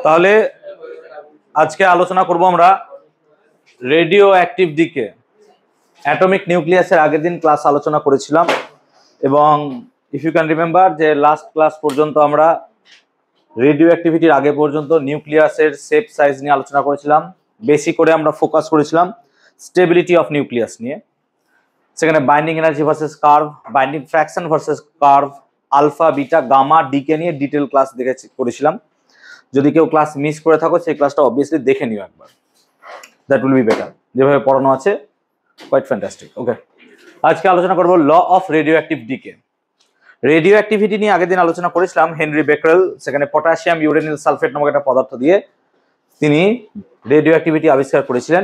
তাহলে আজকে আলোচনা করব আমরা রেডিও অ্যাক্টিভ ডিকে। অ্যাটমিক নিউক্লিয়াসের আগের দিন ক্লাস আলোচনা করেছিলাম এবং ইফ ইউ ক্যান রিমেম্বার যে লাস্ট ক্লাস পর্যন্ত আমরা রেডিও অ্যাক্টিভিটির আগে পর্যন্ত নিউক্লিয়াসের শেপ সাইজ নিয়ে আলোচনা করেছিলাম। বেশি করে আমরা ফোকাস করেছিলাম স্টেবিলিটি অফ নিউক্লিয়াস নিয়ে। সেখানে binding energy versus curve, binding fraction versus curve, alpha beta gamma decay নিয়ে ডিটেল ক্লাস করেছিলাম। যদি কেউ ক্লাস মিস করে থাকো সেই ক্লাসটা অবভিয়াসলি দেখে নিও একবার, দ্যাট উইল বি বেটার। যেভাবে পড়ানো আছে কোয়াইট ফ্যান্টাস্টিক। ওকে, আজকে আলোচনা করবো law of radioactive decay. Radioactivity নিয়ে আগের দিন আলোচনা করেছিলাম হেনরি বেকারেল। সেখানে পটাশিয়াম ইউরেনিল সালফেট নামক একটা পদার্থ দিয়ে তিনি রেডিও অ্যাক্টিভিটি আবিষ্কার করেছিলেন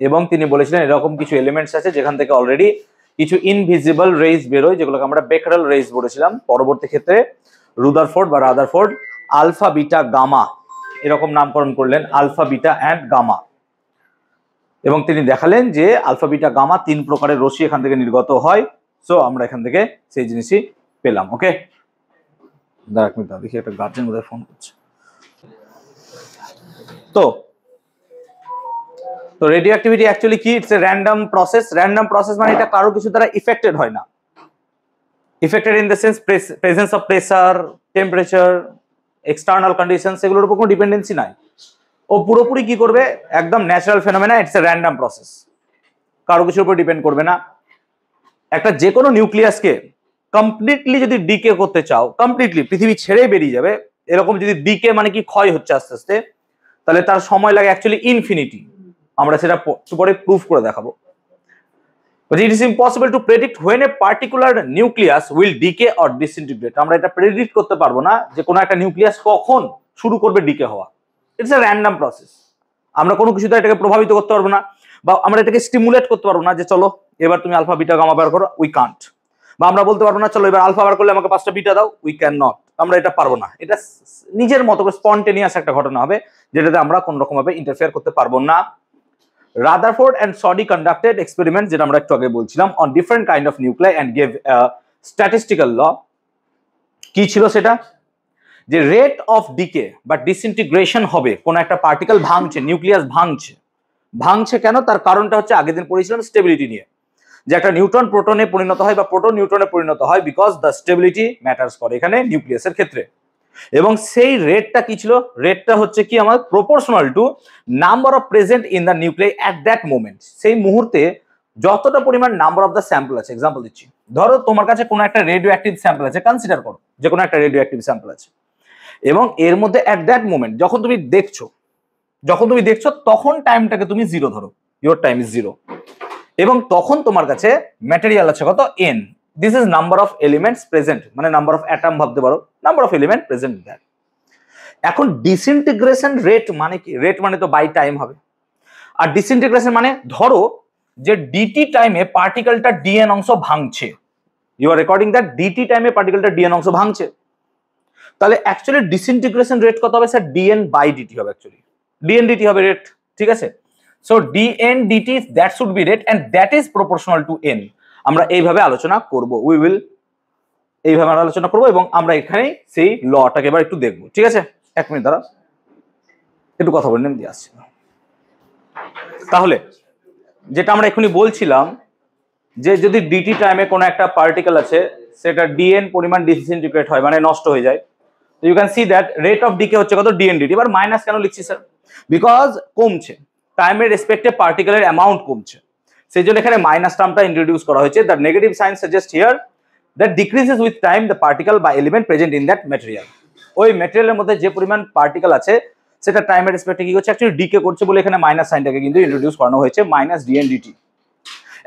এবং তিনি বলেছিলেন এরকম কিছু এলিমেন্টস আছে যেখান থেকে অলরেডি কিছু ইনভিজিবল রেজ বেরোয়, যেগুলোকে আমরা বেকারেল রেজ বলেছিলাম। পরবর্তী ক্ষেত্রে রুদারফোর্ড বা রাদারফোর্ড আলফা বিটা গামা এরকম নামকরণ করলেন, আলফা বিটা অ্যান্ড গামা। এবং তিনি দেখালেন যে আলফা বিটা গামা 3 প্রকারের রশ্মি এখান থেকে নির্গত হয়। সো আমরা এখান থেকে সেই জিনিসই পেলাম। ওকে, দাঁড়া এক মিনিট, দেখি একটা গার্জেন বোধহয় ফোন করছে। তো রেডিও অ্যাক্টিভিটি অ্যাকচুয়ালি কি? It's a random process. Random process মানে এটা কারো কিছু দ্বারা ইফেক্টেড হয় না। Affected in the sense presence of pressure, temperature, external condition, সেগুলোর উপর কোনো ডিপেন্ডেন্সি নাই। ও পুরোপুরি কি করবে? একদম natural phenomena. It's a random process, কারো কিছুর উপর ডিপেন্ড করবে না। একটা যে কোনো নিউক্লিয়াসকে কমপ্লিটলি যদি ডিকে করতে চাও, কমপ্লিটলি পৃথিবী ছেড়ে বেরিয়ে যাবে, এরকম যদি ডিকে মানে কি ক্ষয় হচ্ছে আস্তে আস্তে, তাহলে তার সময় লাগে অ্যাকচুয়ালি ইনফিনিটি। আমরা সেটা পরে প্রুফ করে দেখাবো। But it is impossible to predict when a particular nucleus will decay or disintegrate. আমরা এটা প্রেডিক্ট করতে পারবো না যে কোনো একটা নিউক্লিয়াস কখন শুরু করবে ডিকে হওয়া। It's a random process. আমরা কোনো কিছু দ্বারা এটাকে প্রভাবিত করতে পারবো না, বা আমরা এটাকে স্টিমুলেট করতে পারবো না যে চলো এবার তুমি আলফা বিটা গামা বার করো, উই কান্ট। বা আমরা বলতে পারবো না চলো এবার আলফা বার করলে আমাকে 5টা বিটা দাও, উই ক্যান নট। আমরা এটা পারবো না। এটা নিজের মতো করে স্পন্টেনিয়াস একটা ঘটনা হবে যেটাতে আমরা কোন রকম ভাবে ইন্টারফেয়ার করতে পারবো না। Rutherford and Soddy conducted experiments যেটা আমরা একটু আগে বলছিলাম on different kind of nuclei and gave a statistical law. কি ছিল সেটা? যে রেট অফ ডিকে বা ডিসইন্টিগ্রেশন হবে, কোন একটা পার্টিকেল ভাঙছে, নিউক্লিয়াস ভাঙছে কেন? তার কারণটা হচ্ছে আগের দিন পড়েছিলাম স্টেবিলিটি নিয়ে, যে একটা নিউট্রন প্রোটনে পরিণত হয় বা প্রোটন নিউট্রনে পরিণত হয় বিকজ দ্য স্টেবিলিটি ম্যাটার্স করে এখানে নিউক্লিয়াসের ক্ষেত্রে। এবং সেই রেটটা কি ছিল? রেটটা হচ্ছে কি আমার proportional to number of present in the nuclei at that moment. সেই মুহূর্তে যতটা পরিমাণ নাম্বার অফ দ্য স্যাম্পল আছে। এক্সাম্পল দিচ্ছি, ধরো তোমার কাছে কোনো একটা রেডিও অ্যাক্টিভ স্যাম্পল আছে, কনসিডার করো যে কোনো একটা রেডিও অ্যাক্টিভ স্যাম্পল আছে, এবং এর মধ্যে অ্যাট দ্যাট মোমেন্ট যখন তুমি দেখছো তখন টাইমটাকে তুমি 0 ধরো, ইওর টাইম ইজ 0, এবং তখন তোমার কাছে ম্যাটেরিয়াল আছে কত? n. This is number of elements present, মানে নাম্বার অফ অ্যাটম ভাবতে পারো, number of element present that. এখন ডিসইন্টিগ্রেশন রেট মানে কি? রেট মানে তো বাই টাইম হবে। আর ডিসইন্টিগ্রেশন মানে ধরো যে ডিটি টাইমে পার্টিকেলটা ডিএন অংশ ভাঙছে, you are recording that dt টাইমে পার্টিকেলটা ডিএন অংশ ভাঙছে, তাহলে অ্যাকচুয়ালি ডিসইন্টিগ্রেশন রেট কত হবে স্যার? ডিএন বাই ডিটি হবে, অ্যাকচুয়ালি ডিএন ডিটি হবে রেট, ঠিক আছে? So dN dt that should be rate and that is proportional to N. আমরা এইভাবে আলোচনা করব, এইভাবে আমরা আলোচনা করবো এবং আমরা এখানে সেই লটাকে এবার একটু দেখবো, ঠিক আছে? 1 মিনিট দাঁড়া, একটু কথা বলে নিয়ে আসছি। তাহলে যেটা আমরা এখনই বলছিলাম যে যদি ডিটি টাইমে কোনো একটা পার্টিকেল আছে সেটা ডিএন পরিমাণ ডিসইন্টিগ্রেট হয়, মানে নষ্ট হয়ে যায়, you can see that rate of decay হচ্ছে কত? DNA DT. এবার মাইনাস কেন লিখছি স্যার? বিকজ কমছে, টাইমের রেসপেক্টে পার্টিকেলের অ্যামাউন্ট কমছে, সেই জন্য এখানে মাইনাস টার্মটা ইন্ট্রোডিউস করা হয়েছে। The negative sign suggest here that decreases with time the particle বা element present in that material. ওই ম্যাটেরিয়ালের মধ্যে যে পরিমাণ পার্টিকেল আছে সেটা টাইমের রেসপেক্টে কি করছে? অ্যাকচুয়ালি ডিকে করছে বলে এখানে মাইনাস সাইনটাকে কিন্তু ইন্ট্রোডিউস করানো হয়েছে, মাইনাস ডিএন ডিটি।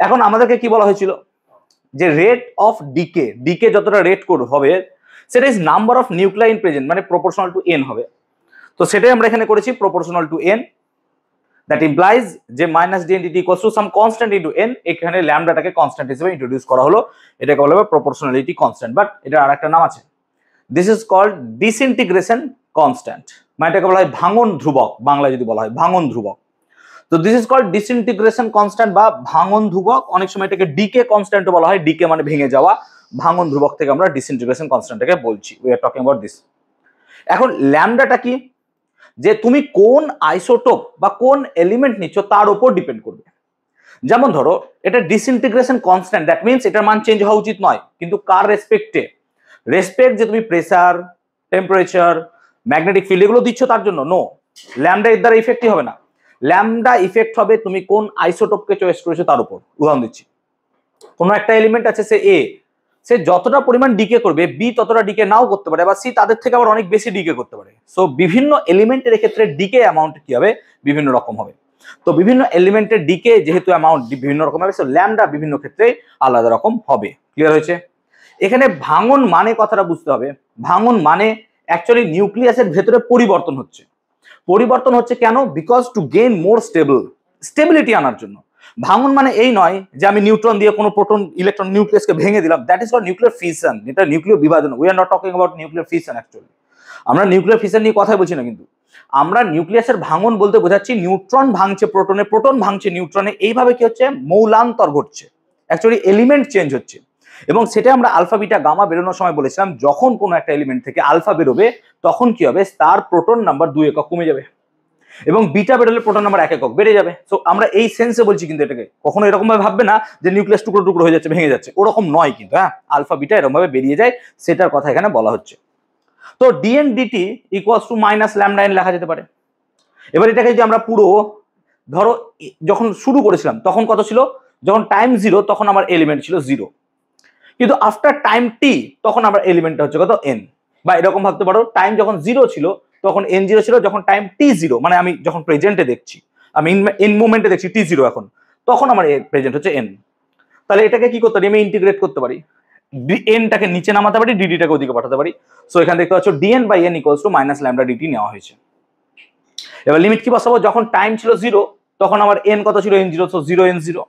এখন আমাদেরকে কি বলা হয়েছিল? যে রেট অফ ডিকে যতটা রেট হবে সেটা is number of nuclei in present, মানে প্রপোর্শনাল টু এন হবে। তো সেটাই আমরা এখানে করেছি, proportional to N. That implies যে minus dN dt equals to some constant into N. এখানে ল্যামডাটাকে কনস্ট্যান্ট হিসেবে ইন্ট্রোডিউস করা হলো, এটাকে বলা হবে প্রপোর্শনালিটি কনস্ট্যান্ট, বাট এটার আরেকটা নাম আছে। This is called disintegration constant, মানে এটাকে বলা হয় ভাঙন ধ্রুবক, বাংলায় যদি বলা হয় ভাঙন ধ্রুবক। তো this is called disintegration constant বা ভাঙন ধ্রুবক। অনেক সময় এটাকে ডিকে কনস্ট্যান্টও বলা হয়, ডিকে মানে ভেঙে যাওয়া, ভাঙন ধ্রুবক থেকে আমরা ডিসইন্টিগ্রেশন কনস্ট্যান্টটাকে বলছি। We are talking about this. এখন ল্যামডাটা কি, যে তুমি কোন আইসোটোপ বা কোন এলিমেন্ট নিচ্ছ তার উপর ডিপেন্ড করবে। যেমন ধরো এটা ডিসইন্টিগ্রেশন কনস্ট্যান্ট, দ্যাট মিনস এটার মান চেঞ্জ হওয়া উচিত নয়, কিন্তু কার রেসপেক্টে? রেসপেক্ট যে তুমি প্রেসার, টেম্পারেচার, ম্যাগনেটিক ফিল্ড এগুলো দিচ্ছ তার জন্য নো, ল্যামডা এর দ্বারা ইফেক্টই হবে না। ল্যামডা ইফেক্ট হবে তুমি কোন আইসোটোপকে চয়েস করেছো তার উপর। উদাহরণ দিচ্ছি, কোনো একটা এলিমেন্ট আছে সে এ, সে যতটা পরিমাণ ডিকে করবে বি ততটা ডিকে নাও করতে পারে, বা সি তাদের থেকে আবার অনেক বেশি ডিকে করতে পারে। সো বিভিন্ন এলিমেন্টের ক্ষেত্রে ডিকে অ্যামাউন্ট কি হবে, বিভিন্ন রকম হবে। তো বিভিন্ন এলিমেন্টের ডিকে যেহেতু অ্যামাউন্ট বিভিন্ন রকম হবে, সো ল্যামডা বিভিন্ন ক্ষেত্রে আলাদা রকম হবে। ক্লিয়ার হয়েছে? এখানে ভাঙন মানে কথাটা বুঝতে হবে। ভাঙন মানে অ্যাকচুয়ালি নিউক্লিয়াসের ভেতরে পরিবর্তন হচ্ছে। পরিবর্তন হচ্ছে কেন? Because to gain more stability আনার জন্য। ভাঙন মানে এই নয় যে আমি নিউট্রন দিয়ে কোনো প্রোটন ইলেকট্রন নিউক্লিয়াসকে ভেঙে দিলাম, that is called nuclear fission, এটা নিউক্লিয়ার বিভাজন। We are not talking about nuclear fission. Actually আমরা নিউক্লিয়ার ফিশন নিয়ে কথাই বলছি না, কিন্তু আমরা নিউক্লিয়াসের ভাঙন বলতে বোঝাচ্ছি নিউট্রন ভাঙছে প্রোটনে, প্রোটন ভাঙছে নিউট্রনে, এইভাবে কি হচ্ছে, মৌলান্তর ঘটছে, অ্যাকচুয়ালি এলিমেন্ট চেঞ্জ হচ্ছে। এবং সেটা আমরা আলফা বিটা গামা বেরোনোর সময় বলেছিলাম, যখন কোনো একটা এলিমেন্ট থেকে আলফা বেরোবে তখন কি হবে, তার প্রোটন নাম্বার 2 একক কমে যাবে, এবং বিটা বেরোলে প্রোটন নাম্বার 1 একক বেড়ে যাবে। সো আমরা এই সেন্সে বলছি, কিন্তু এটাকে কখনো এরকম ভাবে ভাববে না যে নিউক্লিয়াস টুকরো টুকরো হয়ে যাচ্ছে, ভেঙে যাচ্ছে, ওরকম নয় কিন্তু। হ্যাঁ, আলফা বিটা এরকম ভাবে বেরিয়ে যায়, সেটার কথা এখানে বলা হচ্ছে। তো dN dt equals to minus lambda N লেখা যেতে পারে। এবার এটাকে যদি আমরা পুরো ধরো, যখন শুরু করেছিলাম তখন কত ছিল, যখন টাইম 0 তখন আমার এলিমেন্ট ছিল 0, কিন্তু আফটার টাইম টি তখন আমার এলিমেন্টটা হচ্ছে কত, এন। বা এরকম ভাবতে পারো, টাইম যখন 0 ছিল তখন এন 0 ছিল, যখন টাইম টি 0 মানে আমি যখন প্রেজেন্টে দেখছি, আমি ইন মোমেন্টে দেখছি টি 0 এখন, তখন আমার প্রেজেন্ট হচ্ছে এন। তাহলে এটাকে কি করতে পারি, আমি ইন্টিগ্রেট করতে পারি, এনটাকে নিচে নামাতে পারি, ডিডিটাকে ওদিকে পাঠাতে পারি। সো এখানে দেখতে পাচ্ছ dN by N equals to minus lambda dt নেওয়া হয়েছে। এবার লিমিট কি বসাবো, যখন টাইম ছিল 0 তখন আমার এন কত ছিল, এন 0, সো 0 এন 0।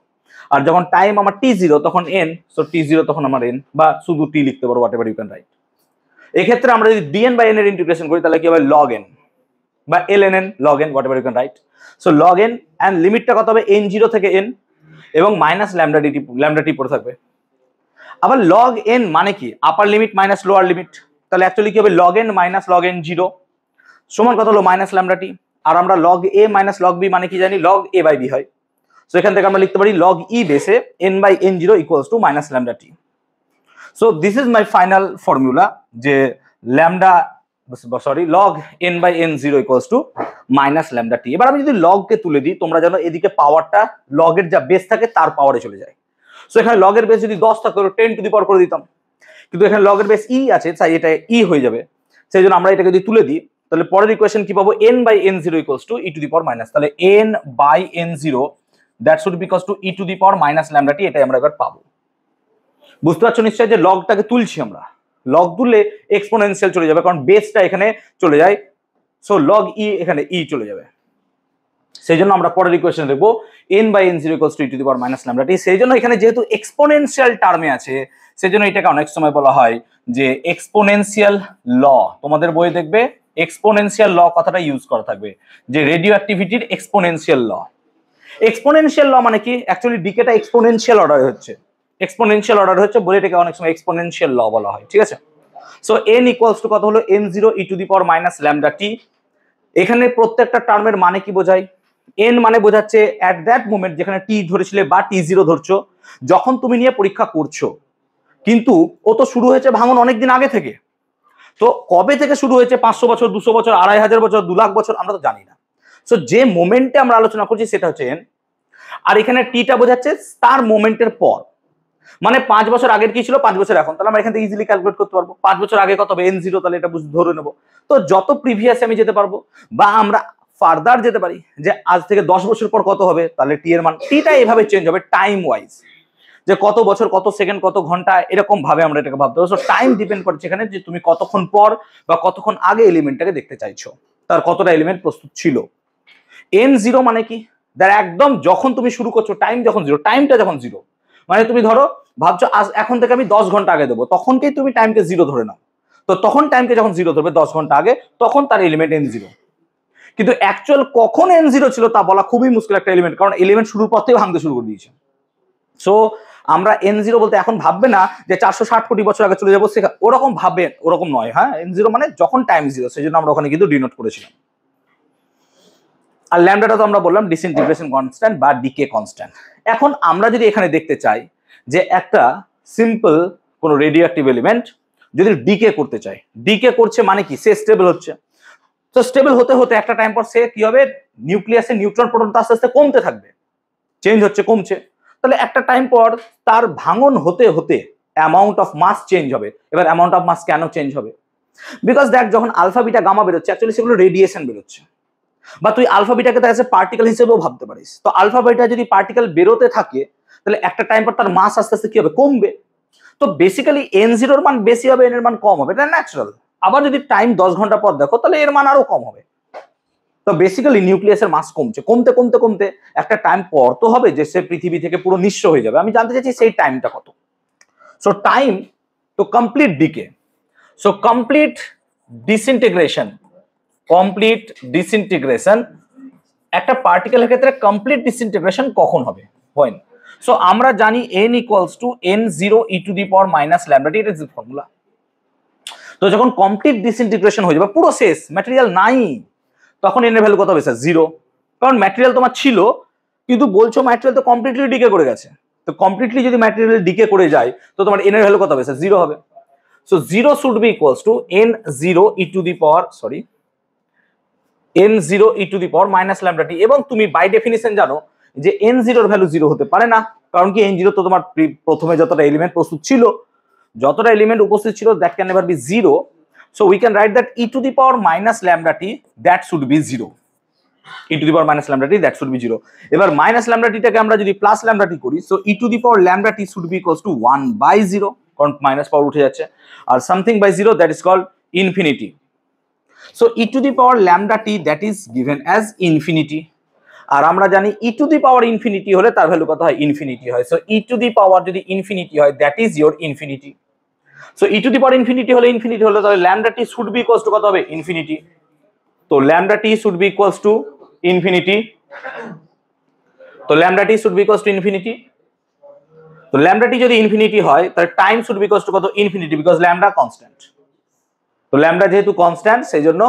আর যখন টাইম আমার টি 0 তখন এন, সো টি 0 তখন আমার এন, বা শুধু টি লিখতে পারো, whatever you can write. এক্ষেত্রে আমরা যদি ডিএন বাই এন এর ইন্টিগ্রেশন করি তাহলে কি হবে, লগ এন বা l n N, log N, whatever you can write. So log N and লিমিটটা কত হবে, এন 0 থেকে এন, এবং minus lambda dt, lambda t পড়ে থাকবে। আবার লগ এন মানে কি, upper limit minus lower limit. তাহলে অ্যাকচুয়ালি কি হবে, log N minus log N 0 সমান কত হলো, মাইনাস ল্যামডা টি। আর আমরা log A minus log B মানে কি জানি, লগ এ বাই বি হয়। সো এখান থেকে আমরা লিখতে পারি লগ ই বেসে N by N 0 equals to minus lambda t. So this is my final formula, যে lambda sorry log N by N 0 equals to minus lambda t. এবার আমি যদি লগকে তুলে দিই, তোমরা জানো এদিকে পাওয়ারটা লগের যা বেস থাকে তার পাওয়ারে চলে যায়। সো এখানে লগের বেস যদি 10 থাকতো 10 টু দি পাওয়ার করে দিতাম, কিন্তু এখানে লগের বেস ই আছে, তাই এটা ই হয়ে যাবে। সেই জন্য আমরা এটাকে যদি তুলে দিই তাহলে পরের ইকুয়েশন কি পাবো, n by n 0 equals to e to the power minus, তাহলে n by n 0 that should be equals to e to the power minus lambda t. এটাই আমরা এবার পাবো। বুঝতে পারছো নিশ্চয়ই যে লগটাকে তুলছি আমরা, লগ তুললে এক্সপোনেনশিয়াল চলে যাবে, কারণ বেসটা এখানে চলে যায়। সো লগ ই এখানে ই চলে যাবে। সেই জন্য আমরা পরের ইকুয়েশন দেখবো n by n 0 equals to e to the power minus lambda t. সেই জন্য এখানে যেহেতু এক্সপোনেনশিয়াল টার্মে আছে, সেই জন্য এটাকে অনেক সময় বলা হয় যে এক্সপোনেনশিয়াল ল। তোমাদের বইয়ে দেখবে এক্সপোনেনশিয়াল ল কথাটা ইউজ করা থাকবে, যে রেডিও অ্যাক্টিভিটির এক্সপোনেনশিয়াল ল। এক্সপোনেনশিয়াল ল মানে কি, অ্যাকচুয়ালি ডিকেটা এক্সপোনেনশিয়াল অর্ডার হচ্ছে, এক্সপোনেনশিয়াল অর্ডার হচ্ছে বলে এটাকে অনেক সময় এক্সপোনেনশিয়াল ল বলা হয়। ঠিক আছে? সো n ইকুয়ালস টু কত হলো, n 0 e to the power minus lambda t. এখানে প্রত্যেকটা টার্মের মানে কি বোঝায়, n মানে বোঝাচ্ছে অ্যাট দ্যাট মোমেন্ট যেখানে টি ধরেছিলে বা টি 0 ধরছো, যখন তুমি নিয়ে পরীক্ষা করছো। কিন্তু ও তো শুরু হয়েছে ভাঙন অনেকদিন আগে থেকে, তো কবে থেকে শুরু হয়েছে, 500 বছর, 200 বছর, 2500 বছর, 2 লাখ বছর, আমরা তো জানি না। সো যে মোমেন্টে আমরা আলোচনা করছি সেটা হচ্ছে n। আর এখানে টিটা বোঝাচ্ছে তার মোমেন্টের পর, মানে 5 বছর আগের কি ছিল, 5 বছর এখন, তাহলে আমরা এখান থেকে ইজিলি ক্যালকুলেট করতে পারবো 5 বছর আগে কত হবে, n 0, তাহলে এটা ধরে নেবো। তো যত প্রিভিয়াসে আমি যেতে পারবো, বা আমরা ফার্দার যেতে পারি যে আজ থেকে 10 বছর পর কত হবে, তাহলে টি এর মান, টিটা এইভাবে চেঞ্জ হবে টাইম ওয়াইজ, যে কত বছর, কত সেকেন্ড, কত ঘন্টা, এরকম ভাবে আমরা এটাকে ভাবতে পারবো। সো টাইম ডিপেন্ড করছে এখানে যে তুমি কতক্ষণ পর বা কতক্ষণ আগে এলিমেন্টটাকে দেখতে চাইছো, তার কতটা এলিমেন্ট প্রস্তুত ছিল। n 0 মানে কি, দ্যাট একদম যখন তুমি শুরু করছো, টাইম যখন 0, টাইমটা যখন 0, মানে তুমি ধরো ভাবছো আজ এখন থেকে আমি 10 ঘন্টা আগে দেবো, তখনকেই তুমি টাইমকে 0 ধরে নাও। তো তখন টাইমকে যখন 0 ধরবে 10 ঘন্টা আগে, তখন তার এলিমেন্ট n 0। কিন্তু অ্যাকচুয়াল কখন n 0 ছিল তা বলা খুবই মুশকিল একটা এলিমেন্ট, কারণ এলিমেন্ট শুরুর পর থেকে ভাঙতে শুরু করে দিয়েছে। সো আমরা n0 বলতে এখন ভাববে না যে 460 কোটি বছর আগে চলে যাবো, ওরকম ভাববে, ওরকম নয়। হ্যাঁ, n0 মানে যখন টাইম জিরো, সেই জন্য আমরা ওখানে কিন্তু ডিনোট করেছিলাম। আর ল্যামডাটা তো আমরা বললাম ডিসইন্টিগ্রেশন কনস্ট্যান্ট বা ডিকে কনস্ট্যান্ট। এখন আমরা যদি এখানে দেখতে চাই যে একটা সিম্পল কোনো রেডিও অ্যাক্টিভ এলিমেন্ট যদি ডিকে করতে চাই, ডিকে করছে মানে কি, সে স্টেবল হচ্ছে। তো স্টেবল হতে হতে একটা টাইম পর সে কি হবে, নিউক্লিয়াসে নিউট্রন প্রোটন আস্তে আস্তে কমতে থাকবে, চেঞ্জ হচ্ছে, কমছে। তাহলে একটা টাইম পর তার ভাঙন হতে হতে অ্যামাউন্ট অফ মাস চেঞ্জ হবে। এবার অ্যামাউন্ট অফ মাস কেন চেঞ্জ হবে? বিকজ দেখ, যখন আলফা বিটা গামা বেরোচ্ছে অ্যাকচুয়ালি সেগুলো রেডিয়েশন বেরোচ্ছে, বা তুই আলফা বিটাকে তো অ্যাজ এ পার্টিকেল হিসেবেও ভাবতে পারিস। তো আলফা বিটা যদি পার্টিকেল বেরোতে থাকে তাহলে একটা টাইম পর তার মাস আস্তে আস্তে কি হবে, কমবে। তো বেসিক্যালি n0 এর মান বেশি হবে, n এর মান কম হবে, এটা ন্যাচারাল। আবার যদি টাইম 10 ঘন্টা পর দেখো তাহলে এর মান আরো কম হবে। তো বেসিক্যালি নিউক্লিয়াসের মাস কমছে, কমতে কমতে কমতে একটা টাইম পর তো হবে যে সে পৃথিবী থেকে পুরো নিঃস্ব হয়ে যাবে। আমি জানতে চাইছি সেই টাইমটা কত। So time to complete decay, so complete disintegration, একটা পার্টিকেলের ক্ষেত্রে কমপ্লিট ডিসইন্টিগ্রেশন কখন হবে, হয় না। সো আমরা জানি n equals to n0 e to the power minus lambda t, এটা ইজ ফর্মুলা। তো যখন কমপ্লিট ডিসইন্টিগ্রেশন হয়ে যাবে, পুরো শেষ, ম্যাটেরিয়াল নাই, তখন n এর ভ্যালু কত হবে স্যার, 0। কারণ ম্যাটেরিয়াল তোমার ছিল, কিন্তু বলছো ম্যাটেরিয়াল তো কমপ্লিটলি ডিকে করে গেছে। তো কমপ্লিটলি যদি ম্যাটেরিয়াল ডিকে করে যায় তো তোমার n এর ভ্যালু কত হবে স্যার, 0 হবে। So 0 should be equals to n0 e to the power n0 e to the power minus lambda t. এবং তুমি বাই ডেফিনিশন জানো যে n0 এর ভ্যালু 0 হতে পারে না, কারণ কি n0 তো তোমার প্রথমে যতটা এলিমেন্ট প্রস্তুত ছিল, যতটা এলিমেন্ট উপস্থিত ছিল, that can never be 0। So we can write that e to the power minus lambda T that should B 0, e to the power minus lambda T that should B 0। এবার minus lambda টিটাকে আমরা যদি plus lambda t করি, so e to the power lambda t should be equals to 1/0, কারণ minus power উঠে যাচ্ছে, আর something by 0 that is called infinity. So e to the power lambda t that is given as infinity, আর আমরা জানি e to the power infinity হলে তার value কত হয়, ইনফিনিটি হয়। So e to the power যদি ইনফিনিটি হয় that is your infinity. So e to the power infinity হলে তাহলে lambda t should be equals to কত হবে, ইনফিনিটি। তো lambda t should be equals to infinity, তো lambda t should be equals to infinity। তো lambda t যদি infinity হয় তাহলে time should be equals to কত, ইনফিনিটি, বিকজ lambda কনস্ট্যান্ট। তো ল্যামডা যেহেতু কনস্ট্যান্ট সেই জন্য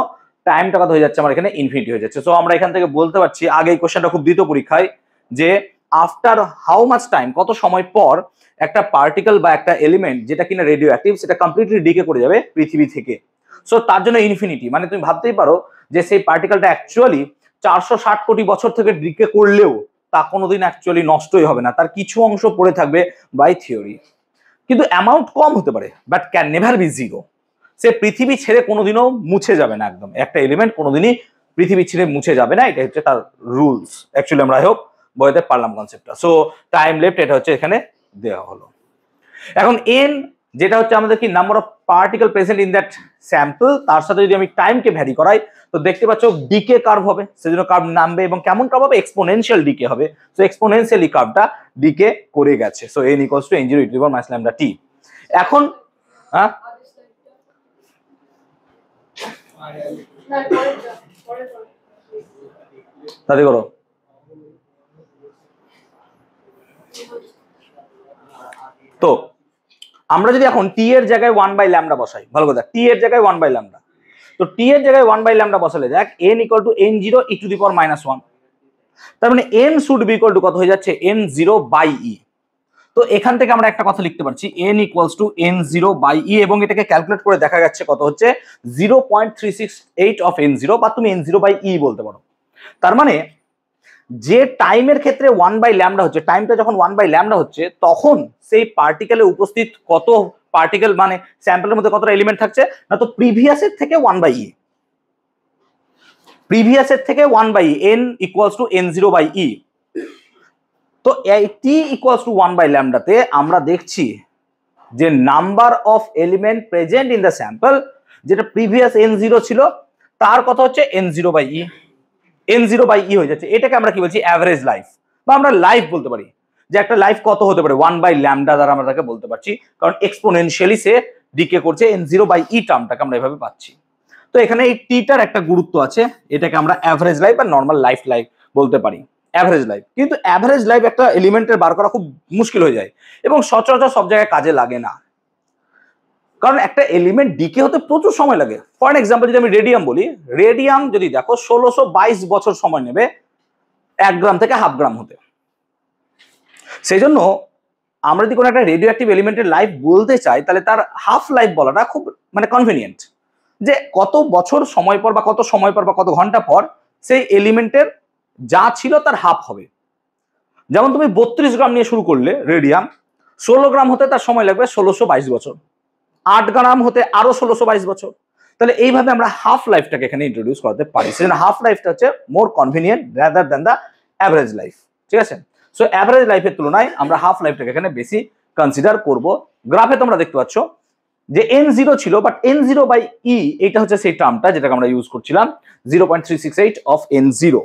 টাইমটা কত হয়ে যাচ্ছে আমার এখানে, ইনফিনিটি হয়ে যাচ্ছে। সো আমরা এখান থেকে বলতে পারছি, আগে এই কোশ্চেনটা খুব দিত পরীক্ষায়, যে আফটার হাউ মাচ টাইম, কত সময় পর একটা পার্টিকেল বা একটা এলিমেন্ট যেটা কিনা রেডিও অ্যাক্টিভ সেটা কমপ্লিটলি ডিকে করে যাবে পৃথিবী থেকে। সো তার জন্য ইনফিনিটি মানে তুমি ভাবতেই পারো যে সেই পার্টিকেলটা অ্যাকচুয়ালি 460 কোটি বছর থেকে ডিকে করলেও তা কোনোদিন অ্যাকচুয়ালি নষ্টই হবে না, তার কিছু অংশ পড়ে থাকবে বাই থিওরি, কিন্তু অ্যামাউন্ট কম হতে পারে, বাট ক্যান নেভার বি 0। সে পৃথিবী ছেড়ে কোনোদিনও মুছে যাবে না, একদম একটা এলিমেন্ট কোনোদিনই পৃথিবী ছেড়ে মুছে যাবে না, এটা হচ্ছে তার রুলস। অ্যাকচুয়ালি আমরা আই হোপ বইতে পারলাম কনসেপ্টটা। সো টাইম লেফট এটা হচ্ছে এখানে দেওয়া হলো। এখন n যেটা হচ্ছে আমাদের কি, number of particle present in that sample, তার সাথে যদি আমি টাইমকে ভ্যারি করাই তো দেখতে পাচ্ছ ডিকে কার্ভ হবে, সেজন্য কার্ভ নামবে, এবং কেমন কার্ভ হবে, এক্সপোনেনশিয়াল ডিকে হবে। সো এক্সপোনেনশিয়ালি কার্ভটা ডিকে করে গেছে। So n equals to n0 e to the power minus lambda t. এখন তাতে করো। তো আমরা যদি এখন টি এর জায়গায় 1/λ বসাই, ভালো কথা, টি এর জায়গায় 1/λ, তো টি এর জায়গায় 1/λ বসালে দেখ n equal to n0 e to the power minus 1, তার মানে n should be equal to কত হয়ে যাচ্ছে, n0/e। তো এখান থেকে আমরা একটা কথা লিখতে পারছি, n ইকুয়ালস টু n0/e, এবং এটাকে ক্যালকুলেট করে দেখা যাচ্ছে কত হচ্ছে, 0.368 অফ n0, বা তুমি n0/e বলতে পারো। তার মানে যে টাইমের ক্ষেত্রে 1/λ হচ্ছে, টাইমটা যখন 1/λ হচ্ছে, তখন সেই পার্টিকেলে উপস্থিত কত পার্টিকেল, মানে স্যাম্পলের মধ্যে কতটা এলিমেন্ট থাকছে না, তো প্রিভিয়াসের থেকে 1/e, প্রিভিয়াসের থেকে 1/e, n equals two n0/e। তো টি ইকুয়ালস টু 1/λ তে আমরা দেখছি যে number of element present in the sample, যেটা প্রিভিয়াস n0 ছিল, তার কথা হচ্ছে n0/e, n0/e হয়ে যাচ্ছে। এটাকে আমরা কি বলছি, অ্যাভারেজ লাইফ, বা আমরা লাইফ বলতে পারি, যে একটা লাইফ কত হতে পারে, 1/λ দ্বারা আমরা তাকে বলতে পারছি, কারণ এক্সপোনেনশিয়ালি সে ডিকে করছে, n0/e টার্মটাকে আমরা এভাবে পাচ্ছি। তো এখানে এই টিটার একটা গুরুত্ব আছে, এটাকে আমরা অ্যাভারেজ লাইফ বা নর্মাল লাইফ বলতে পারি। Average life. কিন্তু অ্যাভারেজ লাইফ একটা এলিমেন্টের বার করা খুব মুশকিল হয়ে যায় এবং সচরাচর সব জায়গায় কাজে লাগে না, কারণ একটা এলিমেন্ট ডিকে হতে প্রচুর সময় লাগে। ফর এক্সাম্পল যদি আমি রেডিয়াম বলি, রেডিয়াম যদি দেখো 1622 বছর সময় নেবে 1 গ্রাম থেকে হাফ গ্রাম হতে। সেই জন্য আমরা যদি কোনো একটা রেডিও অ্যাক্টিভ এলিমেন্টের লাইফ বলতে চাই তাহলে তার হাফ লাইফ বলাটা খুব মানে কনভিনিয়েন্ট, যে কত বছর সময় পর বা কত সময় পর বা কত ঘন্টা পর সেই এলিমেন্টের যা ছিল তার হাফ হবে। যেমন তুমি 32 গ্রাম নিয়ে শুরু করলে রেডিয়াম, 16 গ্রাম হতে তার সময় লাগবে 1622 বছর, 8 গ্রাম হতে আরো 1622 বছর। তাহলে এইভাবে আমরা হাফ লাইফটাকে এখানে ইন্ট্রোডিউস করতে পারি। সেজন্য হাফ লাইফটা হচ্ছে more convenient rather than the average life, ঠিক আছে? সো অ্যাভারেজ লাইফের তুলনায় আমরা হাফ লাইফটাকে এখানে বেশি কনসিডার করব। গ্রাফে তোমরা দেখতে পাচ্ছ যে n0 ছিল, বাট n0 বাই e এইটা হচ্ছে সেই টার্মটা যেটাকে আমরা ইউজ করছিলাম 0.368 অফ n0।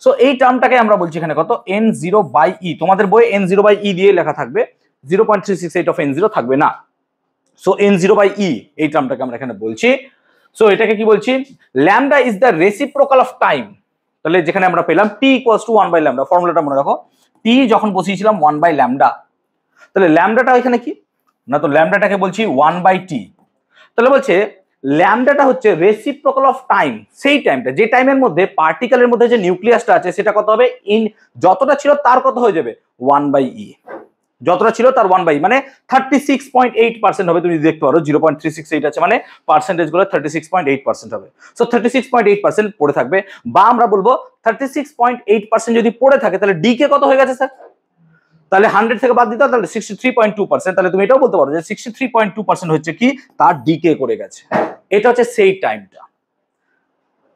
সো এই টার্মটাকে আমরা বলছি এখানে কত, n0 বাই e। তোমাদের বইয়ে n0 বাই e দিয়ে লেখা থাকবে, 0.368 অফ n0 থাকবে না। সো n0 বাই e এই টার্মটাকে আমরা এখানে বলছি। সো এটাকে কি বলছি, lambda is the reciprocal of time. তাহলে যেখানে আমরা পেলাম t equals to 1 by lambda, ফর্মুলাটা মনে রাখো, t যখন বসিয়েছিলাম 1 বাই ল্যামডা, তাহলে ল্যামডাটা এখানে কি না, তো ল্যামডাটাকে বলছি 1 বাই t। তাহলে বলছে ল্যামডাটা হচ্ছে রেসিপ্রোকাল অফ টাইম, সেই টাইমটা যে টাইমের মধ্যে পার্টিকেলের মধ্যে যে নিউক্লিয়াসটা আছে সেটা কত হবে, ইন যতটা ছিল তার কত হয়ে যাবে 1 বাই e, যতটা ছিল তার 1 বাই মানে 36.8% হবে। তুমি দেখতে পারো 0.368 আছে মানে পার্সেন্টেজ গুলো 36.8% হবে। সো 36.8% পড়ে থাকবে, বা আমরা বলবো 36.8% যদি পড়ে থাকে তাহলে ডিকে কত হয়ে গেছে স্যার, তাহলে 100 থেকে বাদ দিতে তাহলে 63.2%। তাহলে তুমি এটাও বলতে পারো যে 63.2% হচ্ছে কি তার ডিকে করে গেছে। এটা হচ্ছে সেই টাইমটা।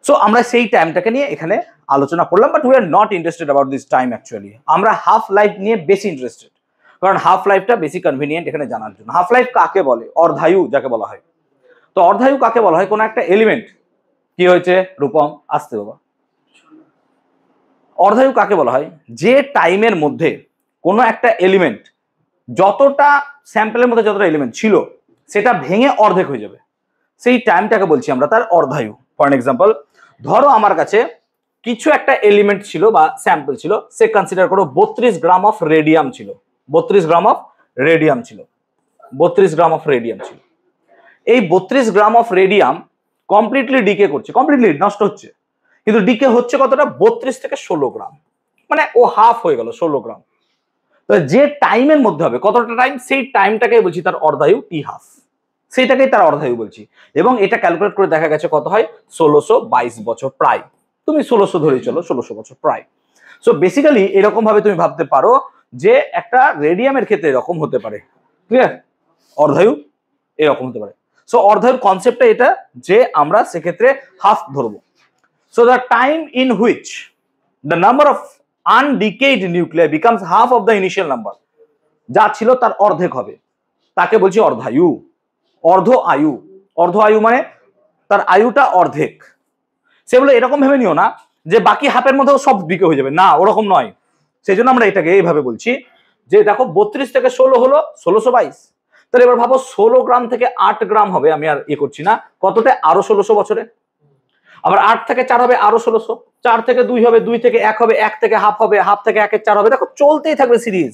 সো আমরা সেই টাইমটাকে নিয়ে এখানে আলোচনা করলাম, but we are not interested about this time actually. আমরা হাফ লাইফ নিয়ে বেশি ইন্টারেস্টেড, কারণ হাফ লাইফটা বেশি কনভিনিয়েন্ট এখানে জানার জন্য। হাফ লাইফ কাকে বলে, অর্ধায়ু যাকে বলা হয়। তো অর্ধায়ু কাকে বলা হয়, কোন একটা এলিমেন্ট কি হয়েছে রূপম, আসতে বাবা, অর্ধায়ু কাকে বলা হয়, যে টাইমের মধ্যে কোনো একটা এলিমেন্ট যতটা স্যাম্পলের মধ্যে যতটা এলিমেন্ট ছিল সেটা ভেঙে অর্ধেক হয়ে যাবে, সেই টাইমটাকে বলছি আমরা তার অর্ধায়ু। ফর এক্সাম্পল ধরো আমার কাছে কিছু একটা এলিমেন্ট ছিল বা স্যাম্পল ছিল, সে কনসিডার করো 32 গ্রাম অফ রেডিয়াম ছিল, 32 গ্রাম অফ রেডিয়াম ছিল, 32 গ্রাম অফ রেডিয়াম ছিল। এই 32 gram of radium completely decay করছে, কমপ্লিটলি নষ্ট হচ্ছে, কিন্তু ডিকে হচ্ছে কতটা, 32 থেকে 16 গ্রাম, মানে ও হাফ হয়ে গেল 16 গ্রাম। তো যে টাইমের মধ্যে হবে কতটা টাইম, সেই টাইমটাকে বলছি তার অর্ধায়ু, টি হাফ, সেইটাকেই তার অর্ধায়ু বলছি। এবং এটা ক্যালকুলেট করে দেখা গেছে কত হয়, 1622 বছর প্রায়, তুমি 1600 ধরেই চলো, 1600 বছর প্রায়। সো বেসিক্যালি এরকম ভাবে তুমি ভাবতে পারো যে একটা রেডিয়ামের ক্ষেত্রে এরকম হতে পারে, ক্লিয়ার, অর্ধায়ু এরকম হতে পারে। সো অর্ধায়ুর কনসেপ্টটা এটা যে আমরা সেক্ষেত্রে হাফ ধরবো। So the time in which the number of undecayed nuclear becomes half of the initial number, যা ছিল তার অর্ধেক হবে, তাকে বলছি অর্ধায়ু। অর্ধ আয়ু, অর্ধ আয়ু মানে তার আয়ুটা অর্ধেক। সেগুলো এরকম ভেবে নিও না যে বাকি হাফের মধ্যেও সব ডিকে হয়ে যাবে, না ওরকম নয়। সেই জন্য আমরা এটাকে এইভাবে বলছি যে দেখো 32 থেকে 16 হলো 1622, তাহলে এবার ভাবো 16 গ্রাম থেকে 8 গ্রাম হবে, আমি আর করছি না, কতটা, আরো 1600 বছরে। আবার 8 থেকে 4 হবে আরো 1600, 4 থেকে 2 হবে, 2 থেকে 1 হবে, 1 থেকে হাফ হবে, হাফ থেকে 1 এর 4 হবে, দেখো চলতেই থাকবে সিরিজ,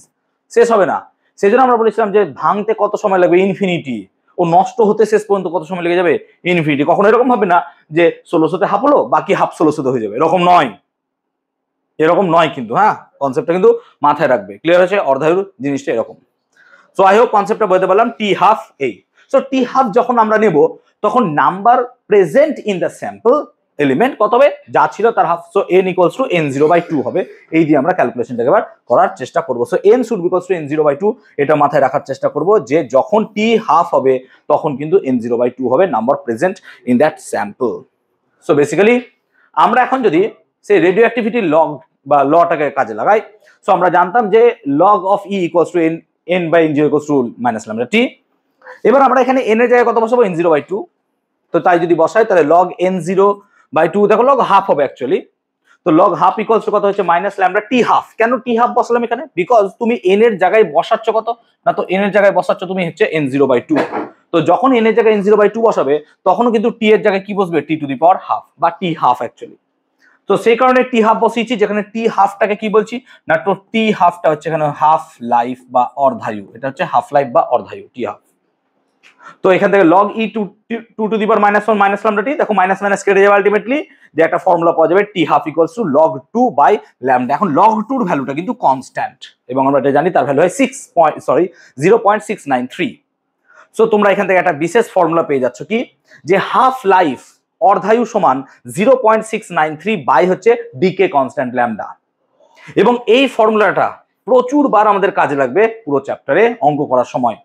শেষ হবে না। সেই জন্য আমরা বলেছিলাম যে ভাঙতে কত সময় লাগবে, ইনফিনিটি, ও নষ্ট হতে শেষ পর্যন্ত কত সময় লেগে যাবে, ইনফিনিটি। কখনো এরকম হবে না যে 1600-তে হাফ হলো বাকি হাফ 1600-তে হয়ে যাবে, এরকম নয়, এরকম নয় কিন্তু। হ্যাঁ, কনসেপ্টটা কিন্তু মাথায় রাখবে, ক্লিয়ার হয়েছে, অর্ধায়ুর জিনিসটা এরকম। সো আই হোপ কনসেপ্টটা বলতে পারলাম, টি হাফ এই। সো টি হাফ যখন আমরা নেব তখন number present in the sample element কত হবে, যা ছিল তার half. So n equals two n0/2 হবে, এই দিয়ে আমরা ক্যালকুলেশনটাকে এবার করার চেষ্টা করব। So n should be equals two n0/2, এটা মাথায় রাখার চেষ্টা করব যে যখন t হাফ হবে তখন কিন্তু n0/2 হবে number present in that sample. So basically আমরা এখন যদি সেই রেডিও অ্যাক্টিভিটি লগ বা লটাকে কাজে লাগাই, সো আমরা জানতাম যে log of e equals to n/n0 equals to minus lambda t। এবার আমরা এখানে n এর জায়গায় কত বসাবো, n0/2। তো তাই যদি বসাই তাহলে log n0/2, দেখো log হাফ হবে অ্যাকচুয়ালি। তো log হাফ ইকুয়ালস টু কত হচ্ছে, মাইনাস ল্যামডা t হাফ। কেন t হাফ বসালাম এখানে, বিকজ তুমি n এর জায়গায় বসাচ্ছ কত না, তো n এর জায়গায় বসাচ্ছ তুমি হচ্ছে n0/2। তো যখন n এর জায়গায় n0/2 বসাবে তখনও কিন্তু t এর জায়গায় কি বসবে, t two the power half বা t হাফ অ্যাকচুয়ালি। তো সেই কারণে টি হাফ বসিয়েছি, যেখানে টি হাফটাকে কি বলছি না, তো টি হাফটা হচ্ছে এখানে হাফ লাইফ বা অর্ধায়ু, এটা হচ্ছে হাফ লাইফ বা অর্ধায়ু টি হাফ। তো এখান থেকে log e two to the power -1 minus lambda t, দেখো মাইনাস মাইনাস কেটে যাবে, আলটিমেটলি যে একটা ফর্মুলা পাওয়া যাবে t half equals to log 2 by lambda. এখন log 2 এর ভ্যালুটা কিন্তু কনস্ট্যান্ট এবং আমরা এটা জানি তার ভ্যালু হয় 0.693। সো তোমরা এখান থেকে একটা বিশেষ ফর্মুলা পেয়ে যাচ্ছ কি, যে হাফ লাইফ অর্ধায়ু সমান 0.693 বাই হচ্ছে ডিকে কনস্ট্যান্ট ল্যামডা। এবং এই ফর্মুলাটা প্রচুর বার আমাদের কাজে লাগবে পুরো চ্যাপ্টারে অঙ্ক করার সময়।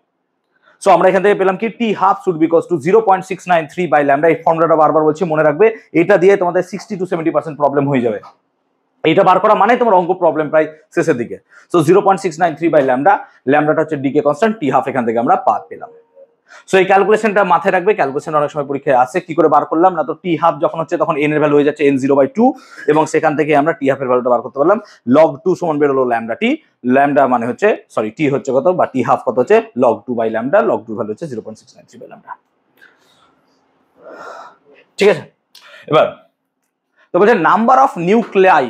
সো আমরা এখান থেকে পেলাম কি t half should be equals to 0.693 by lambda. এই ফর্মুলাটা বারবার বলছি, মনে রাখবে, এটা দিয়ে তোমাদের 60 to 70% প্রবলেম হয়ে যাবে। এইটা বার করা মানে তোমার অঙ্ক প্রবলেম প্রায় শেষের দিকে। সো 0.693 বাই ল্যামডা, ল্যামডাটা হচ্ছে ডিকে কনস্ট্যান্ট, টি হাফ এখান থেকে আমরা পেলাম। সো এই ক্যালকুলেশনটা মাথায় রাখবে, ক্যালকুলেশন অনেক সময় পরীক্ষায় আসে। কি করে বার করলাম না, তো টি হাফ যখন হচ্ছে তখন এন এর ভ্যালু হয়ে যাচ্ছে n0/2 এবং সেখান থেকে আমরা টি হাফের ভ্যালুটা বার করতে পারলাম। log 2 সমান বেরোলো ল্যামডা টি, ল্যামডা মানে হচ্ছে সরি টি হচ্ছে কত বা টি হাফ কত হচ্ছে log 2 by lambda, log 2 value হচ্ছে 0.693 বাই ল্যামডা। ঠিক আছে, এবার তো বলছে number of nuclei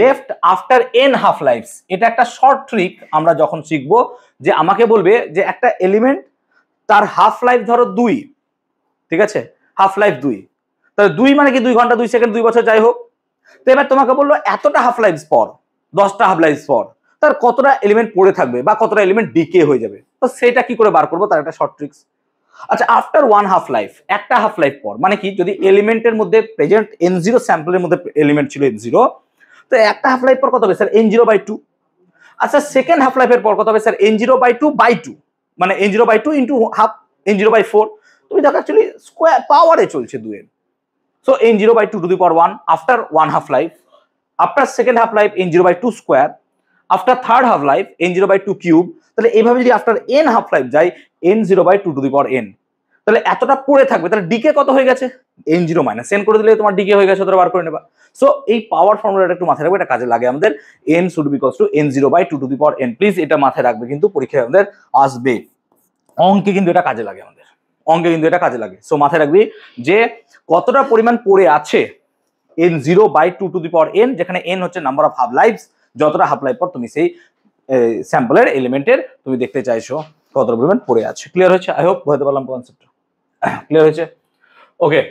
left after n half lives. এটা একটা শর্ট ট্রিক, আমরা যখন শিখবো যে আমাকে বলবে যে একটা এলিমেন্ট তার হাফ লাইফ ধরো 2, ঠিক আছে, হাফ লাইফ 2, তাহলে 2 মানে কি 2 ঘন্টা 2 সেকেন্ড 2 বছর যাই হোক। তো এবার তোমাকে বললো এতটা হাফ লাইফ পর, 10টা হাফ লাইফ পর তার কতটা এলিমেন্ট পড়ে থাকবে বা কতটা এলিমেন্ট ডিকে হয়ে যাবে, তো সেটা কি করে বার করবো তার একটা শর্ট ট্রিক্স। আচ্ছা, আফটার 1 হাফ লাইফ, একটা হাফ লাইফ পর মানে কি, যদি এলিমেন্টের মধ্যে প্রেজেন্ট n0 স্যাম্পলের মধ্যে এলিমেন্ট ছিল n0, তো একটা হাফ লাইফ পর কত হবে স্যার n0/2। আচ্ছা, সেকেন্ড হাফ লাইফের পর কত হবে স্যার n0/2/2, মানে n0/2 ইন্টু হাফ n0/4। তুমি দেখো অ্যাকচুয়ালি স্কোয়ার পাওয়ারে চলছে 2 এর। So n0/2 two the power 1 after 1 half life, after second half life n0/2 square, after third half life n0/2 cube. তাহলে এইভাবে যদি আফটার n হাফ লাইফ যায় n0/2 two the power n, তাহলে এতটা পড়ে থাকবে, তাহলে ডিকে কত হয়ে গেছে n0 মাইনাস n করে দিলে তোমার ডিকে হয়ে গেছে, ওটা বার করে নেবা। সো এই পাওয়ার ফর্মুলাটা একটু মাথায় রাখবে, এটা কাজে লাগে আমাদের। n should be equals two n0/2 two the power n, please এটা মাথায় রাখবে, কিন্তু পরীক্ষায় আমাদের আসবে, অঙ্কে কিন্তু এটা কাজে লাগে আমাদের, অঙ্কে কিন্তু এটা কাজে লাগে। সো মাথায় রাখবি যে কতটা পরিমাণ পড়ে আছে n0/2 two the power n, যেখানে n হচ্ছে নাম্বার অফ হাফ লাইফস, যতটা হাফ লাইফ পর তুমি সেই স্যাম্পলের এলিমেন্টের তুমি দেখতে চাইছো কতটা পরিমাণ পড়ে আছে। ক্লিয়ার হয়েছে? আই হোপ বুঝতে পারলাম কনসেপ্টটা, ক্লিয়ার হয়েছে? Okay,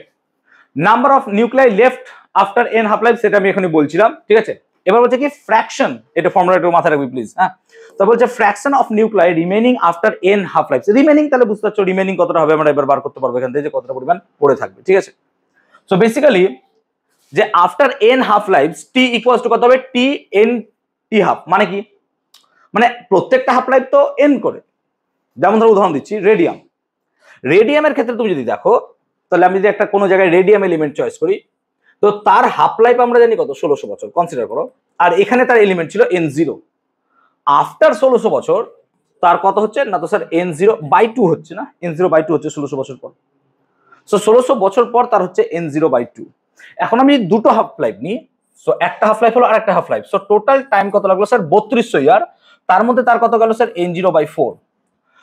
number of nuclei left after n half life, সেটা আমি এখনই বলছিলাম, ঠিক আছে। এবার বলছে কি ফ্র্যাকশন, এটা ফর্মুলা একটু মাথায় রাখবি প্লিজ, হ্যাঁ। তো বলছে fraction of nuclei remaining after n half life. Remaining তাহলে বুঝতে পারছো রিমেইনিং কতটা হবে, আমরা এবার বার করতে পারবো এখান থেকে যে কতটা পরিমাণ পড়ে থাকবে, ঠিক আছে। সো বেসিক্যালি যে after n half lives t equals to কত হবে t n t হাফ, মানে কি, মানে প্রত্যেকটা হাফ লাইফ তো n করে। যেমন ধরো উদাহরণ দিচ্ছি রেডিয়াম, রেডিয়ামের ক্ষেত্রে তুমি যদি দেখো, তাহলে আমি যদি একটা কোনো জায়গায় রেডিয়াম এলিমেন্ট চয়েস করি, তো তার হাফ লাইফ আমরা জানি কত 1600 বছর কনসিডার করো, আর এখানে তার এলিমেন্ট ছিল n0। আফটার 1600 বছর তার কত হচ্ছে না, তো স্যার n0/2 হচ্ছে না, n0/2 হচ্ছে 1600 বছর পর। সো 1600 বছর পর তার হচ্ছে n0/2। এখন আমি দুটো হাফ লাইফ নিই, সো একটা হাফ লাইফ হলো আর একটা half life, so total time কত লাগলো স্যার 3200 ইয়ার, তার মধ্যে তার কত গেল স্যার n0/4।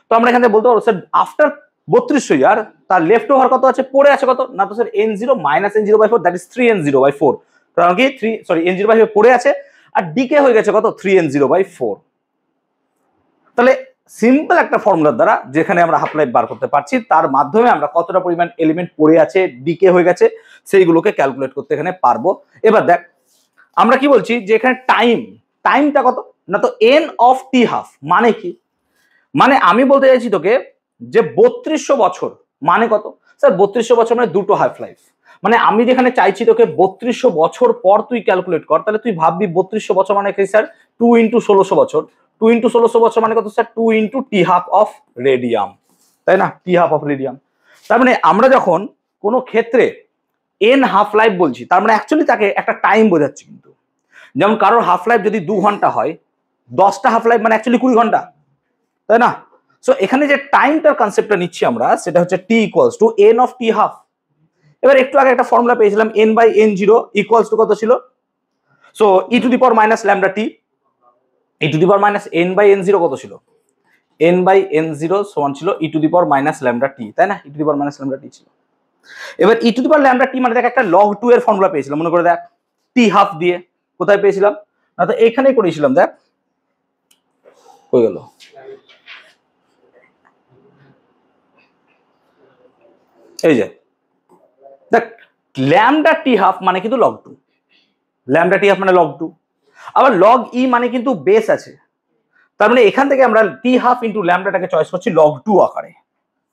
তো আমরা এখানে বলতে পারবো স্যার আফটার 3200 ইয়ার তার লেফট ওভার কত আছে, পড়ে আছে কত না, তো sir n0 minus n0/4, that is 3n0/4। কারণ কি n0/4 পড়ে আছে আর ডিকে হয়ে গেছে কত 3n0/4। তাহলে সিম্পল একটা ফর্মুলার দ্বারা যেখানে আমরা হাফ লাইফ বার করতে পারছি, তার মাধ্যমে আমরা কতটা পরিমাণ এলিমেন্ট পড়ে আছে ডিকে হয়ে গেছে সেইগুলোকে ক্যালকুলেট করতে এখানে পারবো। এবার দেখ আমরা কি বলছি যে এখানে টাইমটা কত না, তো n অফ টি হাফ মানে কি, মানে আমি বলতে চাইছি তোকে যে 3200 বছর মানে কত স্যার, 3200 বছর মানে দুটো হাফ লাইফ, মানে আমি যেখানে চাইছি তোকে 3200 বছর পর তুই ক্যালকুলেট কর, তাহলে তুই ভাববি 3200 বছর মানে কি স্যার 2 × 1600 বছর, 2 × 1600 বছর মানে কত sir 2 × T half of radium, তাই না, টি হাফ অফ রেডিয়াম। তার মানে আমরা যখন কোনো ক্ষেত্রে n হাফ লাইফ বলছি, তার মানে অ্যাকচুয়ালি তাকে একটা টাইম বোঝাচ্ছি। কিন্তু যেমন কারোর হাফ লাইফ যদি 2 ঘন্টা হয়, 10টা হাফ লাইফ মানে অ্যাকচুয়ালি 20 ঘন্টা, তাই না। সো এখানে যে টাইমটার কনসেপ্টটা নিচ্ছি আমরা, সেটা হচ্ছে t equals to n of T half. এবার একটু আগে একটা ফর্মুলা পেয়েছিলাম n/n0 ইকুয়ালস টু কত ছিল, so e to the power minus lambda t, e to the power minus n/n0 কত ছিল, n/n0 সমান ছিল e to the power minus lambda t, তাই না, e to the power minus lambda t ছিল। এবার e to the power lambda t মানে দেখ একটা log 2 এর ফর্মুলা পেয়েছিলাম, মনে করে দেখ টি হাফ দিয়ে। কোথায় পেয়েছিলাম না, তো এখানেই করেছিলাম, দেখ হয়ে গেল। এই যে দেখ ল্যামডা টি হাফ মানে কিন্তু লগ 2, ল্যামডা টি হাফ মানে লগ 2, আবার লগ ই মানে কিন্তু বেস আছে, তার মানে এখান থেকে আমরা টি হাফ ইন্টু ল্যামডাটাকে চয়েস করছি লগ 2 আকারে।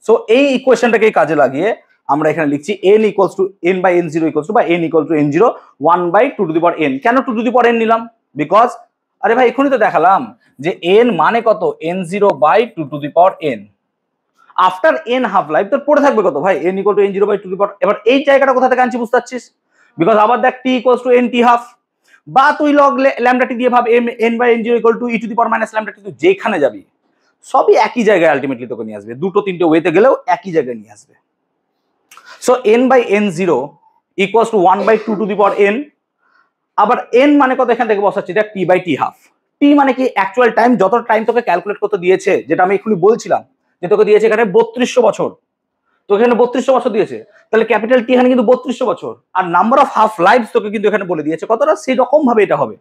সো এই ইকুয়েশনটাকে কাজে লাগিয়ে আমরা এখানে লিখছি n equals to n by n0 equals to বা n equal to n0 1 by 2 to the power n। কেন 2 টু দি পাওয়ার n নিলাম? বিকজ আরে ভাই এখনই তো দেখালাম যে n মানে কত, n0 by 2 to the power n। After n half life তোর পড়ে থাকবে কত ভাই, n equal to n0 by 2 to the power. এবার এই জায়গাটা কোথা থেকে আনছি বুঝতে পারছিস? বিকজ আবার দেখ t equals to n t half, বা তুই লগ ল্যামডা টি দিয়ে ভাব n by n0 equal to e to the power minus lambda t, তুই যেখানে যাবি সবই একই জায়গায় আলটিমেটলি তোকে নিয়ে আসবে, দুটো তিনটে ওয়েতে গেলেও একই জায়গায় নিয়ে আসবে। So n by n0 equals to 1 by 2 to the power n। আবার n মানে কত এখান থেকে বসাচ্ছি, দেখ t by t half. t মানে কি অ্যাকচুয়াল টাইম, যত টাইম তোকে ক্যালকুলেট করতে দিয়েছে, যেটা আমি এখনই বলছিলাম যে তোকে দিয়েছে এখানে 3200 বছর, তো এখানে 3200 বছর দিয়েছে, তাহলে ক্যাপিটাল টি এখানে কিন্তু 3200 বছর, আর নাম্বার অফ হাফ লাইফস তোকে কিন্তু এখানে বলে দিয়েছে কতটা, সেই রকম ভাবে এটা হবে।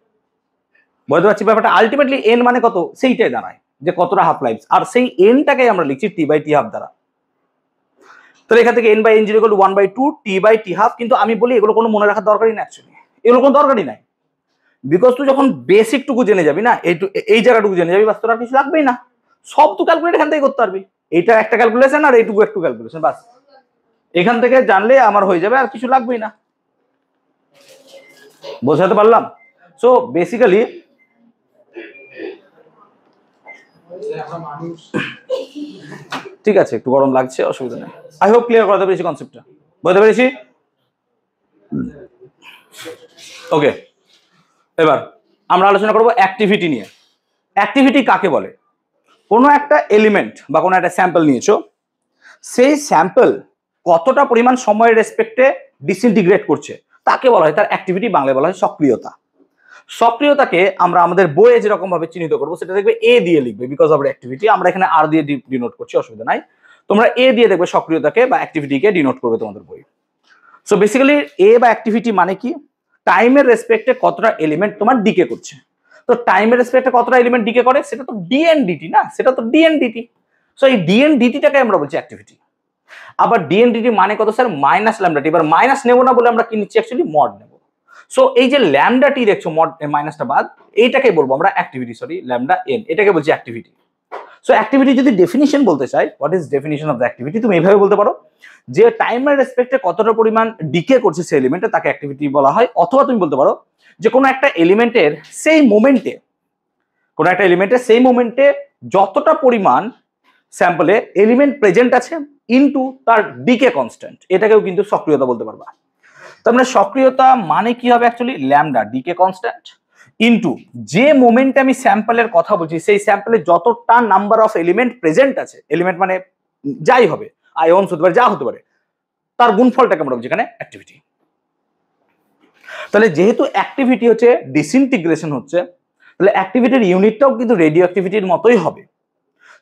বুঝতে পারছি ব্যাপারটা? আলটিমেটলি n মানে কত সেইটাই দাঁড়ায় যে কতটা হাফ লাইফস, আর সেই nটাকে আমরা লিখছি টি বাই টি হাফ দ্বারা। তাহলে এখান থেকে n by n0 equal to 1 by 2 t by t half. কিন্তু আমি বলি এগুলো কোনো মনে রাখার দরকারই না, অ্যাকচুয়ালি এগুলো কোনো দরকারই নাই, বিকজ তুই যখন বেসিক টুকু জেনে যাবি না, এই জায়গাটুকু জেনে যাবি, বাস তোর আর কিছু লাগবেই না, সব তুই ক্যালকুলেট এখান থেকে করতে পারবি। এইটা একটা ক্যালকুলেশন আর এইটুকু একটু ক্যালকুলেশন, বাস এখান থেকে জানলে আমার হয়ে যাবে, আর কিছু লাগবেই না। বোঝাতে পারলাম? সো বেসিক্যালি ঠিক আছে, একটু গরম লাগছে, অসুবিধা নেই। আই হোপ ক্লিয়ার করতে পেরেছি কনসেপ্টটা, বুঝতে পেরেছি? ওকে, এবার আমরা আলোচনা করব অ্যাক্টিভিটি নিয়ে। অ্যাক্টিভিটি কাকে বলে? কোনো একটা এলিমেন্ট বা কোনো একটা স্যাম্পল নিয়েছো, সেই স্যাম্পল কতটা পরিমাণ সময়ের রেসপেক্টে ডিসইন্টিগ্রেট করছে তাকে বলা হয় তার অ্যাক্টিভিটি, বাংলায় বলা হয় সক্রিয়তা। সক্রিয়তাকে আমরা আমাদের বইয়ে যেরকম ভাবে চিহ্নিত করবো সেটা দেখবে এ দিয়ে লিখবে, বিকজ অফ অ্যাক্টিভিটি। আমরা এখানে আর দিয়ে ডিনোট করছি, অসুবিধা নাই, তোমরা এ দিয়ে দেখবে সক্রিয়তাকে বা অ্যাক্টিভিটিকে ডিনোট করবে তোমাদের বই। সো বেসিক্যালি এ বা অ্যাক্টিভিটি মানে কি, টাইমের রেসপেক্টে কতটা এলিমেন্ট তোমার ডিকে করছে। তো টাইমের রেসপেক্টে কতটা এলিমেন্ট ডিকে করে সেটা তো ডিএনডিটি না, সেটা তো ডিএনডিটি। সো এই ডিএনডিটিটাকে আমরা বলছি অ্যাক্টিভিটি। আবার ডিএনডিটি মানে কত স্যার, মাইনাস ল্যামডাটি। এবার মাইনাস নেবো না বলে আমরা কি নিচ্ছি, অ্যাকচুয়ালি মড নেব। সো এই যে ল্যামডাটি দেখছো, মড মাইনাসটা বাদ, এইটাকে বলবো আমরা অ্যাক্টিভিটি, সরি ল্যামডা এন, এটাকে বলছি অ্যাক্টিভিটি। সো অ্যাক্টিভিটি যদি ডেফিনিশন বলতে চাই, what is definition of the activity, তুমি এইভাবে বলতে পারো যে টাইমের রেসপেক্টে কতটা পরিমাণ ডিকে করছে সেই এলিমেন্টে, তাকে অ্যাক্টিভিটি বলা হয়। অথবা তুমি বলতে পারো যে কোনো একটা এলিমেন্টের সেই মোমেন্টে, কোনো একটা এলিমেন্টের সেই মোমেন্টে যতটা পরিমাণ স্যাম্পলে এলিমেন্ট প্রেজেন্ট আছে ইনটু তার ডিকে কনস্ট্যান্ট, এটাকেও কিন্তু সক্রিয়তা বলতে পারবা। তার মানে সক্রিয়তা মানে কি হবে actually, lambda decay constant into যে মোমেন্টে আমি স্যাম্পলের কথা বলছি, সেই স্যাম্পলে যতটা নাম্বার অফ এলিমেন্ট প্রেজেন্ট আছে, এলিমেন্ট মানে যাই হবে, আয়নস হতে পারে, যা হতে পারে, তার গুণফলটাকে আমরা বলছি এখানে অ্যাক্টিভিটি। তাহলে যেহেতু অ্যাক্টিভিটি হচ্ছে ডিসইন্টিগ্রেশন হচ্ছে, তাহলে অ্যাক্টিভিটির ইউনিটটাও কিন্তু রেডিও অ্যাক্টিভিটির মতোই হবে।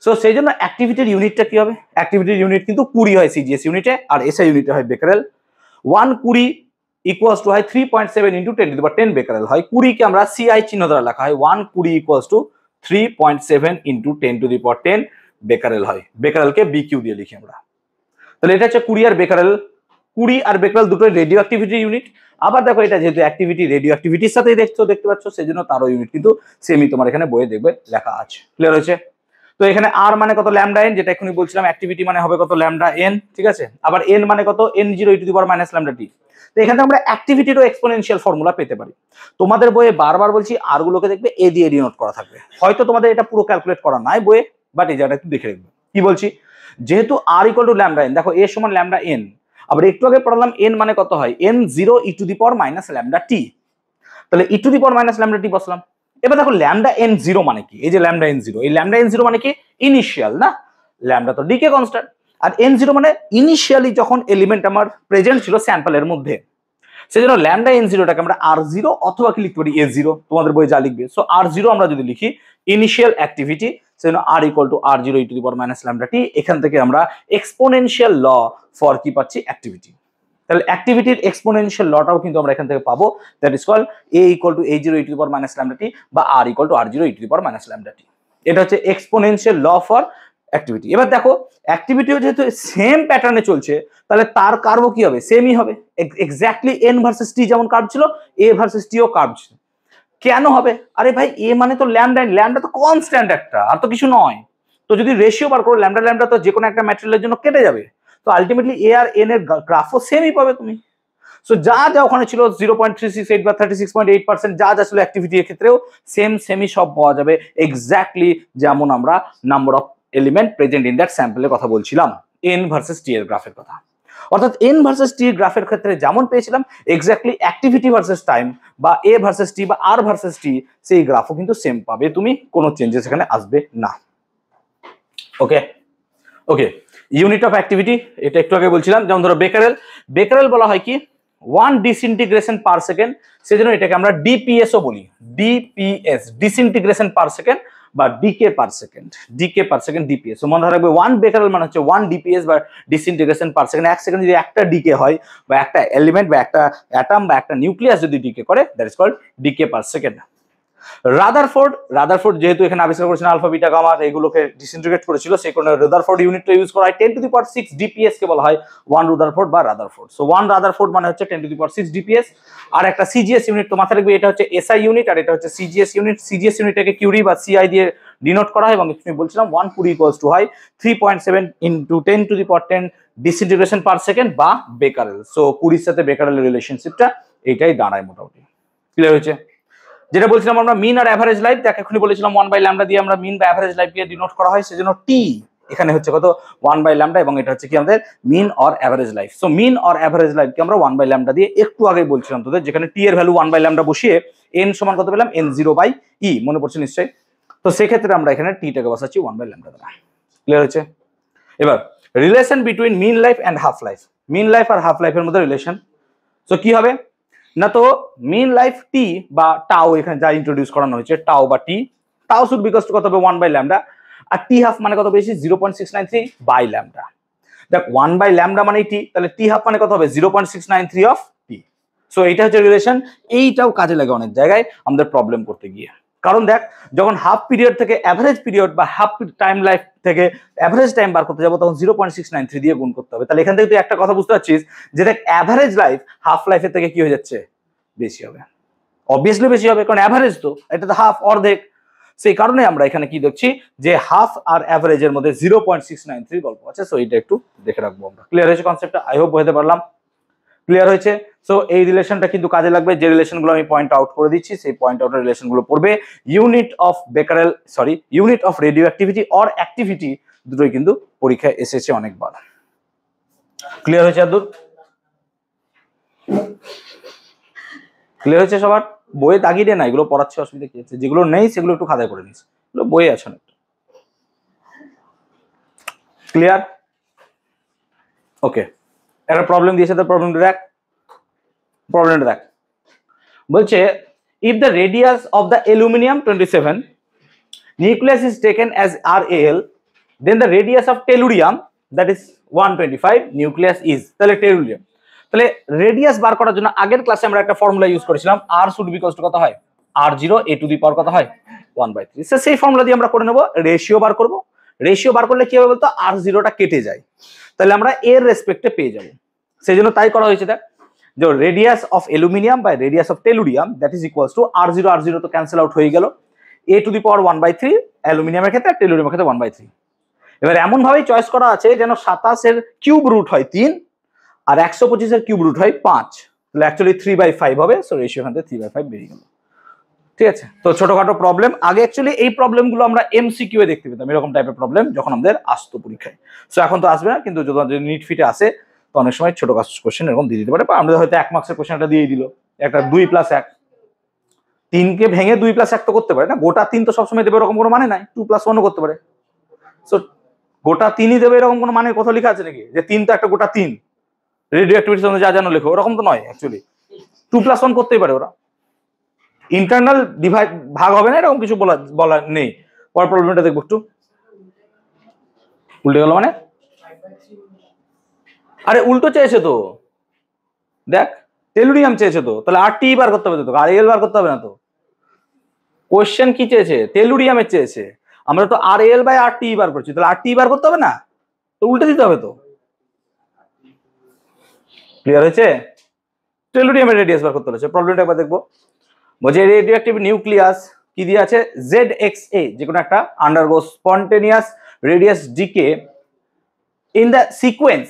সো সেই জন্য অ্যাক্টিভিটির ইউনিটটা কি হবে, অ্যাক্টিভিটির ইউনিট কিন্তু 20 হয় সিজিএস ইউনিটে, আর এসআই ইউনিটে হয় বেকারেল। 120 ইকুয়ালস টু হয় 3.7 into 10 two the power 10 Becquerel হয়। 20 কে আমরা সিআই চিহ্ন দ্বারা লেখা হয়, 120 equals to 3.7 into 10 two the power 10 Becquerel হয়। বেকারেলকে বিকিউ দিয়ে লিখি আমরা। তাহলে এটা হচ্ছে 20 আর বেকারেল, 20 আর বেকারেল দুটোই রেডিও অ্যাক্টিভিটি ইউনিট। আবার দেখো এটা যেহেতু অ্যাক্টিভিটি রেডিও অ্যাক্টিভিটির সাথেই দেখতে পাচ্ছ, সেই জন্য তারও ইউনিট কিন্তু সেমই তোমার এখানে বইয়ে দেখবে লেখা আছে। ক্লিয়ার হয়েছে? তো এখানে আর মানে কত, ল্যামডা এন, যেটা এখনই বলছিলাম অ্যাক্টিভিটি মানে হবে কত, ল্যামডা এন, ঠিক আছে। আবার এন মানে কত, n0 e to the power minus lambda t. তো এখানে আমরা অ্যাক্টিভিটিরও এক্সপোনেনশিয়াল ফর্মুলা পেতে পারি। তোমাদের বইয়ে বারবার বলছি আর গুলোকে দেখবে এ দিয়ে ডিনোট করা থাকবে, হয়তো তোমাদের এটা পুরো ক্যালকুলেট করা নাই বইয়ে, বাট এই জায়গাটা একটু দেখে রাখবে। কি বলছি, যেহেতু আর ইকুয়াল টু ল্যামডা এন, দেখো এ সমান ল্যামডা এন, আবার একটু আগে পড়ালাম এন মানে কত হয়, n0 e to the power minus lambda t. তাহলে e to the power minus lambda t বসলাম। এবার দেখো ল্যামডা এন জিরো মানে কি, এই যে ল্যামডা এন জিরো, এই ল্যামডা এন জিরো মানে কি, ইনিশিয়াল না, ল্যামডা তো ডিকে কনস্ট্যান্ট, আর এন জিরো মানে ইনিশিয়ালি যখন এলিমেন্ট আমার প্রেজেন্ট ছিল স্যাম্পলের মধ্যে, সেজন্য ল্যামডা এন জিরোটাকে আমরা আর জিরো অথবা কি লিখতে পারি এ জিরো, তোমাদের বই যা লিখবে। সো আর জিরো আমরা যদি লিখি ইনিশিয়াল অ্যাক্টিভিটি, সেজন্য r equal to r zero e to the power minus lambda t. এখান থেকে আমরা এক্সপোনেনশিয়াল ল ফর কি পাচ্ছি, অ্যাক্টিভিটি। তাহলে অ্যাক্টিভিটির এক্সপোনেনশিয়াল লটাও কিন্তু আমরা এখান থেকে পাবো, that is called a equal to a0 e to the power minus lambda t বা r equal to r0 e to the power minus lambda t. এটা হচ্ছে এক্সপোনেনশিয়াল ল ফর অ্যাক্টিভিটি। এবার দেখো অ্যাক্টিভিটিও যেহেতু সেম প্যাটার্নে চলছে তাহলে তার কার্ভও কি হবে, সেমই হবে, এক্স্যাক্টলি n ভার্সেস টি যেমন কার্ভ ছিল a ভার্সেস টিও কার্ভ ছিল। কেন হবে? আরে ভাই এ মানে তো ল্যামডা, ল্যামডা তো কনস্ট্যান্ট একটা, আর তো কিছু নয়। তো যদি রেশিও বার করো ল্যামডা ল্যামডা তো যে কোনো একটা ম্যাটেরিয়ালের জন্য কেটে যাবে, তো আলটিমেটলি এ আর এন এর গ্রাফও সেমই পাবে তুমি। সো যা যা ওখানে ছিল 0.368 বা 36.8% যা যা ছিল অ্যাক্টিভিটির ক্ষেত্রেও সেমই সব পাওয়া যাবে, এক্স্যাক্টলি যেমন আমরা number of element present in that স্যাম্পলের কথা বলছিলাম, এন ভার্সেস টি এর গ্রাফের কথা। অর্থাৎ এন ভার্সেস টি গ্রাফের ক্ষেত্রে যেমন পেয়েছিলাম এক্স্যাক্টলি অ্যাক্টিভিটি ভার্সেস টাইম বা এ ভার্সেস টি বা আর ভার্সেস টি, সেই গ্রাফও কিন্তু সেম পাবে তুমি, কোনো চেঞ্জেস এখানে আসবে না। Okay okay, unit of activity এটা একটু আগে বলছিলাম, যেমন ধরো বেকারেল বলা হয় কি 1 ডিসইন্টিগ্রেশন পার সেকেন্ড, সেজন্য এটাকে আমরা ডিপিএসও বলি, ডিপিএস ডিসইন্টিগ্রেশন পার সেকেন্ড বা ডিকে পার সেকেন্ড, ডিপিএস। মনে রাখবে 1 বেকারেল মানে হচ্ছে 1 ডিপিএস বা ডিসইন্টিগ্রেশন পার সেকেন্ড। এক সেকেন্ড যদি একটা ডিকে হয় বা একটা এলিমেন্ট বা একটা অ্যাটম বা একটা নিউক্লিয়াস যদি ডিকে করে, that is called decay per second. Rutherford যেহেতু এখানে আবিষ্কার করেছেন আলফা বিটা গামা এগুলোকে ডিসইন্টিগ্রেট করেছিল, সেই কারণে রাদারফোর্ড ইউনিটটা ইউজ করা হয়। 10 টু দি পাওয়ার 6 ডিপিএস কে বলা হয় 1 রাদারফোর্ড বা রাদারফোর্ড। সো 1 রাদারফোর্ড মানে হচ্ছে 10 টু দি পাওয়ার 6 ডিপিএস। আর একটা সিজিএস ইউনিট তো মাথায় রাখবে, এটা হচ্ছে এসআই ইউনিট আর এটা হচ্ছে সিজিএস ইউনিট। সিজিএস ইউনিটটাকে কিউরি বা সিআই দিয়ে ডিনোট করা হয় এবং আমি বলছিলাম 1 কুড়ি ইকুয়ালস টু হয় 3.7 into 10 two the power 10 disintegration per second বা বেকারেল। সো কুড়ির সাথে বেকারেলের রিলেশনশিপটা এইটাই দাঁড়ায় মোটামুটি। ক্লিয়ার হয়েছে? যেটা বলছিলাম আমরা মিন আর অ্যাভারেজ লাইফ, দেখ এখনই বলেছিলাম 1 বাই ল্যামডা দিয়ে আমরা মিন বা অ্যাভারেজ লাইফ দিয়ে ডিনোট করা হয়, সেজন্য টি এখানে হচ্ছে কত 1 বাই ল্যামডা এবং এটা হচ্ছে কি আমাদের mean or average life. So mean or average লাইফকে আমরা 1 বাই ল্যামডা দিয়ে একটু আগে বলছিলাম তোদের, যেখানে টি এর ভ্যালু 1 বাই ল্যামডা বসিয়ে এন সমান কত পেলাম, এন 0 বাই ই, মনে পড়ছে নিশ্চয়ই। তো সেক্ষেত্রে আমরা এখানে টিটাকে বসাচ্ছি 1 বাই ল্যামডা দ্বারা। ক্লিয়ার হয়েছে? এবার relation between mean life and half life, mean life আর হাফ লাইফের মধ্যে রিলেশন। সো কি হবে না, তো মিন লাইফ টি বা টাও এখানে যা ইন্ট্রোডিউস করানো হয়েছে, টাও বা টি, টাও শুড বিকজ টু কত হবে 1 বাই ল্যামডা, আর টি হাফ মানে কত বেশি 0.693 বাই ল্যামডা। দেখ 1 বাই ল্যামডা মানে টি, তাহলে টি হাফ মানে কত হবে 0.693 অফ টি। সো এইটা হচ্ছে রিলেশন। এইটাও কাজে লাগে অনেক জায়গায় আমাদের প্রবলেম করতে গিয়ে, কারণ দেখ যখন হাফ পিরিয়ড থেকে অ্যাভারেজ পিরিয়ড বা হাফ টাইম লাইফ থেকে অ্যাভারেজ টাইম বার করতে যাবো তখন 0.693 দিয়ে গুণ করতে হবে। তাহলে এখান থেকে তুই একটা কথা বুঝতে পারছিস যে দেখ অ্যাভারেজ লাইফ হাফ লাইফের থেকে কি হয়ে যাচ্ছে, বেশি হবে, অবভিয়াসলি বেশি হবে, কারণ অ্যাভারেজ তো এটা তো হাফ অর্ধেক। সেই কারণে আমরা এখানে কি দেখছি যে হাফ আর অ্যাভারেজের মধ্যে 0.693 গল্প আছে। সো এইটা একটু দেখে রাখবো আমরা। ক্লিয়ার হয়েছে কনসেপ্টটা? আই হোপ বুঝতে পারলাম। ক্লিয়ার হয়েছে? সো এই রিলেশনটা কিন্তু কাজে লাগবে, যে রিলেশনগুলো আমি পয়েন্ট আউট করে দিচ্ছি সেই পয়েন্ট আউটের রিলেশনগুলো পড়বে। Unit of Becquerel unit of radio activity or activity দুটোই কিন্তু পরীক্ষায় এসেছে অনেকবার। ক্লিয়ার হয়েছে আব্দুল? ক্লিয়ার হয়েছে সবার? বইয়ে দাগিয়ে দে না, এগুলো পড়াচ্ছে অসুবিধা কি আছে, যেগুলো নেই সেগুলো একটু খাতায় করে নিস, এগুলো বইয়ে আছে না। ক্লিয়ার? ওকে, একটা প্রবলেম দিয়েছে, তো প্রবলেমটা দেখ বলছে if the radius of the aluminum 27 nucleus is taken as RAL, then the radius of tellurium that is 125 nucleus is, তাহলে টেলুরিয়াম, তাহলে রেডিয়াস বার করার জন্য আগের ক্লাসে আমরা একটা ফর্মুলা ইউজ করেছিলাম, r should be equals to কত হয়, r0 a টু দি পাওয়ার কত হয় 1/3। সো সেই ফর্মুলা দিয়ে আমরা করে নেব, রেশিও বার করব। রেশিও বার করলে কি হবে বলতো, r0টা কেটে যায়, তাহলে আমরা এর রেসপেক্টে পেয়ে যাব। সেই জন্য তাই করা হয়েছে। দেখ যে radius of aluminium by radius of tellurium that is equals to r0 তো ক্যান্সেল আউট হয়ে গেল, a টু দি পাওয়ার 1/3 অ্যালুমিনিয়ামের ক্ষেত্রে আর টেলুরিয়ামের ক্ষেত্রে 1/3। এবার এমন ভাবেই চয়েস করা আছে যেন 27 এর কিউব রুট হয় 3 আর 125 এর কিউব রুট হয় 5, তাহলে অ্যাকচুয়ালি 3/5 হবে। সো রেশিও এখান থেকে 3/5 বেরিয়ে গেল। ঠিক আছে, তো ছোটখাটো প্রবলেম আগে অ্যাকচুয়ালি এই প্রবলেমগুলো আমরা এমসিকিউ এ দেখতে পেতাম, এরকম টাইপের প্রবলেম যখন আমাদের আসতো পরীক্ষায়। সো এখন তো আসবে না, কিন্তু যদি নিট ফিটে আসে তো অনেক সময় ছোট কোশ্চেন এরকম দিয়ে দিতে পারে, বা আমাদের হয়তো 1 মার্কসের কোশ্চেনটা দিয়ে দিল, একটা 2 + 1, 3কে ভেঙে 2 + 1 তো করতে পারে না, গোটা 3 তো সবসময় দেবে এরকম কোনো মানে নাই, 2 + 1ও করতে পারে। সো গোটা 3ই দেবে এরকম কোনো মানে কোথাও লেখা আছে নাকি যে 3 তো একটা গোটা 3 রেডিও অ্যাক্টিভিটির জন্য যা জানো লেখো, ওরকম তো নয়। অ্যাকচুয়ালি 2 + 1 করতেই পারে ওরা, ইন্টারনাল ডিভাইড ভাগ হবে না এরকম কিছু বলা নেই। পরের প্রবলেমটা দেখবো, একটু উল্টে গেল মানে, আরে উল্টো চেয়েছে তো, দেখ টেলুরিয়াম চেয়েছে তো, তাহলে RT বার করতে হবে তো, RAL বার করতে হবে না তো। কোশ্চেন কি চেয়েছে? টেলুরিয়ামের চেয়েছে, আমরা তো RAL বাই RT বার করছি, তাহলে RT বার করতে হবে না, তো উল্টে দিতে হবে তো। ক্লিয়ার হয়েছে? টেলুরিয়ামের রেডিয়াস বার করতে হচ্ছে। প্রবলেমটা একবার দেখবো। বলছে রেডিও অ্যাক্টিভ নিউক্লিয়াস কি দিয়ে আছে, ZXA, যে কোনো একটা, undergo spontaneous radius decay in the sequence,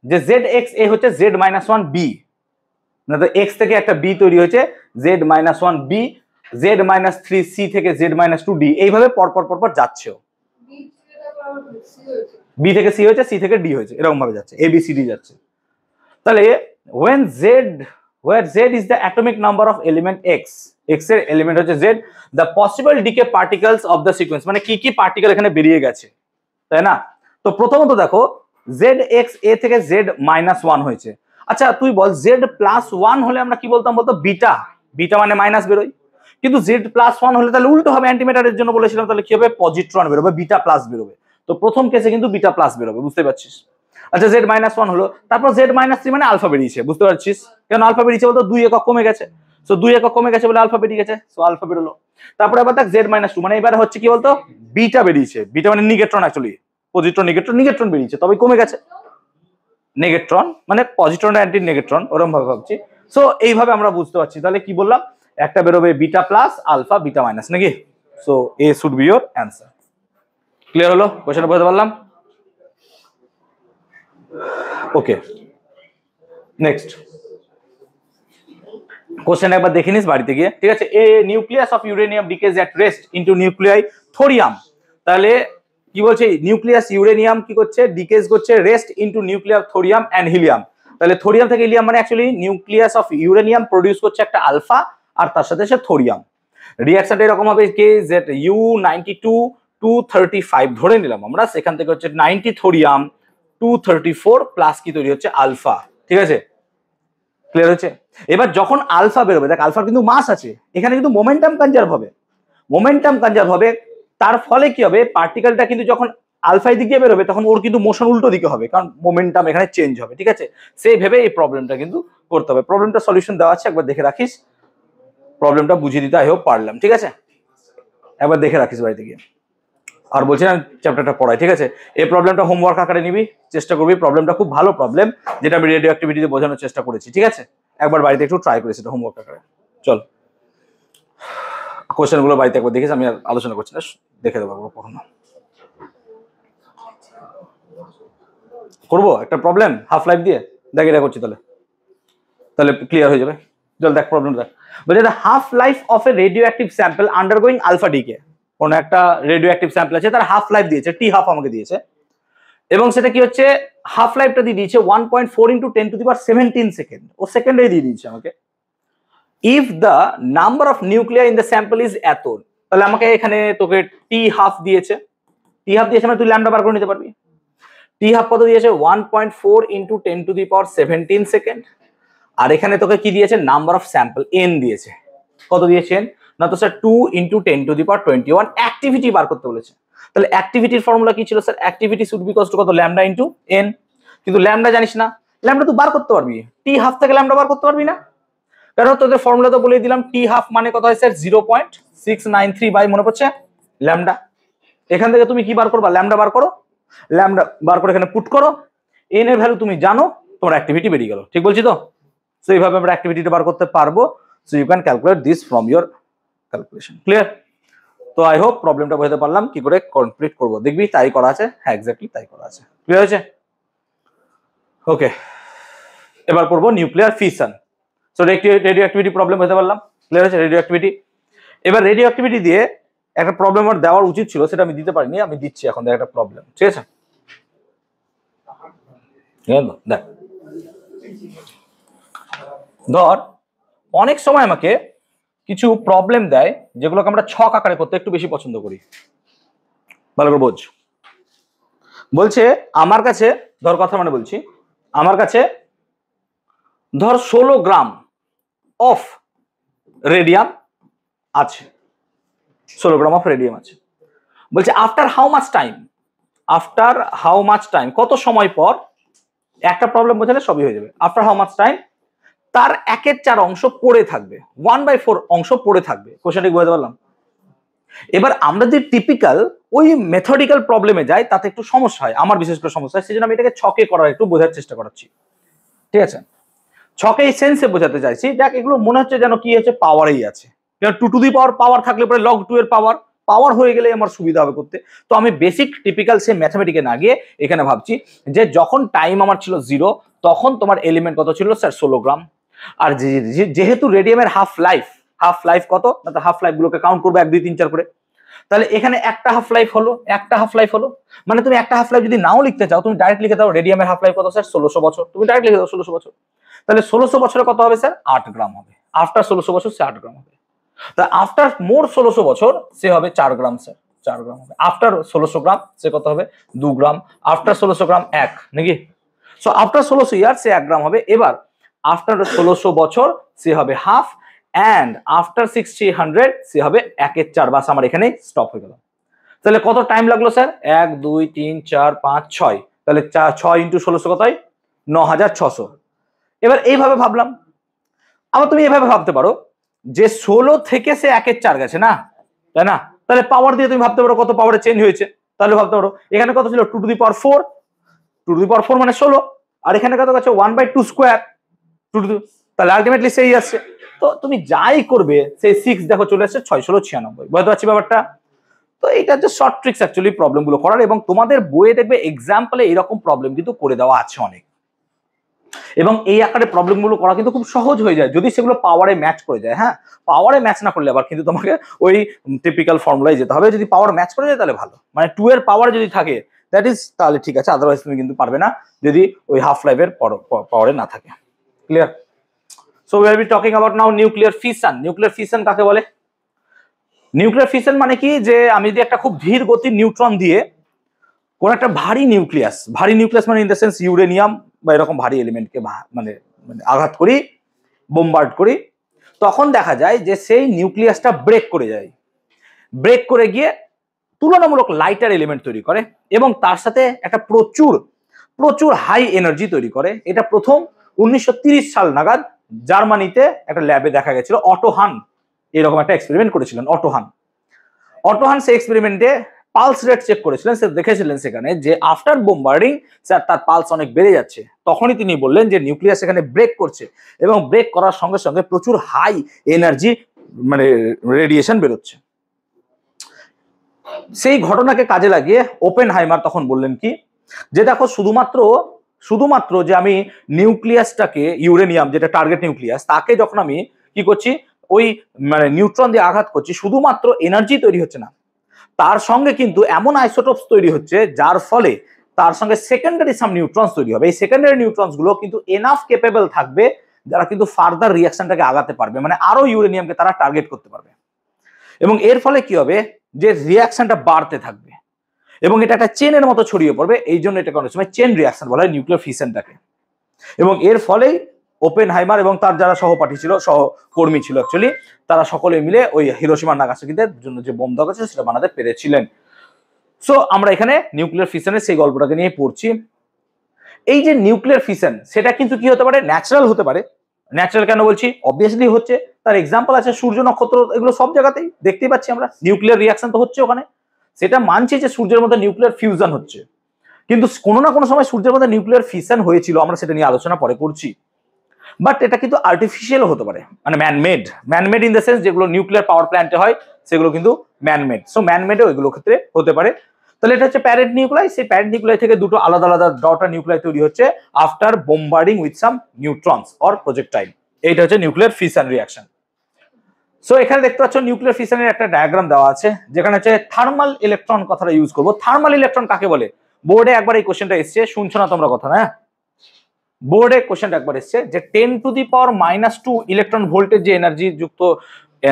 যে ZXA হচ্ছে Z-1B, না তো X থেকে একটা B তৈরি হয়েছে, Z-1B, Z-3C থেকে Z-2D, এইভাবে পরপর পরপর যাচ্ছে। B থেকে C হয়েছে, C থেকে D হয়েছে, এরকম ভাবে যাচ্ছে, ABCD যাচ্ছে। তাহলে when Z, where Z is the atomic number of element X, X এর এলিমেন্ট হচ্ছে Z, the possible decay particles of the sequence, মানে কি কি পার্টিকেল এখানে বেরিয়ে গেছে, তাই না? তো প্রথমত দেখো ZXA থেকে Z-1 হয়েছে। আচ্ছা তুই বল Z+1 হলে আমরা কি বলতাম বলতো, বিটা, বিটা মানে মাইনাস বেরোয়, কিন্তু Z+1 হলে তাহলে উল্টো হবে, অ্যান্টিমেটারের জন্য বলেছিলাম, তাহলে কি হবে, পজিট্রন বেরোবে, বিটা প্লাস বেরোবে। তো প্রথম কেসে কিন্তু বিটা প্লাস বেরোবে, বুঝতে পারছিস? আচ্ছা Z-1 হলো, তারপর Z-3 মানে আলফা বেরিয়েছে, বুঝতে পারছিস? কেন আলফা বেরিয়েছে বলতো, 2 একক কমে গেছে, সো 2 একক কমে গেছে বলে আলফা বেরিয়ে গেছে, সো আলফা বেরোলো। তারপরে আবার দেখ Z-2 মানে এবারে হচ্ছে কি বলতো, বিটা বেরিয়েছে, বিটা মানে নিগেট্রন, অ্যাকচুয়ালি পজিট্রন নিগেট্রন, নিগেট্রন বেরিয়েছে, তবে কমে গেছে, নেগেট্রন মানে পজিট্রন অ্যান্টি নেগেট্রন, ওরকম ভাবে ভাবছি। সো এইভাবে আমরা বুঝতে পারছি, তাহলে কি বললাম, একটা বেরোবে beta plus, alpha beta minus, নাকি? So a should be your answer. Clear হলো? কোশ্চেনটা বুঝতে পারলাম? ওকে, নেক্সট কোশ্চেন একবার দেখে নিস বাড়িতে গিয়ে, ঠিক আছে? A nucleus of uranium decays at rest into nuclei thorium. তাহলে কি বলছে, নিউক্লিয়াস ইউরেনিয়াম কি করছে, ডিকেজ করছে rest into nuclear thorium and helium. তাহলে থোরিয়াম থেকে হিলিয়াম মানে actually nucleus of uranium produce করছে একটা আলফা, আর তার সাথে সে থোরিয়াম। রিঅ্যাকশনটা এরকম হবে কে, জেড U92 235 ধরে নিলাম আমরা, সেখান থেকে হচ্ছে 90 থোরিয়াম 234 প্লাস কি তৈরি হচ্ছে, আলফা। ঠিক আছে, ক্লিয়ার হচ্ছে? এবার যখন আলফা বেরোবে, দেখ আলফার কিন্তু মাস আছে, এখানে কিন্তু মোমেন্টাম কনজার্ভ হবে, মোমেন্টাম কনজার্ভ হবে, তার ফলে কি হবে, পার্টিকেলটা কিন্তু যখন আলফাই দিকে বেরোবে তখন ওর কিন্তু মোশন উল্টো দিকে হবে, কারণ মোমেন্টাম এখানে চেঞ্জ হবে। ঠিক আছে, সেই ভেবে এই প্রবলেমটা কিন্তু করতে হবে। প্রবলেমটা সলিউশন দেওয়া আছে, একবার দেখে রাখিস, প্রবলেমটা বুঝিয়ে দিতে আই হোপ পারলাম। ঠিক আছে, একবার দেখে রাখিস বাড়িতে গিয়ে। আর বলছি না চ্যাপ্টারটা পড়াই, ঠিক আছে? এই প্রবলেমটা হোমওয়ার্ক আকারে নিবি, চেষ্টা করবি, প্রবলেমটা খুব ভালো প্রবলেম, যেটা আমি রেডিও অ্যাক্টিভিটিতে বোঝানোর চেষ্টা করেছি। ঠিক আছে, একবার বাড়িতে একটু ট্রাই করেছি এটা হোমওয়ার্ক আকারে। চল কোশ্চেনগুলো বাড়িতে একবার দেখিস, আমি আর আলোচনা করছি না, দেখে দেবো কখনো। করবো একটা প্রবলেম হাফ লাইফ দিয়ে, দেখ এটা করছি, তাহলে তাহলে ক্লিয়ার হয়ে যাবে। চল দেখ প্রবলেম দেখ, বলছে the half life of a radioactive sample undergoing alpha decay. কোন একটা রেডিও অ্যাক্টিভ স্যাম্পল আছে, তার হাফ লাইফ দিয়েছে, টি হাফ আমাকে দিয়েছে, এবং সেটা কি হচ্ছে, হাফ লাইফটা দিয়ে দিয়েছে 1.4 × 10⁻17 সেকেন্ড, ও সেকেন্ডে দিয়ে দিয়েছে আমাকে। If the number of nuclear in the sample is এত, তাহলে আমাকে এখানে তোকে টি হাফ দিয়েছে, টি হাফ দিয়েছে মানে তুই ল্যামডা বার করে নিতে পারবি। টি হাফ কত দিয়েছে, 1.4 × 10⁻17 সেকেন্ড, আর এখানে তোকে কি দিয়েছে, নাম্বার অফ স্যাম্পল এন দিয়েছে, কত দিয়েছেন না তো স্যার 2 × 10⁻21 অ্যাক্টিভিটি বার করতে বলেছে। তাহলে অ্যাক্টিভিটির ফর্মুলা কি ছিল sir, activity should be equal to কত, ল্যামডা × এন, কিন্তু ল্যামডা জানিস না, ল্যামডা তুই বার করতে পারবি, টি হাফ থেকে ল্যামডা বার করতে পারবি না, কারণ তোদের ফর্মুলা তো বলে দিলাম, টি হাফ মানে কত হয় স্যার 0.693 বাই, মনে পড়ছে, ল্যামডা। এখান থেকে তুমি কি বার করবা, ল্যামডা বার করো, ল্যামডা বার করে এখানে পুট করো, এন এর ভ্যালু তুমি জানো, তোমার অ্যাক্টিভিটি বেরিয়ে গেল। ঠিক বলছি তো? সো এইভাবে আমরা অ্যাক্টিভিটিটা বার করতে পারবো। So you can calculate this from your calculation. Clear? তো আই হোপ প্রবলেমটা বোঝাতে পারলাম, কি করে কমপ্লিট করবো দেখবি, তাই করা আছে, হ্যাঁ এক্স্যাক্টলি তাই করা আছে। ক্লিয়ার হয়েছে? ওকে, এবার পড়বো nuclear fission. So radio activity problem বোঝাতে পারলাম। ক্লিয়ার হয়েছে? রেডিও অ্যাক্টিভিটি, এবার রেডিও অ্যাক্টিভিটি দিয়ে একটা প্রবলেম আমার দেওয়ার উচিত ছিল, সেটা আমি দিতে পারিনি, আমি দিচ্ছি এখন। দেখ একটা প্রবলেম, ঠিক আছে? দেখ, ধর অনেক সময় আমাকে কিছু প্রবলেম দেয় যেগুলোকে আমরা ছক আকারে করতে একটু বেশি পছন্দ করি। ভালো করে বোঝ। বলছে আমার কাছে, ধর কথা মানে বলছি, আমার কাছে ধর 16 গ্রাম অফ রেডিয়াম আছে, 16 গ্রাম অফ রেডিয়াম আছে। বলছে after how much time, after how much time, কত সময় পর, একটা প্রবলেম বোঝালে সবই হয়ে যাবে। আফটার হাউ মাচ টাইম তার 1/4 অংশ পড়ে থাকবে, 1/4 অংশ পড়ে থাকবে। কোশ্চেনটা বুঝতে পারলাম? এবার আমরা যে টিপিক্যাল ওই মেথডিক্যাল প্রবলেমে যাই তাতে একটু সমস্যা হয়, আমার বিশেষ করে সমস্যা হয়, সেজন্য আমি এটাকে ছকে করার একটু বোঝার চেষ্টা করাচ্ছি, ঠিক আছে? ছকে এই সেন্সে বোঝাতে চাইছি, দেখ এগুলো মনে হচ্ছে যেন কি হচ্ছে, পাওয়ারেই আছে। 2 টু দি পাওয়ার পাওয়ার থাকলে পরে log 2 এর পাওয়ার পাওয়ার হয়ে গেলে আমার সুবিধা হবে করতে। তো আমি বেসিক টিপিক্যাল সে ম্যাথমেটিকে না গিয়ে এখানে ভাবছি যে যখন টাইম আমার ছিল 0 তখন তোমার এলিমেন্ট কত ছিল স্যার, 16 গ্রাম। আর যেহেতু রেডিয়ামের হাফ লাইফ কত না, হাফ লাইফ গুলোকে কাউন্ট করবো 1 2 3 4 করে, তাহলে এখানে একটা হাফ লাইফ হলো, মানে তুমি একটা হাফ লাইফ যদি নাও লিখতে চাও তুমি ডাইরেক্ট লিখে দাও রেডিয়ামের হাফ লাইফ কত স্যার, 1600 বছর, তুমি ডাইরেক্ট লিখে দাও 1600 বছর। তাহলে 1600 বছরে কত হবে স্যার, 8 গ্রাম হবে। আফটার 1600 বছর সে 8 গ্রাম হবে। তা আফটার মোর 1600 বছর সে হবে 4 গ্রাম স্যার, 4 গ্রাম হবে। আফটার 1600 গ্রাম সে কত হবে, 2 গ্রাম। আফটার 1600 গ্রাম 1 নাকি, সো আফটার 1600 ইয়ার সে 1 গ্রাম হবে। এবার আফটার 1600 বছর সে হবে হাফ, অ্যান্ড আফটার 1600 সে হবে 1/4। বাস আমার এখানে স্টপ হয়ে গেল। তাহলে কত টাইম লাগলো স্যার, 1 2 3 4 5 6, তাহলে 6 ইন্টু 1600 কত হয়, 9600। এবার এইভাবে ভাবলাম। আবার তুমি এভাবে ভাবতে পারো যে 16 থেকে সে 1/4 গেছে না, তাই না? তাহলে পাওয়ার দিয়ে তুমি ভাবতে পারো কত পাওয়ারে চেঞ্জ হয়েছে, তাহলে ভাবতে পারো এখানে কত ছিল, 2 to the power 4, 2 to the পাওয়ার 4 মানে 16, আর এখানে কত গেছে 1/2 স্কোয়ার 2 টু দি, তাহলে আলটিমেটলি সেই আসছে। তো তুমি যাই করবে সেই 6 দেখো চলে আসছে 6 16 96, বুঝতে পারছি ব্যাপারটা? তো এইটা হচ্ছে শর্ট ট্রিক্স অ্যাকচুয়ালি প্রবলেম গুলো করার, এবং তোমাদের বইয়ে দেখবে এক্সাম্পলে এরকম প্রবলেম কিন্তু করে দেওয়া আছে অনেক, এবং এই আকারে প্রবলেম গুলো করা কিন্তু খুব সহজ হয়ে যায় যদি সেগুলো পাওয়ারে ম্যাচ করে যায়। হ্যাঁ, পাওয়ারে ম্যাচ না করলে আবার কিন্তু তোমাকে ওই টিপিক্যাল ফর্মুলায় যেতে হবে। যদি পাওয়ার ম্যাচ করে যায় তাহলে ভালো, মানে 2 এর পাওয়ার যদি থাকে দ্যাট ইজ তাহলে ঠিক আছে, আদারওয়াইজ তুমি কিন্তু পারবে না যদি ওই হাফ লাইফের পাওয়ারে না থাকে। Clear? So we will be talking about now nuclear fission. Nuclear fission কাকে বলে? নিউক্লিয়ার ফিশন মানে কি, যে আমি যদি একটা খুব ধীর গতির নিউট্রন দিয়ে কোন একটা ভারী নিউক্লিয়াস মানে ইন দ্য সেন্স ইউরেনিয়াম বা এরকম ভারী এলিমেন্টকে মানে আঘাত করি, বোমবার্ড করি, তখন দেখা যায় যে সেই নিউক্লিয়াসটা ব্রেক করে গিয়ে তুলনামূলক লাইটার এলিমেন্ট তৈরি করে, এবং তার সাথে একটা প্রচুর হাই এনার্জি তৈরি করে। এটা প্রথম 1930 সাল নাগাদ জার্মানিতে একটা ল্যাবে দেখা গেছিল। অটো হান এরকম একটা এক্সপেরিমেন্ট করেছিলেন। অটো হান সেই এক্সপেরিমেন্টে পালস রেট চেক করেছিলেন। সে দেখেছিলেন সেখানে যে আফটার বোমবার্ডিং স্যার তার পালস অনেক বেড়ে যাচ্ছে। তখনই তিনি বললেন যে নিউক্লিয়াস এখানে ব্রেক করছে, এবং ব্রেক করার সঙ্গে সঙ্গে প্রচুর হাই এনার্জি মানে রেডিয়েশন বেরোচ্ছে। সেই ঘটনাকে কাজে লাগিয়ে ওপেনহাইমার তখন বললেন কি, যে দেখো শুধুমাত্র যে আমি নিউক্লিয়াসটাকে, ইউরেনিয়াম যেটা টার্গেট নিউক্লিয়াস, তাকে যখন আমি কি করছি ওই মানে নিউট্রন দিয়ে আঘাত করছি, শুধুমাত্র এনার্জি তৈরি হচ্ছে না, তার সঙ্গে কিন্তু এমন আইসোটোপস তৈরি হচ্ছে যার ফলে তার সঙ্গে সেকেন্ডারি সাম নিউট্রনস তৈরি হবে। এই সেকেন্ডারি নিউট্রনস গুলো কিন্তু এনাফ কেপেবল থাকবে যারা কিন্তু ফার্দার রিঅ্যাকশনটাকে আগাতে পারবে, মানে আরো ইউরেনিয়ামকে তারা টার্গেট করতে পারবে, এবং এর ফলে কি হবে যে রিঅ্যাকশনটা বাড়তে থাকবে এবং এটা একটা চেনের মতো ছড়িয়ে পড়বে। এই জন্য এটাকে অনেক সময় চেন রিঅ্যাকশন বলা হয় নিউক্লিয়ার ফিশনটাকে। এবং এর ফলেই ওপেনহাইমার এবং তার যারা সহপাঠী ছিল, সহকর্মী ছিল অ্যাকচুয়ালি, তারা সকলে মিলে ওই হিরোশিমা নাগাসাকিদের জন্য যে বোম দরকার ছিল সেটা বানাতে পেরেছিলেন। সো আমরা এখানে নিউক্লিয়ার ফিশনের সেই গল্পটাকে নিয়ে পড়ছি। এই যে নিউক্লিয়ার ফিশন সেটা কিন্তু কি হতে পারে, ন্যাচারাল হতে পারে। ন্যাচারাল কেন বলছি, অবভিয়াসলি হচ্ছে, তার এক্সাম্পল আছে সূর্য, নক্ষত্র, এগুলো সব জায়গাতেই দেখতেই পাচ্ছি আমরা নিউক্লিয়ার রিঅ্যাকশন তো হচ্ছে ওখানে। সেটা মানছি যে সূর্যের মধ্যে নিউক্লিয়ার ফিউশন হচ্ছে, কিন্তু কোনো না কোনো সময় সূর্যের মধ্যে নিউক্লিয়ার ফিশন হয়েছিল, আমরা সেটা নিয়ে আলোচনা পরে করছি। বাট এটা কিন্তু আর্টিফিশিয়াল হতে পারে, মানে ম্যানমেড ইন দ্য সেন্স যেগুলো নিউক্লিয়ার পাওয়ার প্ল্যান্টে হয় সেগুলো কিন্তু ম্যানমেড। সো ম্যানমেডও এগুলো ক্ষেত্রে হতে পারে। তাহলে এটা হচ্ছে প্যারেন্ট নিউক্লিয়াই, সেই প্যারেন্ট নিউক্লিয়াই থেকে দুটো আলাদা আলাদা ডটার নিউক্লিয়াই তৈরি হচ্ছে after bombarding with some neutrons or projectile. এইটা হচ্ছে নিউক্লিয়ার ফিশন রিঅ্যাকশন। সো এখানে দেখতে পাচ্ছ নিউক্লিয়ার ফিশনের একটা ডায়াগ্রাম দেওয়া আছে, যেখানে হচ্ছে থার্মাল ইলেকট্রন কথাটা ইউজ করবো। থার্মাল ইলেকট্রন কাকে বলে? বোর্ডে একবার এই কোশ্চেনটা এসছে, শুনছো না তোমরা কথা না? বোর্ডে কোশ্চেনটা একবার এসছে যে 10⁻⁻² ইলেকট্রন ভোল্টেজ যে এনার্জি যুক্ত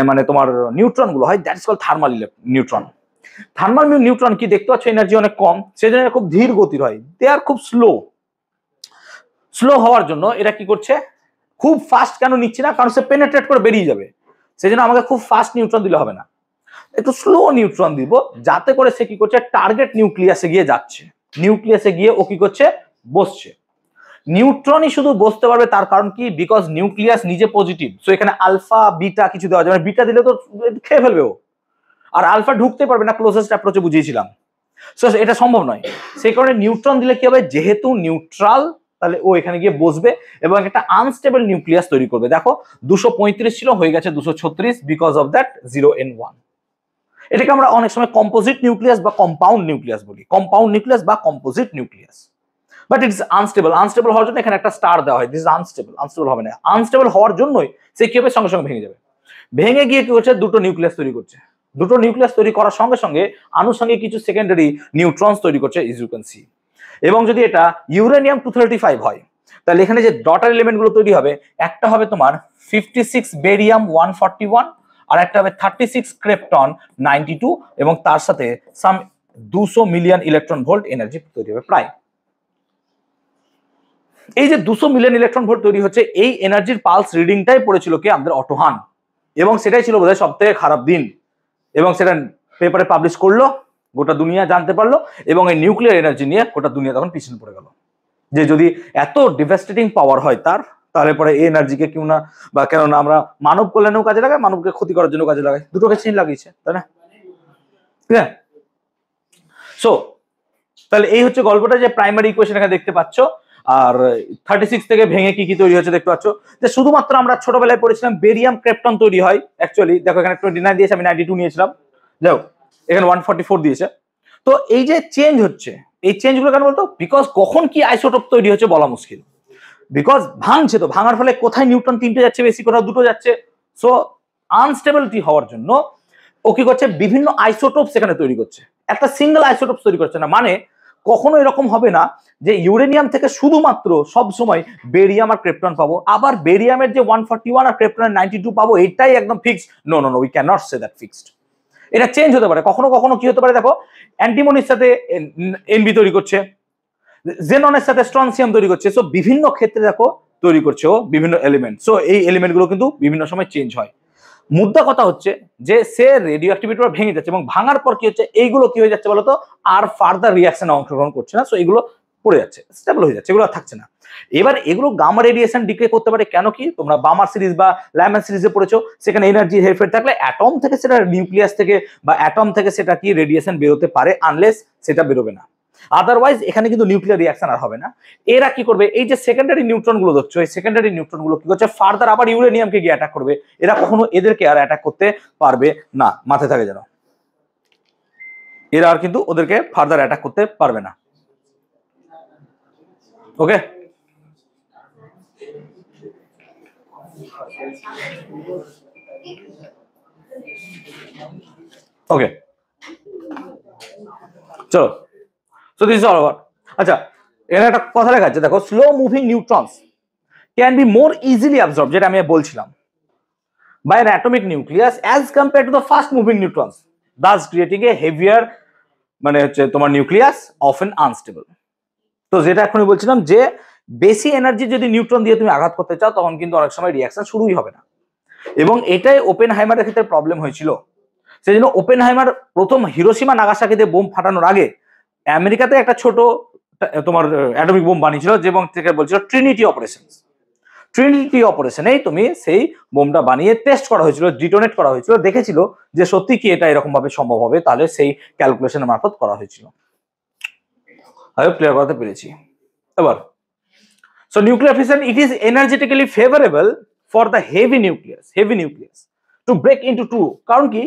মানে তোমার নিউট্রন গুলো হয়, that is called thermal neutron. Thermal neutron কি দেখতে পাচ্ছ এনার্জি অনেক কম, সেজন্য খুব ধীর গতির হয়, দে আর খুব স্লো হওয়ার জন্য এরা কি করছে, খুব ফাস্ট কেন নিচ্ছে না, কারণ সে পেনেট্রেট করে বেরিয়ে যাবে, সেজন্য আমাকে খুব ফাস্ট নিউট্রন দিলে হবে না, একটু স্লো নিউট্রন দিব, যাতে করে সে কি করছে টার্গেট নিউক্লিয়াসে গিয়ে যাচ্ছে, নিউক্লিয়াসে গিয়ে ও কি করছে বসছে। নিউট্রনই শুধু বসতে পারবে, তার কারণ কি, বিকজ নিউক্লিয়াস নিজে পজিটিভ। সো এখানে আলফা বিটা কিছু দেওয়া যাবে, বিটা দিলে তো খেয়ে ফেলবে ও, আর আলফা ঢুকতে পারবে না, ক্লোজেস্ট অ্যাপ্রোচে বুঝিয়েছিলাম। সো এটা সম্ভব নয়। সেই কারণে নিউট্রন দিলে কি হবে, যেহেতু নিউট্রাল, তাহলে ও এখানে গিয়ে বসবে এবং একটা আনস্টেবল নিউক্লিয়াস তৈরি করবে। দেখো 235 ছিল, হয়ে গেছে 236 বিকজ অফ দ্যাট 0n1। এটাকে আমরা অনেক সময় কম্পোজিট নিউক্লিয়াস বা কম্পাউন্ড নিউক্লিয়াস বলি, কম্পাউন্ড নিউক্লিয়াস বা composite nucleus. But it's unstable. Unstable হওয়ার জন্য এখানে একটা স্টার দেওয়া হয়, দিস ইজ আনস্টেবল। আনস্টেবল হবে না, আনস্টেবল হওয়ার জন্যই সে কি হবে, সঙ্গে সঙ্গে ভেঙে যাবে। ভেঙে গিয়ে কি হচ্ছে, দুটো নিউক্লিয়াস তৈরি করছে। দুটো নিউক্লিয়াস তৈরি করার সঙ্গে সঙ্গে আনুষঙ্গিক কিছু সেকেন্ডারি নিউট্রনস তৈরি করছে, ইজ ইউ ক্যান সি। এবং যদি এটা ইউরেনিয়াম 235 হয়, তাহলে এখানে যে ডটার এলিমেন্ট গুলো তৈরি হবে, একটা হবে তোমার 56 বেরিয়াম 141, আর একটা হবে 36 ক্রিপ্টন 92, এবং তার সাথে সাম 200 মিলিয়ন ইলেকট্রন ভোল্ট এনার্জি তৈরি হবে প্রায়। এই যে 200 মিলিয়ন ইলেকট্রন ভোল্ট তৈরি হচ্ছে, এই এনার্জির পালস রিডিংটাই পড়েছিল কে, আমাদের অটো হান, এবং সেটাই ছিল বোধহয় সব থেকে খারাপ দিন। এবং সেটা পেপারে পাবলিশ করলো, গোটা দুনিয়া জানতে পারলো, এবং এই নিউক্লিয়ার এনার্জি নিয়ে গোটা দুনিয়া তখন পিছনে পড়ে গেল, যে যদি এত ডিভাস্টেটিং পাওয়ার হয় তার, তাহলে পরে এই এনার্জিকে কেউ না, বা কেননা আমরা মানব কল্যাণেও কাজে লাগাই, মানবকে ক্ষতি করার জন্য কাজে লাগাই, দুটোকে চিন লাগিয়েছে, তাই না? ঠিক আছে। সো তাহলে এই হচ্ছে গল্পটা, যে প্রাইমারি ইকুয়েশন এখানে দেখতে পাচ্ছ। আর 36 থেকে ভেঙে কি কি তৈরি হচ্ছে দেখতে পাচ্ছ, যে শুধুমাত্র আমরা ছোটবেলায় পড়েছিলাম বেরিয়াম ক্রিপ্টন তৈরি হয়। অ্যাকচুয়ালি দেখো এখানে 29 দিয়েছে, আমি 92 নিয়েছিলাম, যাও এখানে 144 দিয়েছে। তো এই যে চেঞ্জ হচ্ছে, এই চেঞ্জগুলো কেন বলতো, বিকজ কখন কি আইসোটোপ তৈরি হচ্ছে বলা মুশকিল, বিকজ ভাঙছে, তো ভাঙার ফলে কোথায় নিউট্রন তিনটে যাচ্ছে বেশি, কোথাও দুটো যাচ্ছে। সো আনস্টেবিলিটি হওয়ার জন্য ও কি করছে, বিভিন্ন আইসোটোপ সেখানে তৈরি করছে, একটা সিঙ্গেল আইসোটোপ তৈরি করছে না। মানে কখনো এরকম হবে না যে ইউরেনিয়াম থেকে শুধুমাত্র সব সময় বেরিয়াম আর ক্রিপ্টন পাবো, আবার বেরিয়ামের যে 141 আর ক্রিপ্টনের 92 পাবো, এটাই একদম fixed. No no no, we can not say that fixed. এটা চেঞ্জ হতে পারে, কখনো কখনো কি হতে পারে, দেখো অ্যান্টিমনির সাথে এনবি তৈরি করছে, জেননের সাথে স্ট্রনসিয়াম তৈরি করছে। সো বিভিন্ন ক্ষেত্রে দেখো তৈরি করছে ও বিভিন্ন এলিমেন্ট। সো এই এলিমেন্ট গুলো কিন্তু বিভিন্ন সময় চেঞ্জ হয়। মুদ্রা কথা হচ্ছে যে সে রেডিও অ্যাক্টিভিটি ভেঙে যাচ্ছে, এবং ভাঙার পর কি হচ্ছে, এইগুলো কি হয়ে যাচ্ছে বলতো, আর ফার্দার রিয়াকশনে অংশগ্রহণ করছে না। সো এগুলো পড়ে যাচ্ছে, স্টেবল হয়ে যাচ্ছে, এগুলো আর থাকছে না। এবার এগুলো গামা রেডিয়েশন ডিক্লে করতে পারে, কেন কি, তোমরা বামার সিরিজ বা ল্যামান সিরিজে পড়েছো, সেখানে এনার্জি হেরফের থাকলে অ্যাটম থেকে সেটা, নিউক্লিয়াস থেকে বা অ্যাটম থেকে সেটা কি রেডিয়েশন বেরোতে পারে, আনলেস সেটা বেরোবে না। আদারওয়াইজ এখানে কিন্তু নিউক্লিয়ার রিয়াকশন আর হবে না। এরা কি করবে, এই যে সেকেন্ডারি নিউট্রন গুলো দেখছো, এই সেকেন্ডারি নিউট্রন গুলো কি করছে, ফার্দার আবার ইউরেনিয়ামকে গিয়ে অ্যাটাক করবে। এরা কখনো এদেরকে আর অ্যাটাক করতে পারবে না, মাথায় থাকে যেন, এরা আর কিন্তু ওদেরকে ফার্দার অ্যাটাক করতে পারবে না। ওকে, ওকে, চলো। So this is all about. আচ্ছা, এখানে একটা কথা লেখা আছে, দেখো, slow moving neutrons can be more easily absorb, যেটা আমি বলছিলাম, by an atomic nucleus as compare to the fast moving neutrons, thus creating a heavier, মানে হচ্ছে তোমার নিউক্লিয়াস অফেন আনস্টেবল। তো যেটা এখনই বলছিলাম, যে বেশি এনার্জি যদি নিউট্রন দিয়ে তুমি আঘাত করতে চাও, তখন কিন্তু অনেক সময় রিয়াকশন শুরুই হবে না। এবং এটাই ওপেনহাইমারের ক্ষেত্রে প্রবলেম হয়েছিল। সেই জন্য ওপেনহাইমার প্রথম হিরোশিমা নাগাসাকিতে বোম ফাটানোর আগে আমেরিকাতে একটা ছোট তোমার অ্যাটমিক বোম বানিয়েছিল, এবং থেকে বলছিল ট্রিনিটি অপারেশন। ট্রিনিটি অপারেশনেই তুমি সেই বোমটা বানিয়ে টেস্ট করা হয়েছিল, ডিটোনেট করা হয়েছিল, দেখেছিল যে সত্যি কি এটা এরকম ভাবে সম্ভব হবে, তাহলে সেই ক্যালকুলেশনের মারফত করা হয়েছিল। আমি ক্লিয়ার করতে পেরেছি এবার। So nuclear fission, it is energetically favourable for the heavy nucleus to break into two. কারণ কি,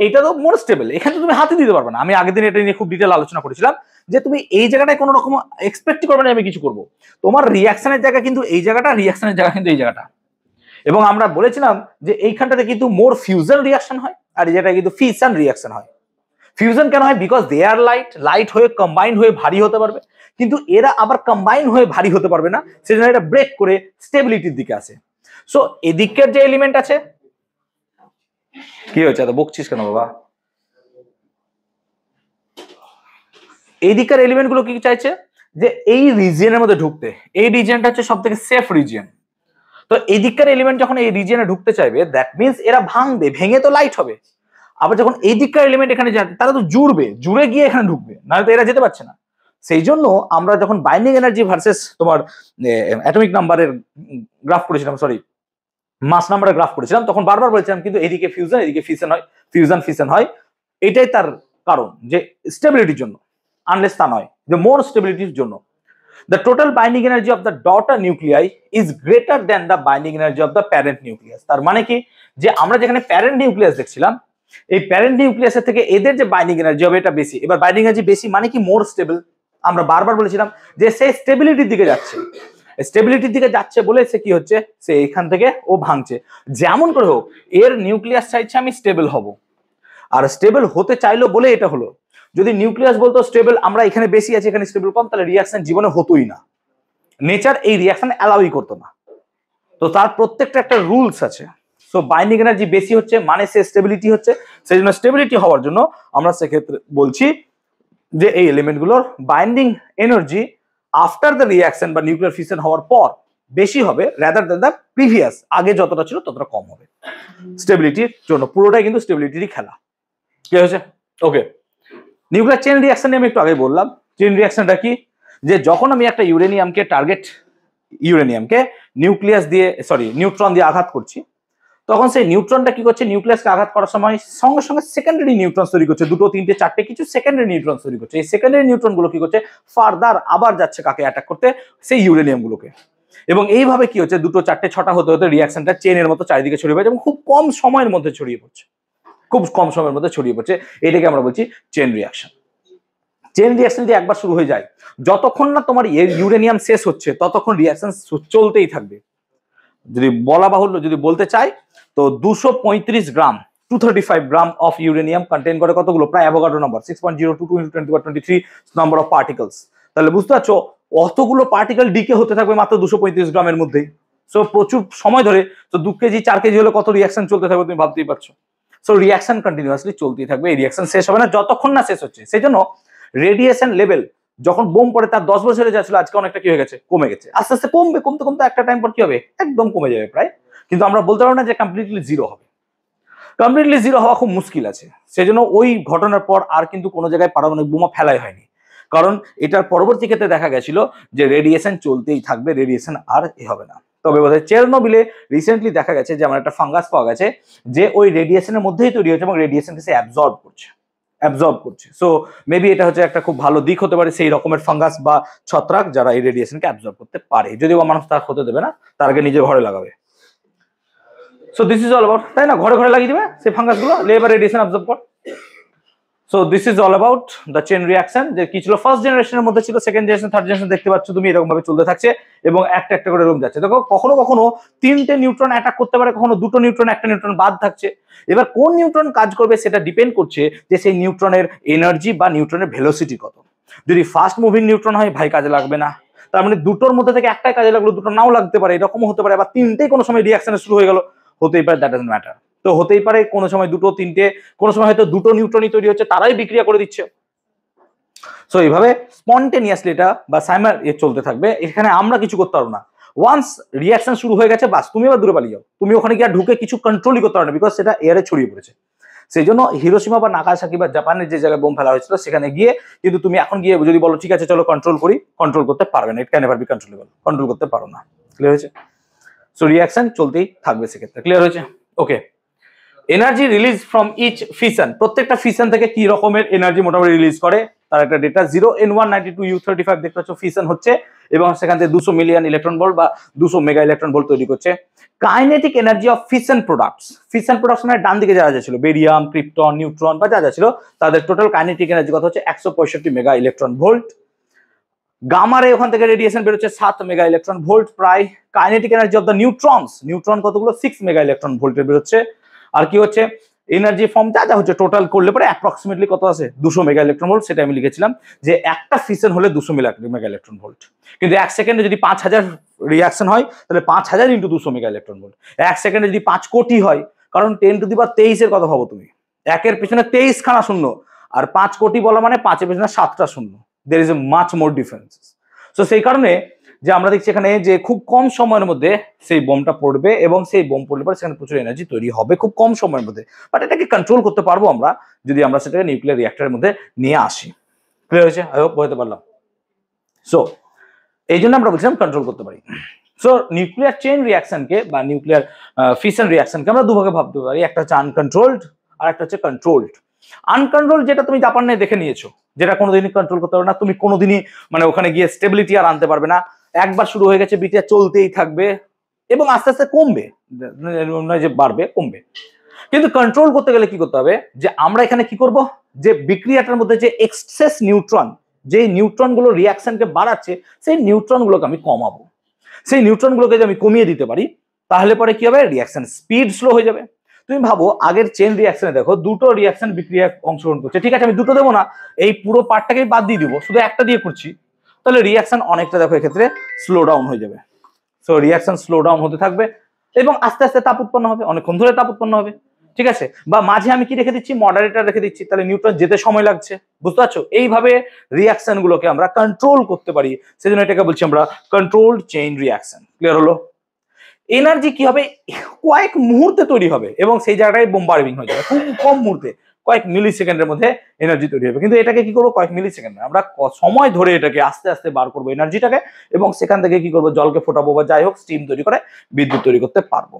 এইটা তো মোর স্টেবল, এখানে তুমি হাতে দিতে পারবে না। আমি আগের দিন এটা নিয়ে খুব ডিটেল আলোচনা করেছিলাম, যে তুমি এই জায়গাটায় কোনো রকম এক্সপেক্ট করবে না আমি কিছু করব। তোমার রিয়াকশনের জায়গা কিন্তু এই জায়গাটা, রিয়াকশনের জায়গা কিন্তু এই জায়গাটা। এবং আমরা বলেছিলাম যে এইখানটাতে কিন্তু মোর ফিউশন রিয়াকশন হয়, আর এই জায়গায় কিন্তু ফিশন রিয়াকশন হয়। ফিউশন কেন হয়, বিকজ দে আর লাইট হয়ে কম্বাইন হয়ে ভারী হতে পারবে, কিন্তু এরা আবার কম্বাইন হয়ে ভারী হতে পারবে না, সেজন্য এটা ব্রেক করে স্টেবিলিটির দিকে আসে। সো এদিকের যে এলিমেন্ট আছে, কি হয়েছে, এত বকছিস কেন বাবা? এই দিকের এলিমেন্ট গুলো কি চাইছে, যে এই রিজিয়নের মধ্যে ঢুকতে। এই রিজিয়নটা হচ্ছে সব থেকে সেফ রিজিয়ন। তো এই দিককার এলিমেন্ট যখন এই রিজিয়নে ঢুকতে চাইবে, দ্যাট মিনস এরা ভাঙবে, ভেঙে তো লাইট হবে। আবার যখন এই দিককার এলিমেন্ট এখানে যাবে, তারা তো জুড়বে, জুড়ে গিয়ে এখানে ঢুকবে, নাহলে তো এরা যেতে পারছে না। সেই জন্য আমরা যখন বাইন্ডিং এনার্জি ভার্সেস তোমার অ্যাটমিক নাম্বারের গ্রাফ করেছিলাম, সরি মাস নাম্বারের গ্রাফ করেছিলাম, তখন বারবার বলেছিলাম কিন্তু এদিকে ফিউশন এদিকে ফিশন হয়, ফিউশন হয়। এটাই তার কারণ যে স্টেবিলিটির জন্য, আনলেস তা নয় যে মোর স্টেবিলিটির জন্য। The total binding energy of the daughter nuclei is greater than the binding energy of the parent nucleus. তার মানে কি, যে আমরা যেখানে প্যারেন্ট নিউক্লিয়াস দেখছিলাম, এই প্যারেন্ট নিউক্লিয়াসের থেকে এদের যে বাইন্ডিং এনার্জি হবে এটা বেশি। এবার বাইন্ডিং এনার্জি বেশি মানে কি, মোর স্টেবল। আমরা বারবার বলেছিলাম যে সে স্টেবিলিটির দিকে যাচ্ছে, স্টেবিলিটির দিকে যাচ্ছে বলে সে কি হচ্ছে, সে এখান থেকে ও ভাঙছে। যেমন করে হোক এর নিউক্লিয়াস চাইছে আমি স্টেবল হব, আর স্টেবল হতে চাইলো বলে এটা হলো। যদি নিউক্লিয়াস বলতো স্টেবল, আমরা এখানে বেশি আছি এখানে স্টেবল কম, তাহলে রিয়াকশন জীবনে হতোই না, নেচার এই রিয়াকশন অ্যালাউই করতো না। তো তার প্রত্যেকটা একটা রুলস আছে। সো বাইন্ডিং এনার্জি বেশি হচ্ছে মানে সে স্টেবিলিটি হচ্ছে, সেই জন্য স্টেবিলিটি হওয়ার জন্য আমরা সেক্ষেত্রে বলছি যে এই এলিমেন্টগুলোর binding energy after the reaction বা নিউক্লিয়ার ফিশন হওয়ার পর বেশি হবে, রাদার দ্যান দ্য প্রিভিয়াস, আগে যতটা ছিল ততটা কম হবে স্টেবিলিটির জন্য। পুরোটাই কিন্তু স্টেবিলিটিরই খেলা। কি হয়েছে? ওকে, নিউক্লিয়ার চেইন রিয়াকশন নিয়ে আমি একটু আগে বললাম। চেইন রিয়াকশনটা কি, যে যখন আমি একটা ইউরেনিয়ামকে টার্গেট ইউরেনিয়ামকে নিউক্লিয়াস দিয়ে নিউট্রন দিয়ে আঘাত করছি, তখন সেই নিউট্রনটা কি করছে, নিউক্লিয়াসকে আঘাত করার সময় সঙ্গে সঙ্গে সেকেন্ডারি নিউট্রন তৈরি করছে, দুটো তিনটে চারটে কিছু সেকেন্ডারি নিউট্রন তৈরি করছে। এই সেকেন্ডারি নিউট্রন গুলো কি করছে, ফার্দার আবার যাচ্ছে কাকে অ্যাটাক করতে, সেই ইউরেনিয়াম গুলোকে। এবং এইভাবে কি হচ্ছে, দুটো চারটে ছটা হতে হতে রিয়াকশনটা চেনের মতো চারিদিকে ছড়িয়ে পড়ছে এবং খুব কম সময়ের মধ্যে ছড়িয়ে পড়ছে, খুব কম সময়ের মধ্যে ছড়িয়ে পড়ছে। এটাকে আমরা বলছি চেন রিয়াকশন। চেন রিয়াকশন যদি একবার শুরু হয়ে যায়, যতক্ষণ না তোমার ইউরেনিয়াম শেষ হচ্ছে ততক্ষণ রিয়াকশন চলতেই থাকবে। যদি বলা বাহুল্য, যদি বলতে চাই তো 235 গ্রাম 235 গ্রাম অফ ইউরেনিয়াম কন্টেইন করে কতগুলো, প্রায় Avogadro number 6.022 × 10⁻23 number of particles. তাহলে বুঝতে পারছো অতগুলো পার্টিকেল ডিকে হতে থাকবে মাত্র 235 গ্রামের মধ্যেই। সো প্রচুর সময় ধরে, তো 2 কেজি 4 কেজি হলে কত রিয়াকশন চলতে থাকবে তুমি ভাবতেই পারছো। সো রিয়াকশন কন্টিনিউয়াসলি চলতেই থাকবে, এই রিয়াকশন শেষ হবে না যতক্ষণ না শেষ হচ্ছে। সেই জন্য রেডিয়েশন লেভেল যখন বোম পড়ে তার 10 বছরে যা ছিল আজকে অনেকটা কি হয়ে গেছে, কমে গেছে, আস্তে আস্তে কমবে, কমতে কমতে একটা টাইম পর কি হবে, একদম কমে যাবে প্রায়। কিন্তু আমরা বলতে পারবো না যে কমপ্লিটলি জিরো হবে, কমপ্লিটলি জিরো হওয়া খুব মুশকিল আছে। সেজন্য ওই ঘটনার পর আর কিন্তু কোনো জায়গায় পারমাণবিক বোমা ফেলাই হয়নি, কারণ এটার পরবর্তী ক্ষেত্রে দেখা গেছিল যে রেডিয়েশন চলতেই থাকবে, রেডিয়েশন আর হবে না। তবে বোধহয় চেরনোবিলে রিসেন্টলি দেখা গেছে যে আমার একটা ফাঙ্গাস পাওয়া গেছে যে ওই রেডিয়েশনের মধ্যেই তৈরি হচ্ছে এবং রেডিয়েশনকে সে অ্যাবজর্ব করছে। সো মেবি এটা হচ্ছে একটা খুব ভালো দিক হতে পারে সেই রকমের ফাঙ্গাস বা ছত্রাক যারা এই রেডিয়েশনকে অ্যাবজর্ব করতে পারে, যদিও মানুষ তার হতে দেবে না, তার আগে নিজের ঘরে লাগাবে। So this is all about, তাই না, ঘরে ঘরে লাগিয়ে দিবে সেই ফাঙ্গাস গুলো, লেবার রেডিয়েশন অ্যাবজর্ব কর। So this is all about the chain reaction, যে কি ছিল ফার্স্ট জেনারেশনের মধ্যে ছিল, সেকেন্ড জেনারেশন, থার্ড জেনারেশন দেখতে পাচ্ছ তুমি এরকম ভাবে চলতে থাকছে এবং একটা একটা করে রুম যাচ্ছে। দেখো কখনো কখনো 3টে নিউট্রন অ্যাটাক করতে পারে, কখনো 2টো নিউট্রন, একটা নিউট্রন বাদ থাকছে। এবার কোন নিউট্রন কাজ করবে সেটা ডিপেন্ড করছে যে সেই নিউট্রনের এনার্জি বা নিউট্রনের ভেলোসিটি কত। যদি ফাস্ট মুভিং নিউট্রন হয় ভাই কাজে লাগবে না, তার মানে দুটোর মধ্যে থেকে একটাই কাজে লাগলো, দুটো নাও লাগতে পারে, এরকমও হতে পারে। আবার 3টেই কোনো সময় রিয়াকশনে শুরু হয়ে গেল, হতেই পারে, দ্যাট ডাজন্ট ম্যাটার। তো হতেই পারে কোনো সময় 2টো 3টে, কোনো সময় হয়তো 2টো নিউট্রনই তৈরি হচ্ছে, তারাই বিক্রিয়া করে দিচ্ছে। সো এইভাবে স্পন্টেনিয়াসলি এটা বা চলতে থাকবে, এখানে আমরা কিছু করতে পারবো না। ওয়ান্স রিয়াকশন শুরু হয়ে গেছে বাস, তুমি আবার দূরে পালিয়ে যাও, তুমি ওখানে গিয়ে ঢুকে কিছু কন্ট্রোলই করতে পারবে না, বিকজ সেটা এয়ারে ছড়িয়ে পড়েছে। সেই জন্য হিরোশিমা বা নাগাসাকি বা জাপানের যে জায়গায় বোম ফেলা হয়েছিল সেখানে গিয়ে কিন্তু তুমি এখন গিয়ে যদি বলো ঠিক আছে চলো কন্ট্রোল করি, কন্ট্রোল করতে পারবে না, it can never be controllable, control করতে পারো না। ক্লিয়ার হয়েছে? সো রিয়াকশন চলতেই থাকবে সেক্ষেত্রে। ক্লিয়ার হয়েছে? Okay, energy release from each fission, প্রত্যেকটা ফিশন থেকে কি রকমের এনার্জি মোটামুটি রিলিজ করে তার একটা ডেটা। 0N192U35 দেখতে পাচ্ছ ফিশন হচ্ছে এবং সেখান থেকে 200 মিলিয়ন ইলেকট্রন ভোল্ট বা 200 মেগা ইলেকট্রন ভোল্ট তৈরি করছে। Kinetic energy of fission products, fission products মানে ডান দিকে যা যা ছিল, বেরিয়াম, ক্রিপ্টন, নিউট্রন বা যা যা ছিল, তাদের টোটাল কাইনেটিক এনার্জি কত হচ্ছে 165 মেগা ইলেকট্রন ভোল্ট। গামারে ওখান থেকে রেডিয়েশন বেরোচ্ছে 7 মেগা ইলেকট্রন ভোল্ট প্রায়। Kinetic energy of the neutrons, neutron কতগুলো 6 মেগা ইলেকট্রন ভোল্টের বেরোচ্ছে। আর কি হচ্ছে এনার্জি ফর্ম যা যা হচ্ছে টোটাল করলে পরে অ্যাপ্রক্সিমেটলি কত আছে 200 মেগা ইলেকট্রন ভোল্ট। সেটা আমি লিখেছিলাম যে একটা ফিশন হলে 200 মেগা ইলেকট্রন ভোল্ট, কিন্তু 1 সেকেন্ডে যদি 5000 রিয়াকশন হয় তাহলে 5000 ইন্টু 200 মেগা ইলেকট্রন ভোল্ট। 1 সেকেন্ডে যদি 5 কোটি হয়, কারণ 10⁻23 এর কথা ভাবো তুমি, 1 এর পেছনে 23 খানা শূন্য, আর 5 কোটি বলা মানে 5 এর পেছনে 7টা শূন্য। There is a much more difference. So সেই কারণে যে আমরা দেখছি এখানে যে খুব কম সময়ের মধ্যে সেই বোমটা পড়বে এবং সেই বোম পড়লে পরে সেখানে প্রচুর এনার্জি তৈরি হবে খুব কম সময়ের মধ্যে। বাট এটাকে কন্ট্রোল করতে পারবো আমরা যদি আমরা সেটাকে নিউক্লিয়ার রিঅ্যাক্টরের মধ্যে নিয়ে আসি। ক্লিয়ার হয়েছে? আই হোপ বুঝতে পারলাম। সো এই জন্য আমরা বলছিলাম কন্ট্রোল করতে পারি। সো নিউক্লিয়ার চেইন রিয়াকশনকে বা নিউক্লিয়ার ফিশন রিয়াকশনকে আমরা দুভাগে ভাবতে পারি, একটা হচ্ছে আনকন্ট্রোলড আর একটা হচ্ছে কন্ট্রোলড। আনকন্ট্রোল যেটা তুমি জাপানে দেখে নিয়েছো, যেটা কোনোদিনই কন্ট্রোল করতে পারবে না, তুমি কোনোদিনই মানে ওখানে গিয়ে স্টেবিলিটি আর আনতে পারবে না, একবার শুরু হয়ে গেছে বিক্রিয়া চলতেই থাকবে এবং আস্তে আস্তে কমবে, নয় যে বাড়বে, কমবে। কিন্তু কন্ট্রোল করতে গেলে কি করতে হবে, যে আমরা এখানে কি করব, যে বিক্রিয়াটার মধ্যে যে এক্সেস নিউট্রন, যে নিউট্রন গুলো রিয়াকশনকে বাড়াচ্ছে, সেই নিউট্রন গুলোকে আমি কমাবো। সেই নিউট্রন গুলোকে যদি আমি কমিয়ে দিতে পারি তাহলে পরে কি হবে, রিয়াকশন স্পিড স্লো হয়ে যাবে। তুমি ভাবো আগের চেন রিয়াকশনে দেখো দুটো রিয়াকশন বিক্রিয়া অংশগ্রহণ করছে, ঠিক আছে আমি দুটো দেবো না, এই পুরো পার্টটাকে বাদ দিয়ে দিব, শুধু একটা দিয়ে করছি, তাহলে রিয়াকশন অনেকটা দেখো এক্ষেত্রে স্লো ডাউন হয়ে যাবে। সো রিয়াকশন স্লো ডাউন হতে থাকবে এবং আস্তে আস্তে তাপ উৎপন্ন হবে, অনেকক্ষণ ধরে তাপ উৎপন্ন হবে, ঠিক আছে। বা মাঝে আমি কি রেখে দিচ্ছি, মডারেটর রেখে দিচ্ছি, তাহলে নিউট্রন যেতে সময় লাগছে, বুঝতে পারছো। এইভাবে রিয়াকশন গুলোকে আমরা কন্ট্রোল করতে পারি, সেজন্য এটাকে বলছি আমরা কন্ট্রোলড চেইন রিয়াকশন। ক্লিয়ার হলো? এনার্জি কি হবে, কয়েক মুহূর্তে তৈরি হবে এবং সেই জায়গাটায় বোম্বার্ডিং হয়ে যাবে, খুব কম মুহূর্তে, কয়েক মিলি সেকেন্ডের মধ্যে এনার্জি তৈরি হবে। কিন্তু এটাকে কি করবো, কয়েক মিলি সেকেন্ড, আমরা সময় ধরে এটাকে আস্তে আস্তে বার করবো এনার্জিটাকে, এবং সেখান থেকে কি করবো, জলকে ফোটাবো বা যাই হোক স্টিম তৈরি করে বিদ্যুৎ তৈরি করতে পারবো।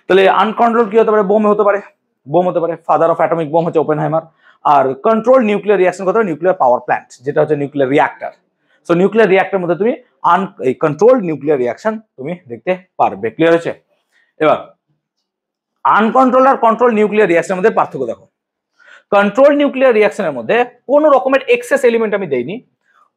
তাহলে আনকন্ট্রোল কি হতে পারে, বোম হতে পারে, বোম হতে পারে, ফাদার অফ অ্যাটমিক বোম হচ্ছে ওপেনহাইমার। আর কন্ট্রোল নিউক্লিয়ার রিয়াকশন করতে পারে নিউক্লিয়ার পাওয়ার প্ল্যান্ট, যেটা হচ্ছে নিউক্লিয়ার রিয়াক্টর। সো নিউক্লিয়ার রিয়াক্টরের মধ্যে তুমি কন্ট্রোল নিউক্লিয়ার রিয়াকশন তুমি দেখতে পারবে। ক্লিয়ার হয়েছে? এবার আনকন্ট্রোল আর কন্ট্রোল নিউক্লিয়ার রিয়াকশনের মধ্যে পার্থক্য দেখো। কন্ট্রোল নিউক্লিয়ার রিয়াকশনের মধ্যে কোনো রকমের এক্সেস এলিমেন্ট আমি দেইনি,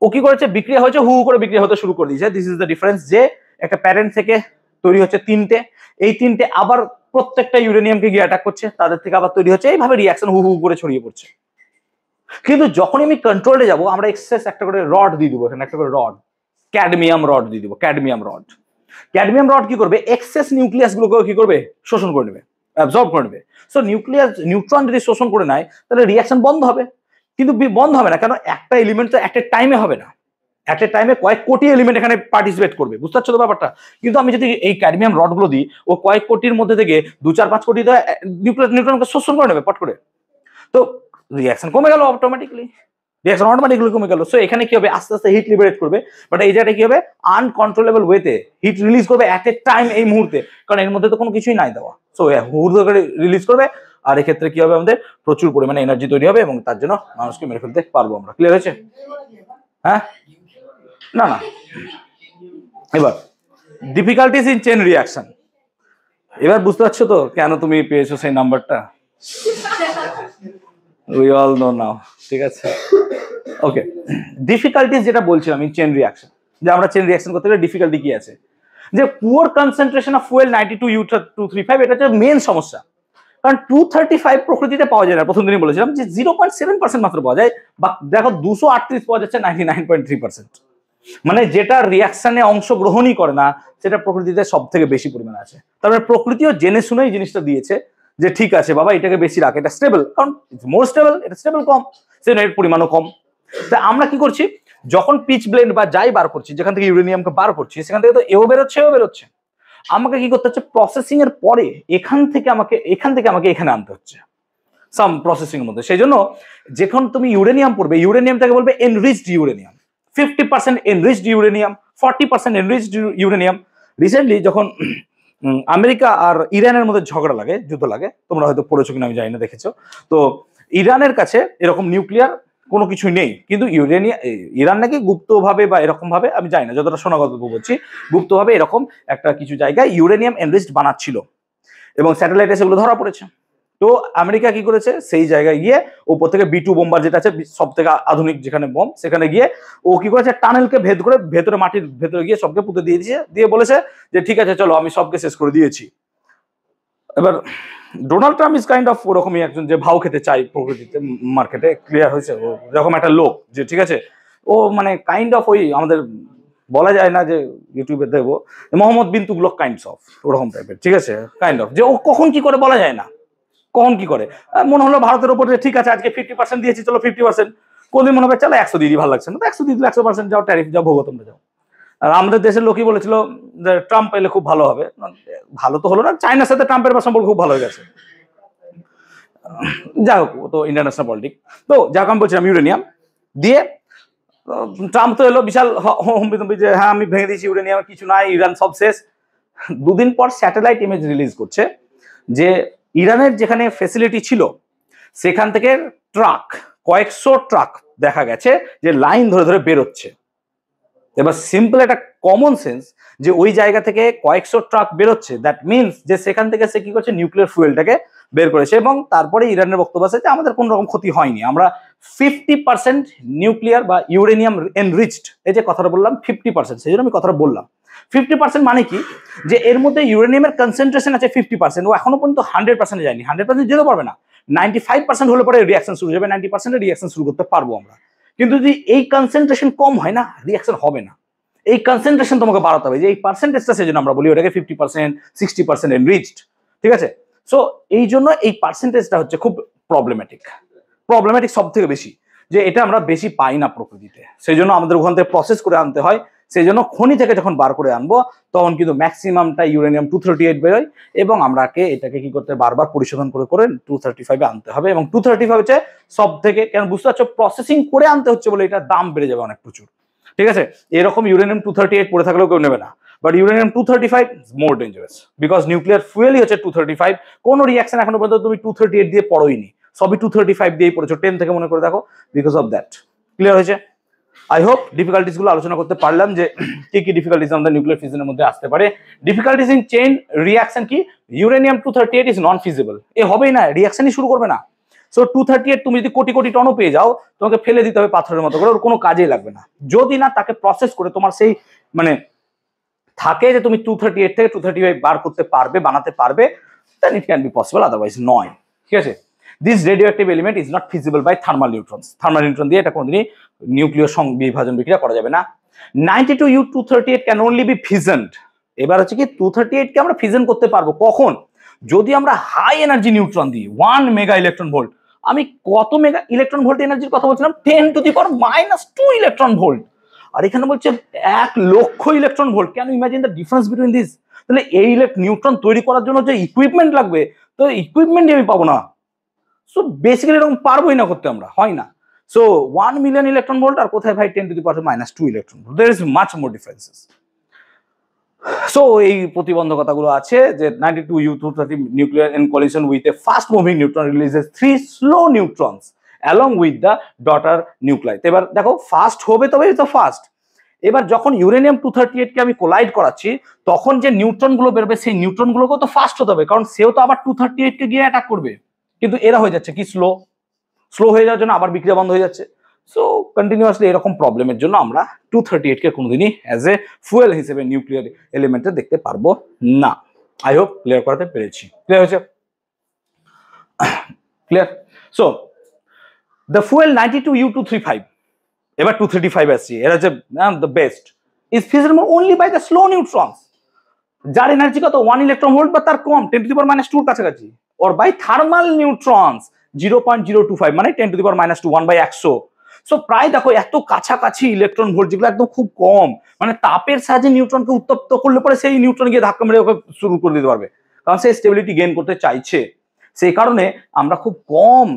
ও কি করেছে, বিক্রিয়া হয়েছে, হু করে বিক্রিয়া হতে শুরু করে দিয়েছে। দিস ইজ দ্য ডিফারেন্স, যে একটা প্যারেন্ট থেকে তৈরি হচ্ছে তিনটে, এই তিনটে আবার প্রত্যেকটা ইউরেনিয়ামকে গিয়ে অ্যাটাক করছে, তাদের থেকে আবার তৈরি হচ্ছে, এইভাবে রিয়াকশন হু করে ছড়িয়ে পড়ছে। কিন্তু যখনই আমি কন্ট্রোলে যাব, আমরা এক্সেস একটা করে রড দিয়ে দিব, এখানে একটা করে রড, ক্যাডমিয়াম রড দিয়ে দিব, ক্যাডমিয়াম রড। ক্যাডমিয়াম রড কি করবে, এক্সেস নিউক্লিয়াস গুলোকে কি করবে, শোষণ করে নেবে, অ্যাবজর্ব করে নেবে। সো নিউক্লিয়াস নিউট্রন যদি শোষণ করে নেয় তাহলে রিয়াকশন বন্ধ হবে। কিন্তু বন্ধ হবে না কেন, একটা এলিমেন্ট তো একটা টাইমে হবে না, একটা টাইমে কয়েক কোটি এলিমেন্ট এখানে পার্টিসিপেট করবে, বুঝতে পারছো তো ব্যাপারটা। কিন্তু আমি যদি এই ক্যাডমিয়াম রড গুলো দিই, ও কয়েক কোটির মধ্যে থেকে 2-4-5 কোটি নিউট্রনকে শোষণ করে নেবে পট করে, তো রিয়াকশন কমে গেল অটোমেটিক্যালি, রিয়াকশন অটোমেটিক্যালি কমে গেল। সো এখানে কি হবে, আস্তে আস্তে হিট লিবারেট করবে, বাট এই জায়গাটা কি হবে, আনকন্ট্রোলেবল ওয়েতে হিট রিলিজ করবে অ্যাট এ টাইম, এই মুহূর্তে, কারণ এর মধ্যে তো কোনো কিছুই নাই দেওয়া। সো হুড় করে রিলিজ করবে, আর এক্ষেত্রে কি হবে, আমাদের প্রচুর পরিমাণে এনার্জি তৈরি হবে এবং তার জন্য মানুষকে মেরে ফেলতে পারবো আমরা। ক্লিয়ার হয়েছে? হ্যাঁ, না না, এবার ডিফিকাল্টিজ ইন চেইন রিয়াকশন, এবার বুঝতে পারছো তো কেন তুমি পেয়েছো সেই নাম্বারটা? উই অল নো নাও, ঠিক আছে। ওকে, ডিফিকাল্টিজ যেটা বলছিলাম ইন চেইন রিয়াকশন, যে আমরা চেইন রিয়াকশন করতে গেলে ডিফিকাল্টি কি আছে, যে poor concentration of fuel 92U235, এটা হচ্ছে মেন সমস্যা। কারণ 235 প্রকৃতিতে পাওয়া যায় না, প্রথম দিনই বলেছিলাম যে 0.7% মাত্র পাওয়া যায়, বা দেখো 238 পাওয়া যাচ্ছে 99.3%। মানে যেটা রিয়াকশনে অংশগ্রহণই করে না, সেটা প্রকৃতিতে সব থেকে বেশি পরিমাণে আছে। তারপরে প্রকৃতিও জেনে শুনেই জিনিসটা দিয়েছে যে ঠিক আছে বাবা, এটাকে বেশি রাখ, এটা স্টেবল, কারণ মোর স্টেবল, এটা স্টেবল কম, সেজন্য এর পরিমাণও কম। তা আমরা কি করছি, যখন পিচ ব্লেন্ড বা যাই বার করছি, যেখান থেকে ইউরেনিয়ামকে বার করছি, সেখান থেকে তো এও বেরোচ্ছে, আমাকে কি করতে হচ্ছে, প্রসেসিং এর পরে এখান থেকে আমাকে এখানে আনতে হচ্ছে সাম প্রসেসিং এর মধ্যে। সেই জন্য যখন তুমি ইউরেনিয়াম পড়বে, ইউরেনিয়ামটাকে বলবে enriched uranium, 50% enriched uranium, 40% enriched uranium. Recently যখন আমেরিকা আর ইরানের মধ্যে ঝগড়া লাগে, যুদ্ধ লাগে, তোমরা হয়তো পড়েছো কিনা আমি জানি না, দেখেছো তো, ইরানের কাছে এরকম নিউক্লিয়ার কোনো কিছুই নেই, কিন্তু ইরান নাকি গুপ্তভাবে বা এরকম ভাবে, আমি জানি না, যতটা শোনা গল্প বলছি, গুপ্তভাবে এরকম একটা কিছু জায়গায় ইউরেনিয়াম এনরিচড বানাচ্ছিল এবং স্যাটেলাইটে সেগুলো ধরা পড়েছে। তো আমেরিকা কি করেছে, সেই জায়গায় গিয়ে উপর থেকে B2 বোম্বার, যেটা আছে সব থেকে আধুনিক যেখানে বোম, সেখানে গিয়ে ও কি করেছে, টানেলকে ভেদ করে ভেতরে, মাটির ভেতরে গিয়ে সবকে পুঁতে দিয়ে দিয়েছে, দিয়ে বলেছে যে ঠিক আছে চলো আমি সবকে শেষ করে দিয়েছি। এবার Donald Trump is kind of ওরকমই একজন, যে ভাও খেতে চাই প্রকৃতিতে, মার্কেটে। ক্লিয়ার হয়েছে? ও এরকম একটা লোক, যে ঠিক আছে ও মানে কাইন্ড অফ ওই আমাদের বলা যায় না যে ইউটিউবে দেখবো মোহাম্মদ বিন তুগলক কাইন্ডস অফ ওরকম টাইপের, ঠিক আছে, কাইন্ড অফ, যে ও কখন কি করে বলা যায় না, কখন কি করে। মনে হলো ভারতের উপর যে ঠিক আছে আজকে 50% দিয়েছি, চলো 50%, কোনদিন মনে হবে চলো 100 দিয়ে দিই, ভালো লাগছে না তো 100 দিয়ে দিলে 100% যাও, ট্যারিফ যাও, ভোগো তোমরা যাও। আর আমাদের দেশের লোকই বলেছিল যে ট্রাম্প এলে খুব ভালো হবে, ভালো তো হলো না, চায়নার সাথে ট্রাম্পের সম্পর্ক খুব ভালো হয়ে গেছে। যাই হোক, তো ইন্টারন্যাশনাল পলিটিক্স। তো যাক, আমি বলছিলাম ইউরেনিয়াম দিয়ে ট্রাম্প তো এলো বিশাল হম্বিতম্বি যে হ্যাঁ আমি ভেঙে দিয়েছি ইউরেনিয়াম, কিছু নাই, ইরান সব শেষ। দুদিন পর স্যাটেলাইট ইমেজ রিলিজ করছে যে ইরানের যেখানে ফেসিলিটি ছিল সেখান থেকে ট্রাক, কয়েকশো ট্রাক দেখা গেছে যে লাইন ধরে ধরে বেরোচ্ছে। এবার সিম্পল একটা কমন সেন্স যে ওই জায়গা থেকে কয়েকশো ট্রাক বেরোচ্ছে, দ্যাট মিনস যে সেখান থেকে সে কি করছে, নিউক্লিয়ার ফুয়েলটাকে বের করেছে। এবং তারপরে ইরানের বক্তব্য আছে যে আমাদের কোনো রকম ক্ষতি হয়নি, আমরা 50% নিউক্লিয়ার বা ইউরেনিয়াম এনরিচড, এই যে কথাটা বললাম 50%, সেই জন্য আমি কথাটা বললাম 50% মানে কি, যে এর মধ্যে ইউরেনিয়ামের কনসেন্ট্রেশন আছে 50%, ও এখনো পর্যন্ত 100% যায়নি, 100% যেতে পারবে না, 95% হলে পরে রিয়াকশন শুরু যাবে, 90% রিয়াকশন শুরু করতে পারবো আমরা। কিন্তু যদি এই কনসেন্ট্রেশন কম হয় না, রিয়াকশন হবে না, এই কনসেন্ট্রেশন তোমাকে বাড়াতে হবে, যে এই পার্সেন্টেজটা সেজন্য আমরা বলি ওটাকে 50% 60% এনরিচড, ঠিক আছে। সো এই জন্য এই পার্সেন্টেজটা হচ্ছে খুব প্রবলেমেটিক সব থেকে বেশি, যে এটা আমরা বেশি পাই না প্রকৃতিতে, সেই জন্য আমাদের ওখান থেকে প্রসেস করে আনতে হয়। সেই জন্য খনি থেকে যখন বার করে আনবো তখন কিন্তু ম্যাক্সিমামটা ইউরেনিয়াম 238 বেরোয়, এবং আমরাকে এটাকে কি করতে বারবার পরিশোধন করে করে 235-এ আনতে হবে। এবং 235 হচ্ছে সব থেকে, কেন বুঝতে পারছো, প্রসেসিং করে আনতে হচ্ছে বলে এটার দাম বেড়ে যাবে অনেক প্রচুর, ঠিক আছে। এরকম ইউরেনিয়াম 238 পড়ে থাকলেও কেউ নেবে না, but uranium 235 more dangerous, because nuclear ফুয়েলই হচ্ছে 235। কোনো রিয়াকশন এখনো পর্যন্ত তুমি 238 দিয়ে পড়োইনি, সবই 235 দিয়েই পড়েছো, 10 থেকে মনে করে দেখো, বিকজ অফ দ্যাট। ক্লিয়ার হয়েছে? আই হোপ ডিফিকাল্টিস গুলো আলোচনা করতে পারলাম, যে কি কি ডিফিকাল্টিস আমাদের নিউক্লিয়ার ফিউশনের মধ্যে আসতে পারে। ডিফিকাল্টিস ইন চেইন রিয়াকশন কি, ইউরেনিয়াম 238 ইজ নন ফিজিবল, এ হবেই না, রিয়াকশনই শুরু করবে না। সো 238 তুমি যদি কোটি কোটি টনও পেয়ে যাও, তোমাকে ফেলে দিতে হবে পাথরের মতো করে, ওর কোনো কাজেই লাগবে না, যদি না তাকে প্রসেস করে তোমার সেই মানে থাকে যে তুমি 238 থেকে 235 বার করতে পারবে, বানাতে পারবে, then it can be possible, otherwise নয়, ঠিক আছে। This radioactive element is not feasible by thermal neutrons, thermal neutron দিয়ে এটা কোনোদিনই নিউক্লিয় বিভাজন বিক্রিয়া করা যাবে না। 92U238 can only be ফিজনড। এবার হচ্ছে কি 238 কে আমরা ফিজন করতে পারবো কখন, যদি আমরা হাই এনার্জি নিউট্রন দিই, 1 মেগা ইলেকট্রন ভোল্ট। আমি কত মেগা ইলেকট্রন ভোল্ট এনার্জির কথা বলছিলাম, 10⁻⁻2 ইলেকট্রন ভোল্ট, আর এখানে বলছে 1,00,000 electron volt. Can you imagine the difference between this? তাহলে এই নিউট্রন তৈরি করার জন্য যে ইকুইপমেন্ট লাগবে, তো ইকুইপমেন্টই আমি পাবো না। সো বেসিক্যালি এরকম পারবোই না করতে, আমরা হয় না। সো 1 মিলিয়ন ইলেকট্রন ভোল্ট আর কোথায় ভাই 10⁻⁻2 electron volt, there is much more differences. So এই প্রতিবন্ধকতাগুলো আছে, যে 92U230 nuclear in collision with a fast moving neutron releases 3 slow neutrons along with the daughter nuclei. এবার দেখো ফাস্ট হবে তবেই তো ফাস্ট। এবার যখন ইউরেনিয়াম 238 কে আমি কোলাইড করাচ্ছি, তখন যে নিউট্রন গুলো বেরোবে সেই নিউট্রন গুলোকেও তো ফাস্ট হতে হবে, কারণ সেও তো আবার 238 কে গিয়ে অ্যাটাক করবে। কিন্তু এরা হয়ে যাচ্ছে কি স্লো হয়ে যাওয়ার জন্য আবার বিক্রিয়া বন্ধ হয়ে যাচ্ছে। সো কন্টিনিউয়াসলি এরকম প্রবলেমের জন্য আমরা 238 কে কোনোদিনই অ্যাজ এ ফুয়েল হিসেবে নিউক্লিয়ার এলিমেন্টে দেখতে পারবো না। আই হোপ ক্লিয়ার করাতে পেরেছি। ক্লিয়ার হয়েছে? Clear? So the fuel 92U235, এবার 235 আসছি, এরা হচ্ছে the best, is feasible only by the slow neutrons, যার এনার্জি কত 1 ইলেকট্রন ভোল্ট বা তার কম, 10⁻⁻2 এর কাছাকাছি, অর বাই থার্মাল নিউট্রনস 0.025 মানে 10⁻⁻2 1/100। সো প্রায় দেখো এত কাছাকাছি ইলেকট্রন ভোল্ট, যেগুলো একদম খুব কম, মানে তাপের সাহায্যে নিউট্রনকে উত্তপ্ত করলে পরে সেই নিউট্রন গিয়ে ধাক্কা মেরে ওকে শুরু করে দিতে পারবে, কারণ সে স্টেবিলিটি গেইন করতে চাইছে। সেই কারণে আমরা খুব কম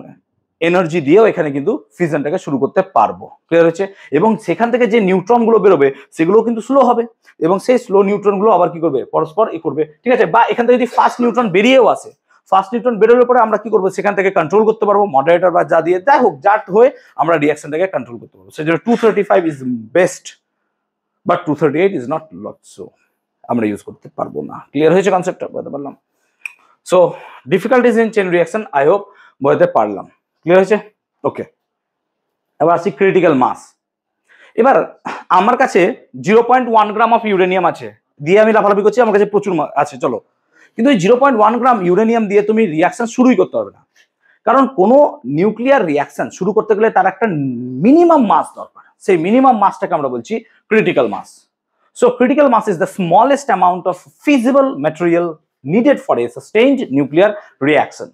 এনার্জি দিয়েও এখানে কিন্তু ফিউশনটাকে শুরু করতে পারবো। ক্লিয়ার হচ্ছে? এবং সেখান থেকে যে নিউট্রন গুলো বেরোবে সেগুলো কিন্তু স্লো হবে, এবং সেই স্লো নিউট্রন গুলো আবার কি করবে, পরস্পর করবে, ঠিক আছে। বা এখান থেকে যদি ফাস্ট নিউট্রন বেরিয়েও আসে, ফাস্ট নিউট্রন বেরোলে পরে আমরা কি করবো, সেখান থেকে কন্ট্রোল করতে পারবো মডারেটর বা যা দিয়ে, যাই হোক যার হয়ে আমরা রিয়াকশনটাকে কন্ট্রোল করতে পারবো। সেই জন্য 235 is best, but 238 is not lot, so আমরা ইউজ করতে পারবো না। ক্লিয়ার হয়েছে কনসেপ্টটা? বলতে পারলাম। So difficulties in chain reaction I hope বলতে পারলাম। ক্লিয়ার হয়েছে? ওকে, এবার আসি ক্রিটিক্যাল মাস। এবার আমার কাছে 0.1 গ্রাম অফ ইউরেনিয়াম আছে, দিয়ে আমি লাফালাফি করছি, আমার কাছে প্রচুর আছে, চলো। কিন্তু এই 0.1 গ্রাম ইউরেনিয়াম দিয়ে তুমি রিয়াকশন শুরুই করতে পারবে না, কারণ কোনো নিউক্লিয়ার রিয়াকশন শুরু করতে গেলে তার একটা মিনিমাম মাস দরকার। সেই মিনিমাম মাসটাকে আমরা বলছি critical mass. So critical mass is the smallest amount of feasible material needed for a sustained nuclear reaction.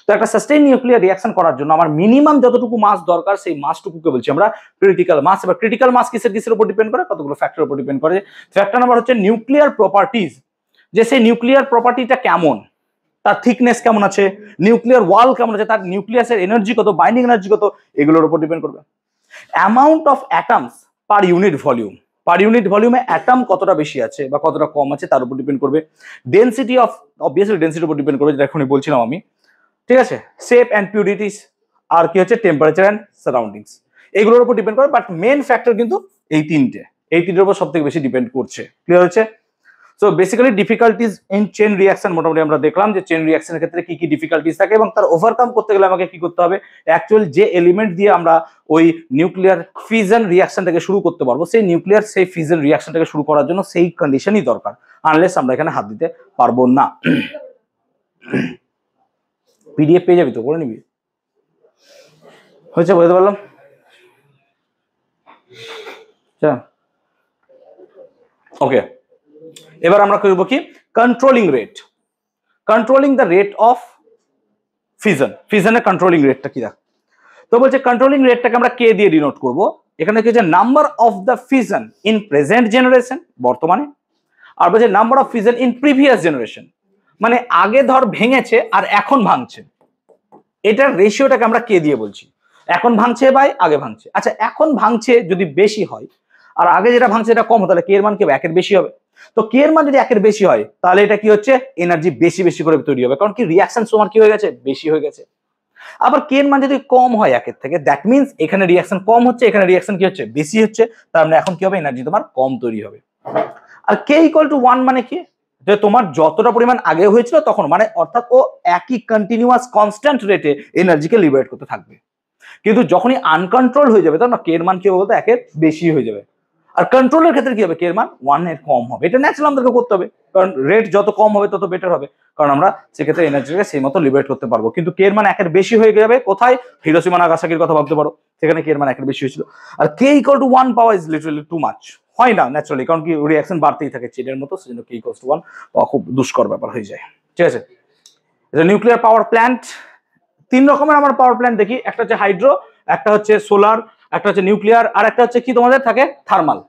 তো একটা সাস্টেইন নিউক্লিয়ার রিয়াকশন করার জন্য আমার মিনিমাম যতটুকু মাস দরকার, সেই মাসটুকুকে বলছি আমরা ক্রিটিক্যাল মাস। এবার ক্রিটিক্যাল মাস কিসের উপর ডিপেন্ড করে, কতগুলো ফ্যাক্টরের উপর ডিপেন্ড করে। ফ্যাক্টর নাম্বার হচ্ছে নিউক্লিয়ার প্রপার্টিজ, যে সেই নিউক্লিয়ার প্রপার্টিটা কেমন, তার থিকনেস কেমন আছে, নিউক্লিয়ার ওয়াল কেমন আছে, তার নিউক্লিয়াসের এনার্জি কত, বাইন্ডিং এনার্জি কত, এগুলোর উপর ডিপেন্ড করবে। Amount of atoms per unit volume. Per unit ভলিউমে অ্যাটম কতটা বেশি আছে বা কতটা কম আছে তার উপর ডিপেন্ড করবে। ডেনসিটি অফ, অবভিয়াসলি ডেনসিটির উপর ডিপেন্ড করবে, যেটা এখনই বলছিলাম আমি, ঠিক আছে। শেপ অ্যান্ড পিউরিটিস, আর কি হচ্ছে টেম্পারেচার অ্যান্ড সারাউন্ডিংস, এইগুলোর উপর ডিপেন্ড করে। বাট মেন ফ্যাক্টর কিন্তু এই তিনটের উপর সব থেকে বেশি ডিপেন্ড করছে। ক্লিয়ার হচ্ছে? So basically difficulties in chain reaction মোটামুটি আমরা দেখলাম যে চেন রিয়াকশনের ক্ষেত্রে কি কি ডিফিকাল্টিজ থাকে এবং তার ওভারকাম করতে গেলে আমাকে কি করতে হবে, অ্যাকচুয়াল যে এলিমেন্ট দিয়ে আমরা ওই নিউক্লিয়ার ফিশন রিয়াকশনটাকে শুরু করতে পারবো, সেই ফিশন রিয়াকশনটাকে শুরু করার জন্য সেই কন্ডিশনই দরকার, আনলেস আমরা এখানে হাত দিতে পারবো না। পিডিএফ পেয়ে যাবি তো, করে নিবি, হয়েছে, বুঝতে পারলাম। ওকে, এবার আমরা করব কি, controlling rate, controlling the rate of fission. ফিশনের কন্ট্রোলিং রেটটা কি দেখ, তো বলছে কন্ট্রোলিং রেটটাকে আমরা কে দিয়ে ডিনোট করব, এখানে কি যে number of the fission in present generation, বর্তমানে, আর বলছে number of fission in previous generation, মানে আগে ধর ভেঙেছে আর এখন ভাঙছে, এটার রেশিওটাকে আমরা কে দিয়ে বলছি, এখন ভাঙছে বাই আগে ভাঙছে। আচ্ছা, এখন ভাঙছে যদি বেশি হয় আর আগে যেটা ভাঙছে এটা কম, তাহলে কে এর মান কি একের বেশি হবে। তো কে এর মান যদি একের বেশি হয় তাহলে এটা কি হচ্ছে, এনার্জি বেশি বেশি করে তৈরি হবে, কারণ কি রিয়াকশন সময় কি হয়ে গেছে, বেশি হয়ে গেছে। আবার কে এর মান যদি কম হয় একের থেকে, দ্যাট মিনস এখানে রিয়াকশন কম হচ্ছে, এখানে রিয়াকশন কি হচ্ছে, বেশি হচ্ছে, তার মানে এখন কি হবে, এনার্জি তোমার কম তৈরি হবে। আর কে ইকুয়াল টু 1 মানে কি, যে তোমার যতটা পরিমাণ আগে হয়েছিল তখন, মানে অর্থাৎ ও একই কন্টিনিউয়াস কনস্ট্যান্ট রেটে এনার্জিকে লিবারেট করতে থাকবে। কিন্তু যখনই আনকন্ট্রোল হয়ে যাবে, তখন না কে এর মান কি হবে বলতে, একের বেশি হয়ে যাবে। আর কন্ট্রোলের ক্ষেত্রে কি হবে, কে এর মান 1 এর কম হবে। এটা ন্যাচারাল আমাদেরকে করতে হবে, কারণ রেট যত কম হবে তত বেটার হবে, কারণ আমরা সেক্ষেত্রে এনার্জিকে সেই মতো লিবারেট করতে পারবো। কিন্তু কে এর মান একের বেশি হয়ে যাবে কোথায়, হিরোশিমা নাগাসাকির কথা ভাবতে পারো, সেখানে কে এর মান একের বেশি হয়েছিল। আর কে ইকুয়াল টু 1 পাওয়া ইজ লিটারালি টু মাচ, হয় না ন্যাচারালি, কারণ কি রিয়াকশন বাড়তেই থাকে চেনের মতো, সেজন্য কে ইকুয়াল টু 1 পাওয়া খুব দুষ্কর ব্যাপার হয়ে যায়। ঠিক আছে, এটা নিউক্লিয়ার পাওয়ার প্ল্যান্ট, 3 রকমের আমার পাওয়ার প্ল্যান্ট দেখি, একটা হচ্ছে হাইড্রো, একটা হচ্ছে সোলার, একটা হচ্ছে নিউক্লিয়ার, আর একটা হচ্ছে কি তোমাদের থাকে thermal,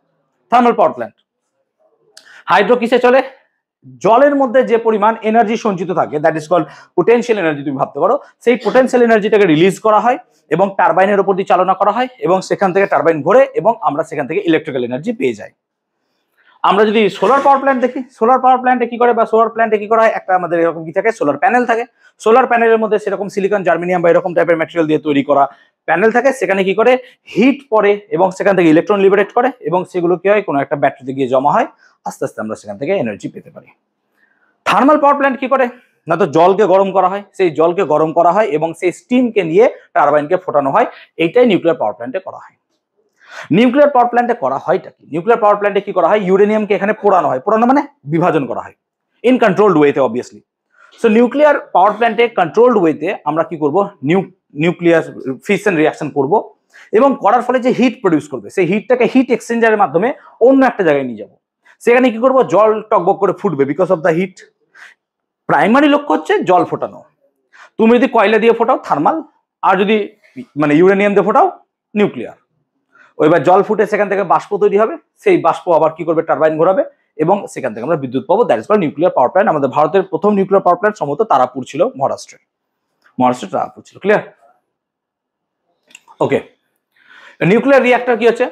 thermal power plant. Hydro কিসে চলে, জলের মধ্যে যে পরিমাণ এনার্জি সঞ্চিত থাকে, that is called potential energy, তুমি ভাবতে পারো, সেই পোটেনশিয়াল এনার্জিটাকে রিলিজ করা হয় এবং টারবাইনের উপর দিয়ে চালনা করা হয় এবং সেখান থেকে টারবাইন ঘোরে এবং আমরা সেখান থেকে ইলেকট্রিক্যাল এনার্জি পেয়ে যাই। আমরা যদি সোলার পাওয়ার প্ল্যান্ট দেখি, সোলার পাওয়ার প্ল্যান্টে কি করে বা সোলার প্ল্যান্টে কি করা হয়, একটা আমাদের এরকম কি থাকে, সোলার প্যানেল থাকে, সোলার প্যানেলের মধ্যে সেরকম সিলিকন, জার্মেনিয়াম বা এরকম টাইপের ম্যাটেরিয়াল দিয়ে তৈরি করা প্যানেল থাকে, সেখানে কি করে হিট পড়ে এবং সেখান থেকে ইলেকট্রন লিবারেট করে এবং সেগুলো কি হয়, কোনো একটা ব্যাটারিতে গিয়ে জমা হয়, আস্তে আস্তে আমরা সেখান থেকে এনার্জি পেতে পারি। থার্মাল পাওয়ার প্ল্যান্ট কি করে না, তো জলকে গরম করা হয়, সেই জলকে গরম করা হয় এবং সেই স্টিমকে নিয়ে টারবাইনকে ফোটানো হয়, এইটাই নিউক্লিয়ার পাওয়ার প্ল্যান্টে করা হয়। নিউক্লিয়ার পাওয়ার প্ল্যান্টে করা হয়টা কি, নিউক্লিয়ার পাওয়ার প্ল্যান্টে কি করা হয়, ইউরেনিয়ামকে এখানে পোড়ানো হয়, পোড়ানো মানে বিভাজন করা হয় ইন কন্ট্রোলড ওয়েতে অবভিয়াসলি। সো নিউক্লিয়ার পাওয়ার প্ল্যান্টে কন্ট্রোলড ওয়েতে আমরা কি করব, নিউক্লিয়ার ফিশন রিয়াকশন করব এবং করার ফলে যে হিট প্রডিউস করবে, সেই হিটটাকে হিট এক্সচেঞ্জারের মাধ্যমে অন্য একটা জায়গায় নিয়ে যাব, সেখানে কি করব, জল টকবক করে ফুটবে because of the heat. Primary লক্ষ্য হচ্ছে জল ফোটানো, তুমি যদি কয়লা দিয়ে ফোটাও থার্মাল, আর যদি মানে ইউরেনিয়াম দিয়ে ফোটাও নিউক্লিয়ার, ওইবার জল ফুটে সেখান থেকে বাষ্প তৈরি হবে, সেই বাষ্প আবার কি করবে, টারবাইন ঘোরাবে এবং সেখান থেকে আমরা বিদ্যুৎ পাবো, that is called nuclear power plant. আমাদের ভারতের প্রথম নিউক্লিয়ার পাওয়ার প্ল্যান্ট সম্ভবত তারাপুর ছিল, মহারাষ্ট্রে তারাপুর ছিল। ক্লিয়ার? ওকে, নিউক্লিয়ার রিঅ্যাক্টর কি হচ্ছে,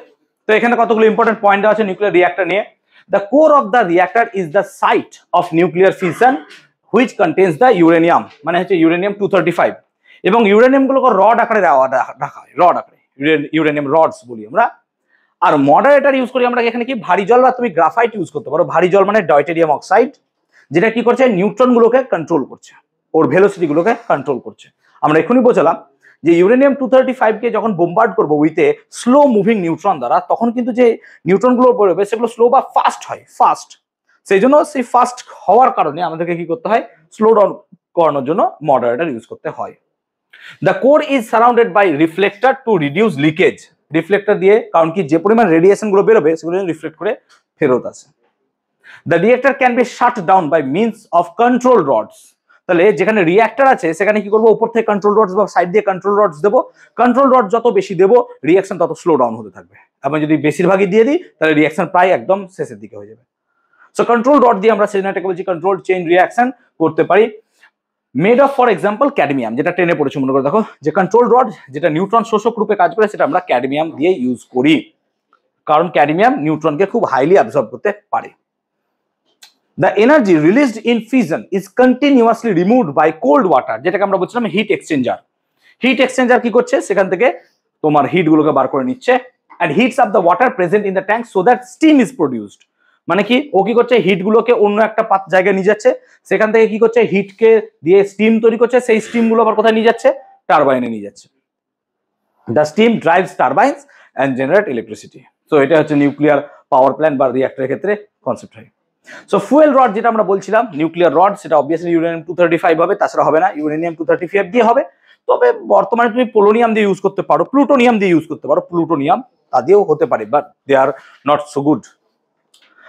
তো এখানে কতগুলো ইম্পর্টেন্ট পয়েন্ট আছে নিউক্লিয়ার রিঅ্যাক্টর নিয়ে। The core of the reactor is the site of nuclear fission which contains the uranium, মানে হচ্ছে ইউরেনিয়াম 235, এবং ইউরেনিয়াম গুলোকে রড আকারে রাখা হয়, রড আকারে ইউরেনিয়াম রডস বলি আমরা। আর মডারেটর ইউজ করি আমরা এখানে কি, ভারী জল বা তুমি গ্রাফাইট ইউজ করতে পারো। ভারী জল মানে ডয়টেরিয়াম অক্সাইড, যেটা কি করছে, নিউট্রন গুলোকে কন্ট্রোল করছে, ওর ভেলোসিটি গুলোকে কন্ট্রোল করছে। আমরা এখনই বোঝালাম যে ইউরেনিয়াম 235 কে যখন বোমবার্ড করবো with a slow moving neutron দ্বারা, তখন কিন্তু যে নিউট্রন গুলো পড়বে সেগুলো স্লো বা ফাস্ট হয়, ফাস্ট। সেই জন্য সেই ফাস্ট হওয়ার কারণে আমাদেরকে কি করতে হয়, স্লো ডাউন করানোর জন্য মডারেটর ইউজ করতে হয়। The core is surrounded by reflector to reduce leakage, reflector দিয়ে, কারণ কি যে পরিমাণ রেডিয়েশন গুলো বেরোবে সেগুলো রিফ্লেক্ট করে ফেরত আসে। The reactor can be shut down by means of control rods, তাহলে যেখানে রিঅ্যাক্টর আছে সেখানে কি করবো, উপর থেকে কন্ট্রোল রডস বা সাইড দিয়ে কন্ট্রোল রডস দেবো। কন্ট্রোল রড যত বেশি দেবো রিঅ্যাকশন তত স্লো ডাউন হতে থাকবে, এবং যদি বেশিরভাগই দিয়ে দিই তাহলে রিঅ্যাকশন প্রায় একদম শেষের দিকে হয়ে যাবে। সো কন্ট্রোল রড দিয়ে আমরা সেজন্যটাকে বলছি কন্ট্রোল চেইন রিঅ্যাকশন করতে পারি। Made of for example cadmium, যেটা টেনে পড়েছে মনে করে দেখো, যে কন্ট্রোল রড যেটা নিউট্রন শোষক রূপে কাজ করে সেটা আমরা ক্যাডমিয়াম দিয়ে ইউজ করি। কারণ ক্যাডমিয়াম নিউট্রনকে খুব হাইলি অ্যাবজর্ব করতে পারে। The energy released in fission is continuously removed by cold water, যেটাকে আমরা বলছিলাম হিট এক্সচেঞ্জার। হিট এক্সচেঞ্জার কি করছে, সেখান থেকে তোমার হিট গুলোকে বার করে নিচ্ছে and heats up the water present in the tank so that steam is produced। মানে কি, ও কি করছে, হিট গুলোকে অন্য একটা জায়গায় নিয়ে যাচ্ছে, সেখান থেকে কি করছে, হিটকে দিয়ে স্টিম তৈরি করছে, সেই স্টিম গুলো আবার কোথায় নিয়ে যাচ্ছে, টারবাইনে নিয়ে যাচ্ছে। The steam drives turbines and generate electricity। So এটা হচ্ছে নিউক্লিয়ার পাওয়ার প্ল্যান্ট বা রিঅ্যাক্টরের ক্ষেত্রে কনসেপ্ট হয়। সো ফুয়েল রড যেটা আমরা বলছিলাম, নিউক্লিয়ার রড, সেটা অবভিয়াসলি ইউরেনিয়াম 235 হবে, তাছাড়া হবে না, ইউরেনিয়াম 235 দিয়ে হবে। তবে বর্তমানে তুমি পোলোনিয়াম দিয়ে ইউজ করতে পারো, প্লুটোনিয়াম দিয়ে ইউজ করতে পারো, প্লুটোনিয়াম তা দিয়েও হতে পারে, but they are not so good.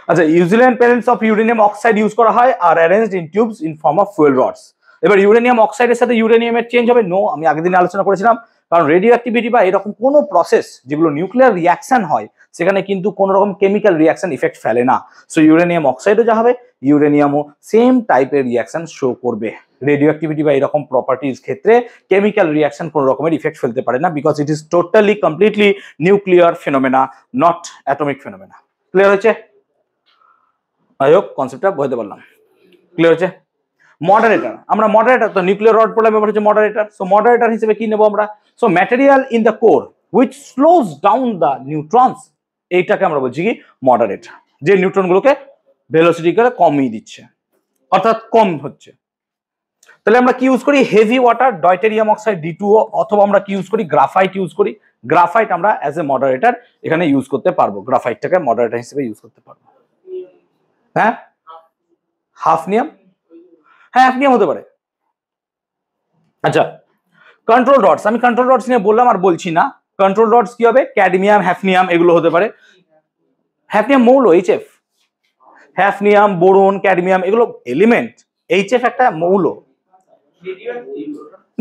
আচ্ছা, ইউজিল্যান্ড parents of uranium oxide use করা হয় আর arranged in tubes in form of fuel rods. এবার ইউরেনিয়াম অক্সাইডের সাথে ইউরেনিয়ামের চেঞ্জ হবে? নো, আমি আগের দিন আলোচনা করেছিলাম, কারণ রেডিও অ্যাক্টিভিটি বা এরকম কোনো প্রসেস যেগুলো নিউক্লিয়ার রিয়াকশন হয় সেখানে কিন্তু কোনো রকম কেমিক্যাল রিয়াকশন ইফেক্ট ফেলে না। সো ইউরেনিয়াম অক্সাইডও যা হবে, ইউরেনিয়ামও সেম টাইপের রিয়াকশন শো করবে। রেডিও অ্যাক্টিভিটি বা এরকম প্রপার্টিজ ক্ষেত্রে কেমিক্যাল রিয়াকশন কোনো রকমের ইফেক্ট ফেলতে পারে না, because it is totally completely nuclear phenomena, not atomic phenomena. Clear হচ্ছে? আই হোপ কনসেপ্টটা বুঝতে পারলাম। ক্লিয়ার হচ্ছে? মডারেটর, আমরা মডারেটর তো নিউক্লিয়ার রড পড়লাম, এবার হচ্ছে মডারেটর। সো মডারেটর হিসেবে কি নেব আমরা? So material in the core which slows down the neutrons, এইটাকে আমরা বলছি কি মডারেটর, যে নিউট্রন গুলোকে ভেলোসিটি করে কমিয়ে দিচ্ছে, অর্থাৎ কম হচ্ছে। তাহলে আমরা কি ইউজ করি? Heavy water, deuterium oxide D2O, অথবা আমরা কি ইউজ করি? গ্রাফাইট ইউজ করি। গ্রাফাইট আমরা অ্যাজ এ মডারেটর এখানে ইউজ করতে পারবো, গ্রাফাইটটাকে মডারেটর হিসেবে ইউজ করতে পারবো। হ্যাঁ, হাফনিয়াম, হ্যাঁ হাফনিয়াম হতে পারে। আচ্ছা, কন্ট্রোল রডস, আমি কন্ট্রোল রডস নিয়ে বললাম আর বলছি না। কন্ট্রোল রডস কি হবে? ক্যাডমিয়াম, হ্যাফনিয়াম এগুলো হতে পারে। হ্যাফনিয়াম মৌল, HF, হ্যাফনিয়াম, বোরন, ক্যাডমিয়াম এগুলো এলিমেন্ট, HF একটা মৌল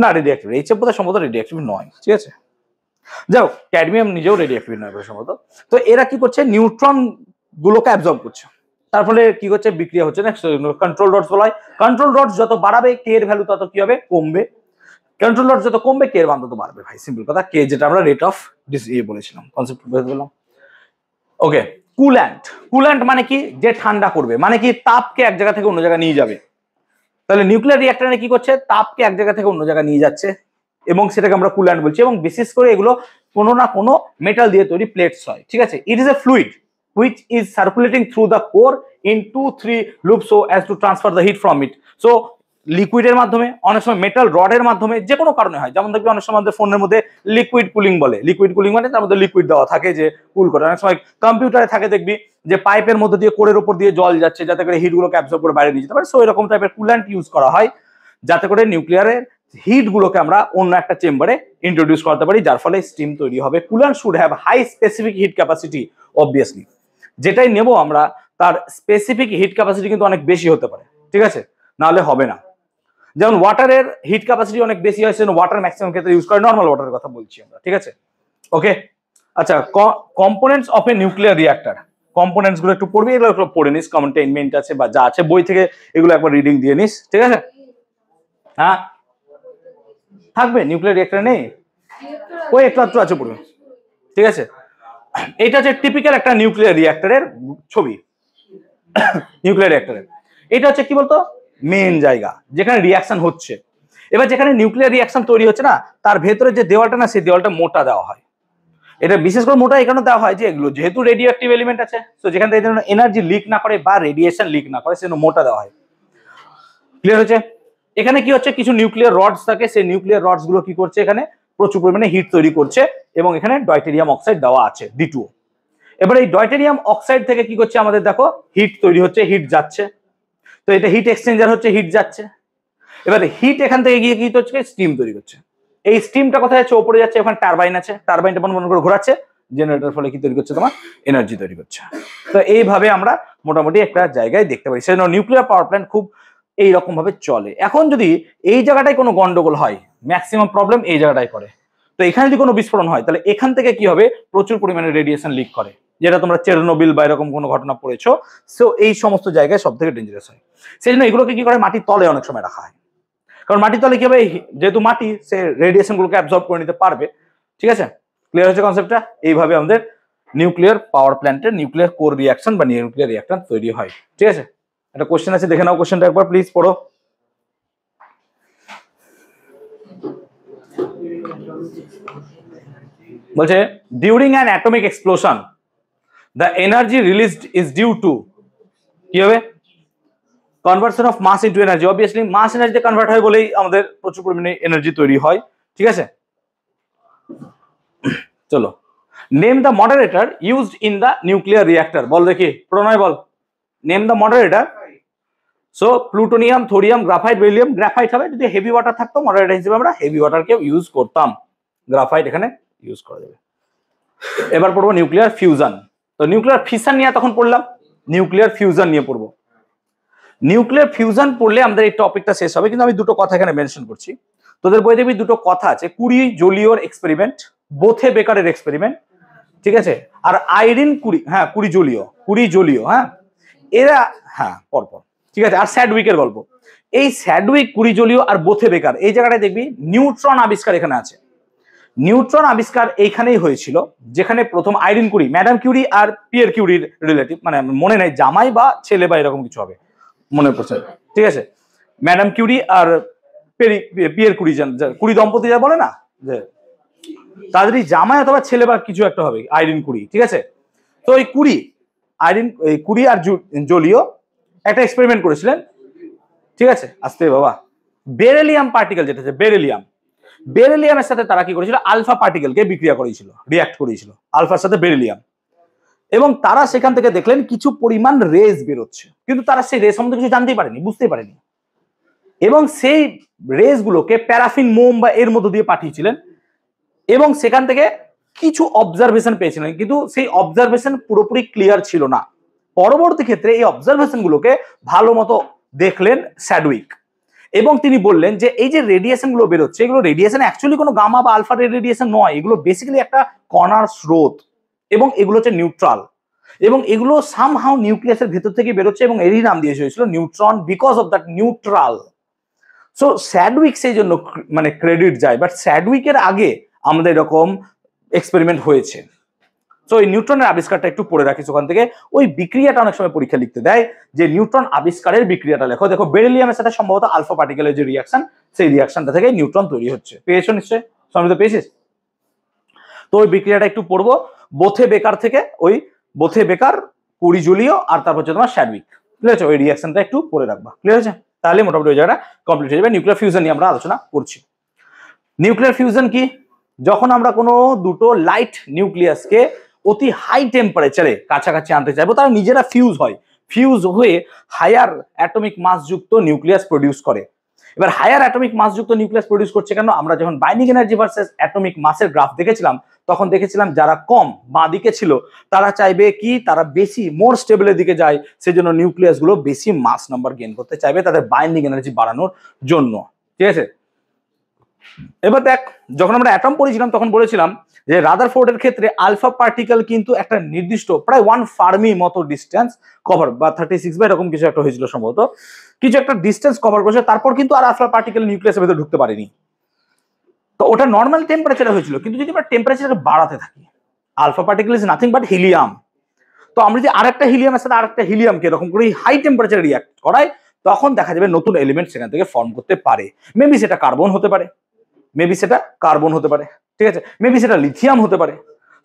না, রেডিওঅ্যাক্টিভ। HF বোধহয় সম্ভবত রেডিওঅ্যাক্টিভ নয়, ঠিক আছে। যাও, ক্যাডমিয়াম নিজেও রেডিওঅ্যাক্টিভ নয় সম্ভবত। তো এরা কি করছে? নিউট্রন গুলোকে অ্যাবজর্ব করছে, তার ফলে কি করছে? বিক্রিয়া হচ্ছে না, কন্ট্রোল রডস বলা হয়। কন্ট্রোল রডস যত বাড়াবে কে এর ভ্যালু তত কি হবে? কমবে। কন্ট্রোল রড যত কমবে কে এর মান তত বাড়বে, ভাই সিম্পল কথা। কে যেটা আমরা রেট অফ বলেছিলাম, কনসেপ্ট বুঝতে পারলাম। ওকে, কুল্যান্ট, কুল্যান্ট মানে কি? যে ঠান্ডা করবে, মানে কি তাপকে এক জায়গা থেকে অন্য জায়গায় নিয়ে যাবে। তাহলে নিউক্লিয়ার রিঅ্যাক্টরে কি করছে? তাপকে এক জায়গা থেকে অন্য জায়গায় নিয়ে যাচ্ছে, এবং সেটাকে আমরা কুল্যান্ট বলছি। এবং বিশেষ করে এগুলো কোনো না কোনো মেটাল দিয়ে তৈরি প্লেটস হয়, ঠিক আছে। It is a fluid which is circulating through the core in 2-3 loops so as to transfer the heat from it. So লিকুইডের মাধ্যমে, অনেক সময় মেটাল রডের মাধ্যমে, যে কোনো কারণে হয়। যেমন দেখবি অনেক সময় আমাদের ফোনের মধ্যে লিকুইড কুলিং বলে, লিকুইড কুলিং মানে তার মধ্যে লিকুইড দেওয়া থাকে যে কুল করে। অনেক সময় কম্পিউটারে থাকে দেখবি যে পাইপের মধ্যে দিয়ে কোরের উপর দিয়ে জল যাচ্ছে যাতে করে হিট গুলোকে অ্যাবজর্ব করে বাইরে নিয়ে যেতে পারে। সো এরকম টাইপের কুল্যান্ট ইউজ করা হয় যাতে করে নিউক্লিয়ারের হিট গুলোকে আমরা অন্য একটা চেম্বারে ইন্ট্রোডিউস করতে পারি, যার ফলে স্টিম তৈরি হবে। Coolant should have high specific heat capacity, obviously. যেটাই নেব আমরা তার স্পেসিফিক হিট ক্যাপাসিটি কিন্তু অনেক বেশি হতে পারে, ঠিক আছে, নাহলে হবে না। যেমন ওয়াটারের হিট ক্যাপাসিটি অনেক বেশি হয়, সেজন্য ওয়াটার ম্যাক্সিমাম ক্ষেত্রে ইউজ করে, নর্মাল ওয়াটারের কথা বলছি আমরা, ঠিক আছে। ওকে, আচ্ছা, components of A nuclear reactor, components গুলো একটু পড়বি, এগুলো একটু পড়ে নিস, কন্টেইনমেন্ট আছে বা যা আছে বই থেকে এগুলো একবার রিডিং দিয়ে নিস, ঠিক আছে। হ্যাঁ থাকবে, নিউক্লিয়ার রিঅ্যাক্টর নেই, ওই একটু আধটু আছে পড়বে, ঠিক আছে। এটা হচ্ছে টিপিক্যাল একটা নিউক্লিয়ার রিঅ্যাক্টরের ছবি। নিউক্লিয়ার রিঅ্যাক্টরের এটা হচ্ছে কি বলতো? মেইন জায়গা যেখানে রিঅ্যাকশন হচ্ছে। এবার যেখানে নিউক্লিয়ার রিঅ্যাকশন তৈরি হচ্ছে না, তার ভেতরে যে দেওয়ালটা না, সেই দেওয়ালটা মোটা দেওয়া হয়। এটা বিশেষ করে মোটা এই কারণে দেওয়া হয় যে এগুলো যেহেতু রেডিও অ্যাক্টিভ এলিমেন্ট আছে, তো যেখান থেকে এনার্জি লিক না করে বা রেডিয়েশন লিক না করে, সেজন্য মোটা দেওয়া হয়। ক্লিয়ার হচ্ছে? এখানে কি হচ্ছে? কিছু নিউক্লিয়ার রডস থাকে, সেই নিউক্লিয়ার রডস গুলো কি করছে? এখানে প্রচুর পরিমাণে হিট তৈরি করছে, এবং এখানে ডয়টেরিয়াম অক্সাইড দেওয়া আছে, D2O। এবার এই ডয়টেরিয়াম অক্সাইড থেকে কি করছে? আমাদের দেখো হিট তৈরি হচ্ছে, হিট যাচ্ছে, তো এটা হিট এক্সচেঞ্জার হচ্ছে, হিট যাচ্ছে। এবারে হিট এখান থেকে গিয়ে কি হচ্ছে? স্টিম তৈরি করছে। এই স্টিমটা কোথায় যাচ্ছে? ওপরে যাচ্ছে, ওখানে টারবাইন আছে, টারবাইনটা মনে করে ঘোরাচ্ছে, জেনারেটর, ফলে কি তৈরি করছে? তোমার এনার্জি তৈরি করছে। তো এইভাবে আমরা মোটামুটি একটা জায়গায় দেখতে পারি, সেজন্য নিউক্লিয়ার পাওয়ার প্ল্যান্ট খুব এইরকম ভাবে চলে। এখন যদি এই জায়গাটায় কোনো গন্ডগোল হয়, ম্যাক্সিমাম প্রবলেম এই জায়গাটায় করে, তো এখানে যদি কোনো বিস্ফোরণ হয় তাহলে এখান থেকে কি হবে? প্রচুর পরিমাণে রেডিয়েশন লিক করে, যেটা তোমরা চেরনোবিল বা এরকম কোনো ঘটনা পড়েছো। সো এই সমস্ত জায়গায় সব থেকে ডেঞ্জারাস হয়। সেই জন্য এগুলোকে কি করে? মাটির তলে অনেক সময় রাখা হয়, কারণ মাটির তলে কি হবে? যেহেতু মাটি, সে রেডিয়েশন গুলোকে অ্যাবজর্ব করে নিতে পারবে, ঠিক আছে। ক্লিয়ার হচ্ছে কনসেপ্টটা? এইভাবে আমাদের নিউক্লিয়ার পাওয়ার প্ল্যান্টের নিউক্লিয়ার কোর রিয়াকশন বা নিউক্লিয়ার রিয়াক্টর তৈরি হয়। ঠিক আছে, একটা কোশ্চেন আছে, দেখে নাও কোশ্চেনটা একবার প্লিজ পড়ো। বলছে during an atomic explosion the energy released is due to, কি হবে, conversion of mass into energy. Obviously mass এনার্জিতে কনভার্ট হয় বলেই আমাদের প্রচুর পরিমাণে এনার্জি তৈরি হয়। ঠিক আছে, চলো, name the moderator used in the nuclear reactor. বল দেখি প্রণয়, বল, name the moderator. So plutonium, thorium, graphite, beryllium. Graphite হবে, যদি হেভি ওয়াটার থাকতো মডারেটর হিসেবে আমরা হেভি ওয়াটারকে ইউজ করতাম, গ্রাফাইট এখানে ইউজ করা যাবে। এবার পড়বো নিউক্লিয়ার ফিউশন। তো নিউক্লিয়ার ফিশন নিয়ে তখন পড়লাম, নিউক্লিয়ার ফিউশন নিয়ে পড়বো। নিউক্লিয়ার ফিউশন পড়লে আমাদের এই টপিকটা শেষ হবে, কিন্তু আমি দুটো কথা এখানে মেনশন করছি। তোদের বই দেখবি দুটো কথা আছে, কুরি জোলিওর এক্সপেরিমেন্ট, বোথে বেকারের এক্সপেরিমেন্ট। ঠিক আছে, আর আইরিন কুরি, হ্যাঁ কুরি জোলিও, হ্যাঁ এরা, হ্যাঁ পরপর। ঠিক আছে, আর স্যাডউইকের গল্প। এই স্যাডউইক, কুরি জোলিও আর বোথে বেকার, এই জায়গাটায় দেখবি নিউট্রন আবিষ্কার এখানে আছে। নিউট্রন আবিষ্কার এইখানেই হয়েছিল, যেখানে প্রথম আইরিন কুরি, ম্যাডাম কিউরি আর পিয়ের কিউরির রিলেটিভ, মানে মনে নেই জামাই বা ছেলে বা এরকম কিছু হবে, মনে পড়ছে। ঠিক আছে, ম্যাডাম কিউরি আর পিয়ের কুরি, কুরি দম্পতি যা বলে না, যে তাদেরই জামাই অথবা ছেলে বা কিছু একটা হবে, আইরিন কুরি। ঠিক আছে, তো ওই কুরি আর জোলিও একটা এক্সপেরিমেন্ট করেছিলেন। ঠিক আছে, আস্তে বাবা, বেরিলিয়াম পার্টিকেল, যেটা আছে বেরিলিয়ামের সাথে তারা কি করেছিল, আলফা পার্টিকেলকে বিক্রিয়া করেছিল, রিয়াক্ট করেছিল আলফার সাথে বেরিলিয়াম, এবং তারা সেখান থেকে দেখলেন কিছু পরিমাণ রেজ বেরোচ্ছে, কিন্তু তারা সেই রেজ সম্বন্ধে কিছু জানতেই পারেনি, বুঝতেই পারেনি, এবং সেই রেজ গুলোকে প্যারাফিন মোম বা এর মধ্য দিয়ে পাঠিয়েছিলেন, এবং সেখান থেকে কিছু অবজারভেশন পেয়েছিলেন, কিন্তু সেই অবজারভেশন পুরোপুরি ক্লিয়ার ছিল না। পরবর্তী ক্ষেত্রে এই অবজারভেশন গুলোকে ভালো মতো দেখলেন স্যাডউইক, এবং তিনি বললেন যে এই যে রেডিয়েশন গুলো বেরোচ্ছে, এগুলো রেডিয়েশন অ্যাকচুয়ালি কোনো গামা বা আলফা রেডিয়েশন নয়, এগুলো বেসিক্যালি একটা কণার স্রোত, এবং এগুলো হচ্ছে নিউট্রাল, এবং এগুলো সামহাউ নিউক্লিয়াসের ভেতর থেকে বেরোচ্ছে, এবং এরই নাম দিয়ে হয়েছিল neutron, because of that neutral. So Chadwick সেই জন্য মানে ক্রেডিট যায়, বাট স্যাডউইকের আগে আমাদের এরকম এক্সপেরিমেন্ট হয়েছে। সো এই নিউট্রনের আবিষ্কারটা একটু পড়ে রাখিস ওখান থেকে, ওই বিক্রিয়াটা অনেক সময় পরীক্ষা লিখতে দেয়, যে নিউট্রন আবিষ্কারের বিক্রিয়াটা লেখো। দেখো বেরিলিয়ামের সাথে সম্ভবত আলফা পার্টিকেলের যে রিয়াকশন, সেই রিয়াকশনটা থেকে নিউট্রন তৈরি হচ্ছে, পেয়েছো নিশ্চয়, সমিত পেয়েছিস? তো ওই বিক্রিয়াটা একটু পড়বো, বোথে বেকার থেকে, ওই বোথে বেকার, কুরি জোলিও, আর তারপর হচ্ছে তোমার স্যাডউইক। ক্লিয়ার আছে? ওই রিয়াকশনটা একটু পড়ে রাখবা, ক্লিয়ার আছে? তাহলে মোটামুটি ওই জায়গাটা কমপ্লিট হয়ে যাবে। নিউক্লিয়ার ফিউশন নিয়ে আমরা আলোচনা করছি। নিউক্লিয়ার ফিউশন কি? যখন আমরা কোনো দুটো লাইট নিউক্লিয়াসকে অতি হাই টেম্পারেচারে কাছাকাছি আনতে চাইবো, তারা নিজেরা ফিউজ হয়, ফিউজ হয়ে হায়ার অ্যাটমিক মাস যুক্ত নিউক্লিয়াস প্রডিউস করে। এবার হায়ার অ্যাটমিক মাস যুক্ত নিউক্লিয়াস প্রডিউস করছে কেন? আমরা যখন বাইন্ডিং এনার্জি ভার্সেস অ্যাটমিক মাসের গ্রাফ দেখেছিলাম, তখন দেখেছিলাম যারা কম বাঁ দিকে ছিল তারা চাইবে কি, তারা বেশি মোর স্টেবলের দিকে যায়, সেজন্য নিউক্লিয়াস গুলো বেশি মাস নাম্বার গেইন করতে চাইবে তাদের বাইন্ডিং এনার্জি বাড়ানোর জন্য। ঠিক আছে, এবার দেখ, যখন আমরা অ্যাটম পড়েছিলাম তখন বলেছিলাম যে রাদারফোর্ডের ক্ষেত্রে আলফা পার্টিকেল কিন্তু একটা নির্দিষ্ট প্রায় 1 ফার্মি মতো ডিস্টেন্স কভার, বা 36 বা এরকম কিছু একটা হয়েছিল সম্ভবত, কিছু একটা ডিস্টেন্স কভার করেছে, তারপর কিন্তু আর আলফা পার্টিকেল নিউক্লিয়াসের ভেতরে ঢুকতে পারেনি। তো ওটা নর্মাল টেম্পারেচারে হয়েছিল, কিন্তু যদি আমরা টেম্পারেচারকে বাড়াতে থাকি, alpha particle is nothing but helium, তো আমরা যদি আরেকটা হিলিয়ামের সাথে আরেকটা হিলিয়ামকে এরকম করে হাই টেম্পারেচারে রিয়াক্ট করাই, তখন দেখা যাবে নতুন এলিমেন্ট সেখান থেকে ফর্ম করতে পারে। মেবি সেটা কার্বন হতে পারে, মেবি সেটা কার্বন হতে পারে, ঠিক আছে, মেবি সেটা লিথিয়াম হতে পারে।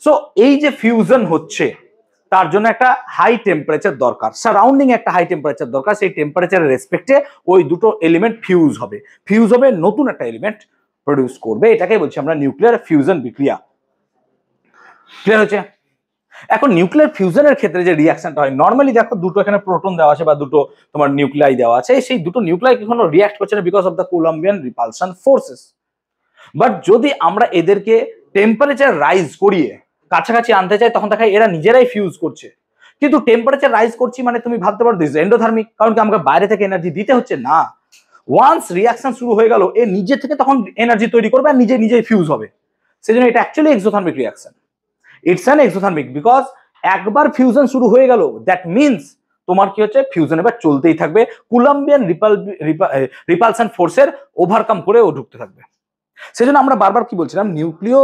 সো এই যে ফিউশন হচ্ছে, তার জন্য একটা হাই টেম্পারেচার দরকার, সারাউন্ডিং একটা হাই টেম্পারেচার দরকার, সেই টেম্পারেচারের রেসপেক্টে ওই দুটো এলিমেন্ট ফিউজ হবে, নতুন একটা এলিমেন্ট প্রডিউস করবে, এটাকে বলছি আমরা নিউক্লিয়ার ফিউশন বিক্রিয়া। ক্লিয়ার হচ্ছে? এখন নিউক্লিয়ার ফিউশনের ক্ষেত্রে যে রিয়াকশনটা হয়, নর্মালি দেখো দুটো এখানে প্রোটন দেওয়া আছে বা দুটো তোমার নিউক্লিয়াই দেওয়া আছে, সেই দুটো নিউক্লিয়াই কখনো রিয়াক্ট করছে না because of the coulombian repulsion forces. But যদি আমরা এদেরকে টেম্পারেচার রাইজ করিয়ে কাছাকাছি আনতে চাই, তখন দেখা এরা নিজেরাই ফিউজ করছে। কিন্তু টেম্পারেচার রাইজ করছি মানে তুমি ভাবতে পারো দিস এন্ডোথার্মিক, কারণ কি আমাকে বাইরে থেকে এনার্জি দিতে হচ্ছে না। ওয়ান্স রিয়াকশন শুরু হয়ে গেল, এ নিজে থেকে তখন এনার্জি তৈরি করবে আর নিজেই ফিউজ হবে। সেজন্য এটা actually exothermic reaction, it's an exothermic, because একবার ফিউশন শুরু হয়ে গেল দ্যাট মিনস তোমার কি হচ্ছে, ফিউশন এবার চলতেই থাকবে, কোলম্বিয়ান রিপালশন ফোর্সের ওভারকাম করে ও ঢুকতে থাকবে। সেজন্য আমরা বারবার কি বলছিলাম, নিউক্লিয়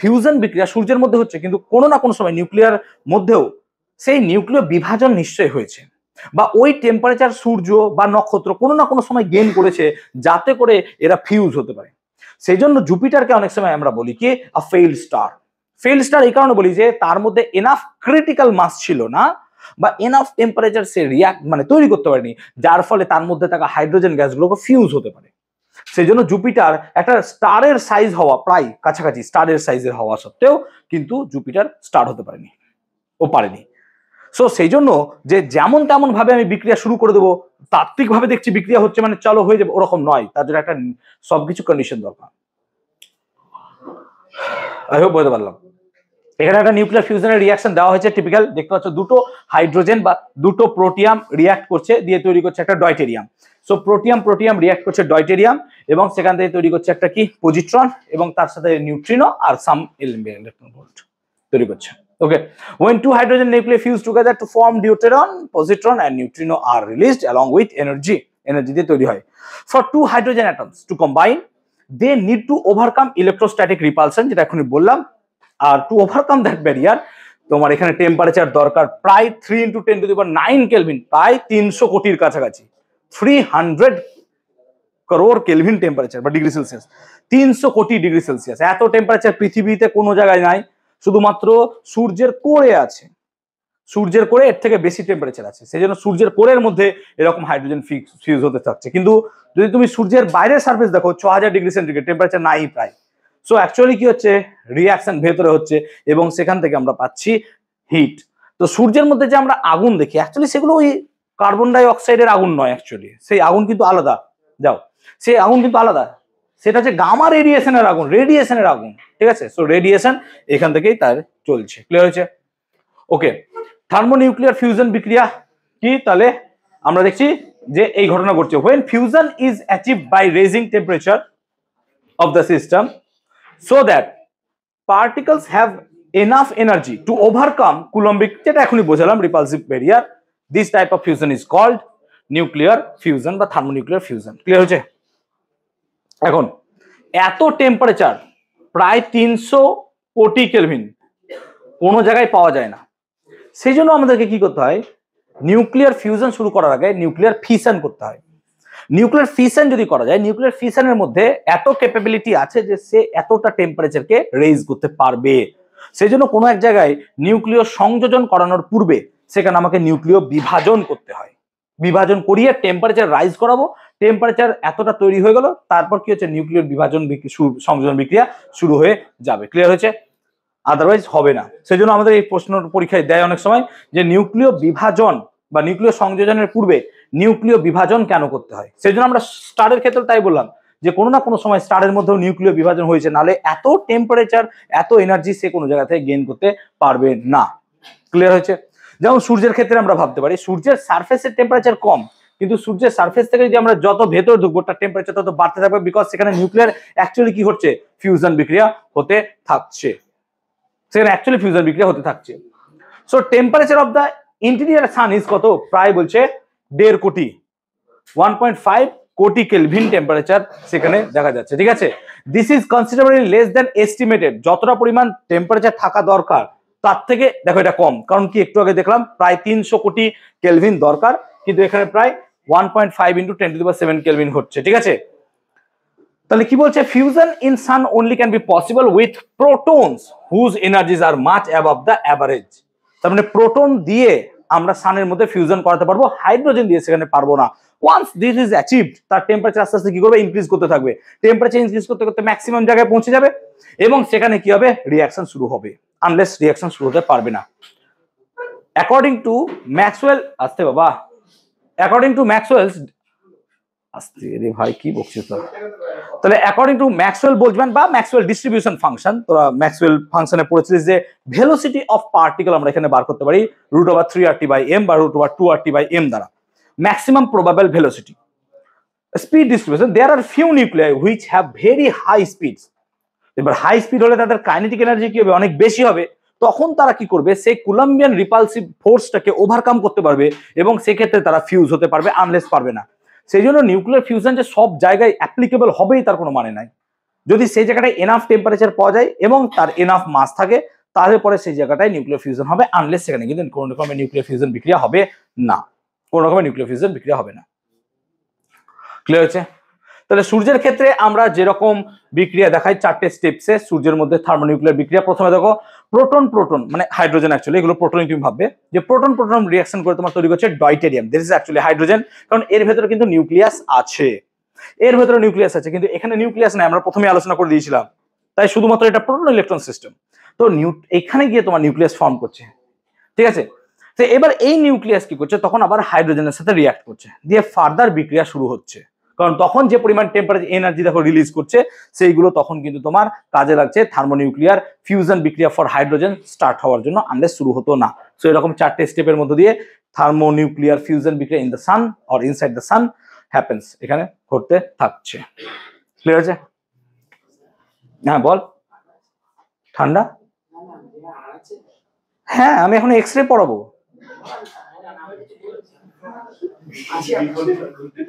ফিউশন বিক্রিয়া সূর্যের মধ্যে হচ্ছে, কিন্তু কোনো না কোনো সময় নিউক্লিয়ার মধ্যেও সেই নিউক্লিয় বিভাজন নিশ্চয়ই হয়েছে, বা ওই টেম্পারেচার সূর্য বা নক্ষত্র কোনো না কোনো সময় গেইন করেছে যাতে করে এরা ফিউজ হতে পারে। সেই জন্য জুপিটারকে অনেক সময় আমরা বলি কি আ ফেইল্ড স্টার। ফেইল্ড স্টার এই কারণে বলি যে তার মধ্যে এনাফ ক্রিটিক্যাল মাস ছিল না, বা এনাফ টেম্পারেচার সে রিয়াক্ট মানে তৈরি করতে পারেনি, যার ফলে তার মধ্যে থাকা হাইড্রোজেন গ্যাসগুলোকে ফিউজ হতে পারে। সেই জন্য জুপিটার একটা স্টারের সাইজ হওয়া, প্রায় কাছাকাছি স্টারের সাইজের হওয়া সত্ত্বেও কিন্তু জুপিটার স্টার হতে পারেনি, ও পারেনি। সো সেই জন্য যে যেমন তেমন ভাবে আমি বিক্রিয়া শুরু করে দেবো, তাত্ত্বিক ভাবে দেখছি বিক্রিয়া হচ্ছে মানে চলো হয়ে যাবে, ওরকম নয়। তার জন্য একটা সবকিছু কন্ডিশন দরকার। আই হোপ বলতে পারলাম। এখানে একটা নিউক্লিয়ার ফিউশনের রিয়াকশন দেওয়া হয়েছে, টিপিক্যাল দেখতে পাচ্ছ, দুটো হাইড্রোজেন বা দুটো প্রোটিয়াম রিয়াক্ট করছে, দিয়ে তৈরি করছে একটা ডয়টেরিয়াম। সো প্রোটিয়াম রিয়াক্ট করছে ডয়টেরিয়াম, এবং সেখান থেকে তৈরি করছে একটা কি পজিট্রন, এবং তার সাথে নিউট্রিনো আর সাম ইলেকট্রন ভোল্ট তৈরি করছে। ওকে, when two hydrogen nuclei fuse together to form deuteron, positron and neutrino are released along with energy দিয়ে তৈরি হয়। For two hydrogen atoms to combine, they need to overcome electrostatic repulsion, যেটা এখনই বললাম। আর to overcome that barrier তোমার এখানে temperature দরকার প্রায় 3 × 10⁹ কেলভিন, প্রায় 300 কোটির কাছাকাছি, 300 করোড় কেলভিন টেম্পারেচার বা ডিগ্রি সেলসিয়াস, 300 কোটি ডিগ্রি সেলসিয়াস। এত টেম্পারেচার পৃথিবীতে কোনো জায়গায় নাই, শুধুমাত্র সূর্যের কোরে আছে। সূর্যের কোরে এর থেকে বেশি টেম্পারেচার আছে, সেই জন্য সূর্যের কোরের মধ্যে এরকম হাইড্রোজেন ফিউজ হতে থাকছে। কিন্তু যদি তুমি সূর্যের বাইরের সারফেস দেখো, 6000 ডিগ্রি সেন্টিগ্রেড টেম্পারেচার নাই প্রায়। সো অ্যাকচুয়ালি কি হচ্ছে, রিয়াকশন ভেতরে হচ্ছে, এবং সেখান থেকে আমরা পাচ্ছি হিট। তো সূর্যের মধ্যে যে আমরা আগুন দেখি, অ্যাকচুয়ালি সেগুলো ওই কার্বন ডাই অক্সাইডের আগুন নয়, অ্যাকচুয়ালি সেই আগুন কিন্তু আলাদা। যাও, সেই আগুন কিন্তু আলাদা, সেটা হচ্ছে গামা রেডিয়েশনের আগুন, ঠিক আছে। সো রেডিয়েশন এখান থেকেই তার চলছে। ক্লিয়ার হয়েছে? ওকে, থার্মোনিউক্লিয়ার ফিউশন বিক্রিয়া কি, তাহলে আমরা দেখছি যে এই ঘটনা ঘটছে when fusion is achieved by raising temperature of the system so that particles have enough energy to overcome Coulombic, যেটা এখনই বোঝালাম, repulsive barrier. This type of fusion is called nuclear fusion বা thermonuclear fusion. ক্লিয়ার হয়েছে? এখন এত temperature প্রায় 300 কোটি kelvin কোনো জায়গায় পাওয়া যায় না। সেই জন্য আমাদেরকে কি করতে হয়, নিউক্লিয়ার ফিউশন শুরু করার আগে নিউক্লিয়ার ফিশন করতে হয়। নিউক্লিয়ার ফিশন যদি করা যায়, নিউক্লিয়ার ফিশনের মধ্যে এত ক্যাপাবিলিটি আছে যে সে এতটা টেম্পারেচারকে রেইজ করতে পারবে। সেই জন্য কোনো এক জায়গায় নিউক্লিয় সংযোজন করানোর পূর্বে সেখানে আমাকে নিউক্লিয় বিভাজন করতে হয়। বিভাজন করিয়ে টেম্পারেচার রাইজ করাবো, টেম্পারেচার এতটা তৈরি হয়ে গেল, তারপর কি হচ্ছে, নিউক্লিয় বিভাজন সংযোজন বিক্রিয়া শুরু হয়ে যাবে। ক্লিয়ার হয়েছে? আদারওয়াইজ হবে না। সেই জন্য আমাদের এই প্রশ্ন পরীক্ষায় দেয় অনেক সময় যে নিউক্লিয় বিভাজন বা নিউক্লিয় সংযোজনের পূর্বে নিউক্লিয় বিভাজন কেন করতে হয়। সেই জন্য আমরা স্টারের ক্ষেত্রে তাই বললাম যে কোনো না কোনো সময় স্টারের মধ্যেও নিউক্লিয় বিভাজন হয়েছে, নাহলে এত টেম্পারেচার এত এনার্জি সে কোনো জায়গা থেকে গেইন করতে পারবে না। ক্লিয়ার হয়েছে? যেমন সূর্যের ক্ষেত্রে আমরা ভাবতে পারি সূর্যের সারফেসের টেম্পারেচার কম, কিন্তু সূর্যের সারফেস থেকে যদি আমরা যত ভেতর ঢুকবো তার টেম্পারেচার তত বাড়তে থাকবে, বিকজ সেখানে নিউক্লিয়ার অ্যাকচুয়ালি কি হচ্ছে, ফিউশন বিক্রিয়া হতে থাকছে। সেখানে অ্যাকচুয়ালি ফিউশন বিক্রিয়া হতে থাকছে। So temperature of the interior sun is কত, প্রায় বলছে 1.5 কোটি, 1.5 কোটি কেলভিন টেম্পারেচার সেখানে দেখা যাচ্ছে। ঠিক আছে, this is considerably less than estimated. যতটা পরিমাণ টেম্পারেচার থাকা দরকার তার থেকে দেখো এটা কম, কারণ কি একটু আগে দেখলাম প্রায় 300 কোটি কেলভিন দরকার, কিন্তু এখানে প্রায় 1.5 × 10⁷ কেলভিন হচ্ছে। ঠিক আছে, তাহলে কি বলছে, fusion in sun only can be possible with protons whose energies are much above the average. তার মানে প্রোটন দিয়ে আমরা সানের মধ্যে ফিউশন করাতে পারবো, হাইড্রোজেন দিয়ে সেখানে পারবো না। ওয়ান্স দিস ইজ অ্যাচিভড, তার টেম্পারেচার আস্তে আস্তে কি করবে, ইনক্রিজ করতে থাকবে। টেম্পারেচার ইনক্রিজ করতে করতে ম্যাক্সিমাম জায়গায় পৌঁছে যাবে, এবং সেখানে কি হবে, রিঅ্যাকশন শুরু হবে। আনলেস রিঅ্যাকশন শুরু হতে পারবে না। অ্যাকর্ডিং টু ম্যাক্সওয়েল, আসতে বাবা, অ্যাকর্ডিং টু ম্যাক্সওয়েলস, আসতে রে ভাই কি বকছিস তোরা, তাহলে অ্যাকর্ডিং টু ম্যাক্সওয়েল বোলজম্যান বা ম্যাক্সওয়েল ডিস্ট্রিবিউশন ফাংশন, তোরা ম্যাক্সওয়েল ফাংশনে পড়েছিস যে ভেলোসিটি অফ পার্টিকেল আমরা এখানে বার করতে পারি √3RT/m বা √2RT/m দ্বারা। Maximum probable velocity, speed distribution, there are few nuclei which have very high speeds. এবার হাই স্পিড হলে তাদের কাইনেটিক এনার্জি কি হবে, অনেক বেশি হবে। তখন তারা কি করবে, সেই কুলম্বিয়ান রিপালসিভ ফোর্সটাকে ওভারকাম করতে পারবে, এবং সেক্ষেত্রে তারা ফিউজ হতে পারবে, আনলেস পারবে না। সেই জন্য নিউক্লিয়ার ফিউশন যে সব জায়গায় অ্যাপ্লিকেবল হবেই তার কোনো মানে নাই। যদি সেই জায়গাটায় এনাফ টেম্পারেচার পাওয়া যায় এবং তার এনাফ মাস থাকে, তাহলে পরে সেই জায়গাটায় নিউক্লিয়ার ফিউশন হবে, আনলেস সেখানে কিন্তু কোনো রকমের নিউক্লিয়ার ফিউশন বিক্রিয়া হবে না, কোনো রকমের নিউক্লিয়ার ফিউশন বিক্রিয়া হবে না। ক্লিয়ার হচ্ছে? তাহলে সূর্যের ক্ষেত্রে আমরা যেরকম বিক্রিয়া দেখাই 4টে স্টেপসে সূর্যের মধ্যে থার্মোনিউক্লিয়ার বিক্রিয়া, প্রথমে দেখো প্রোটন প্রোটন মানে হাইড্রোজেন, অ্যাকচুয়ালি এগুলো প্রোটন তুমি ভাববে যে প্রোটন প্রোটন রিঅ্যাকশন করে তোমার তৈরি করছে deuterium, this is actually hydrogen, কারণ এর ভেতরে কিন্তু নিউক্লিয়াস আছে, এর ভেতরে নিউক্লিয়াস আছে, কিন্তু এখানে নিউক্লিয়াস নাই, আমরা প্রথমে আলোচনা করে দিয়েছিলাম, তাই শুধুমাত্র এটা প্রোটন ইলেকট্রন সিস্টেম। তো এখানে গিয়ে তোমার নিউক্লিয়াস ফর্ম করছে, ঠিক আছে? তো এবার এই নিউক্লিয়াস কি করছে, তখন আবার হাইড্রোজেনের সাথে রিঅ্যাক্ট করছে, দিয়ে ফার্দার বিক্রিয়া শুরু হচ্ছে, কারণ তখন যে পরিমাণ টেম্পারেচার এনার্জি দেখো রিলিজ করছে, সেইগুলো তখন কিন্তু তোমার কাজে লাগছে থার্মোনিউক্লিয়ার ফিউশন বিক্রিয়া ফর হাইড্রোজেন স্টার্ট হওয়ার জন্য, আনলেস শুরু হতো না। সো এরকম 4টে স্টেপের মধ্য দিয়ে থার্মোনিউক্লিয়ার ফিউশন বিক্রিয়া in the sun or inside the sun happens, এখানে ঘটতে থাকছে। ক্লিয়ার আছে? হ্যাঁ বল। ঠান্ডা? হ্যাঁ, আমি এখন এক্স-রে পড়াবো,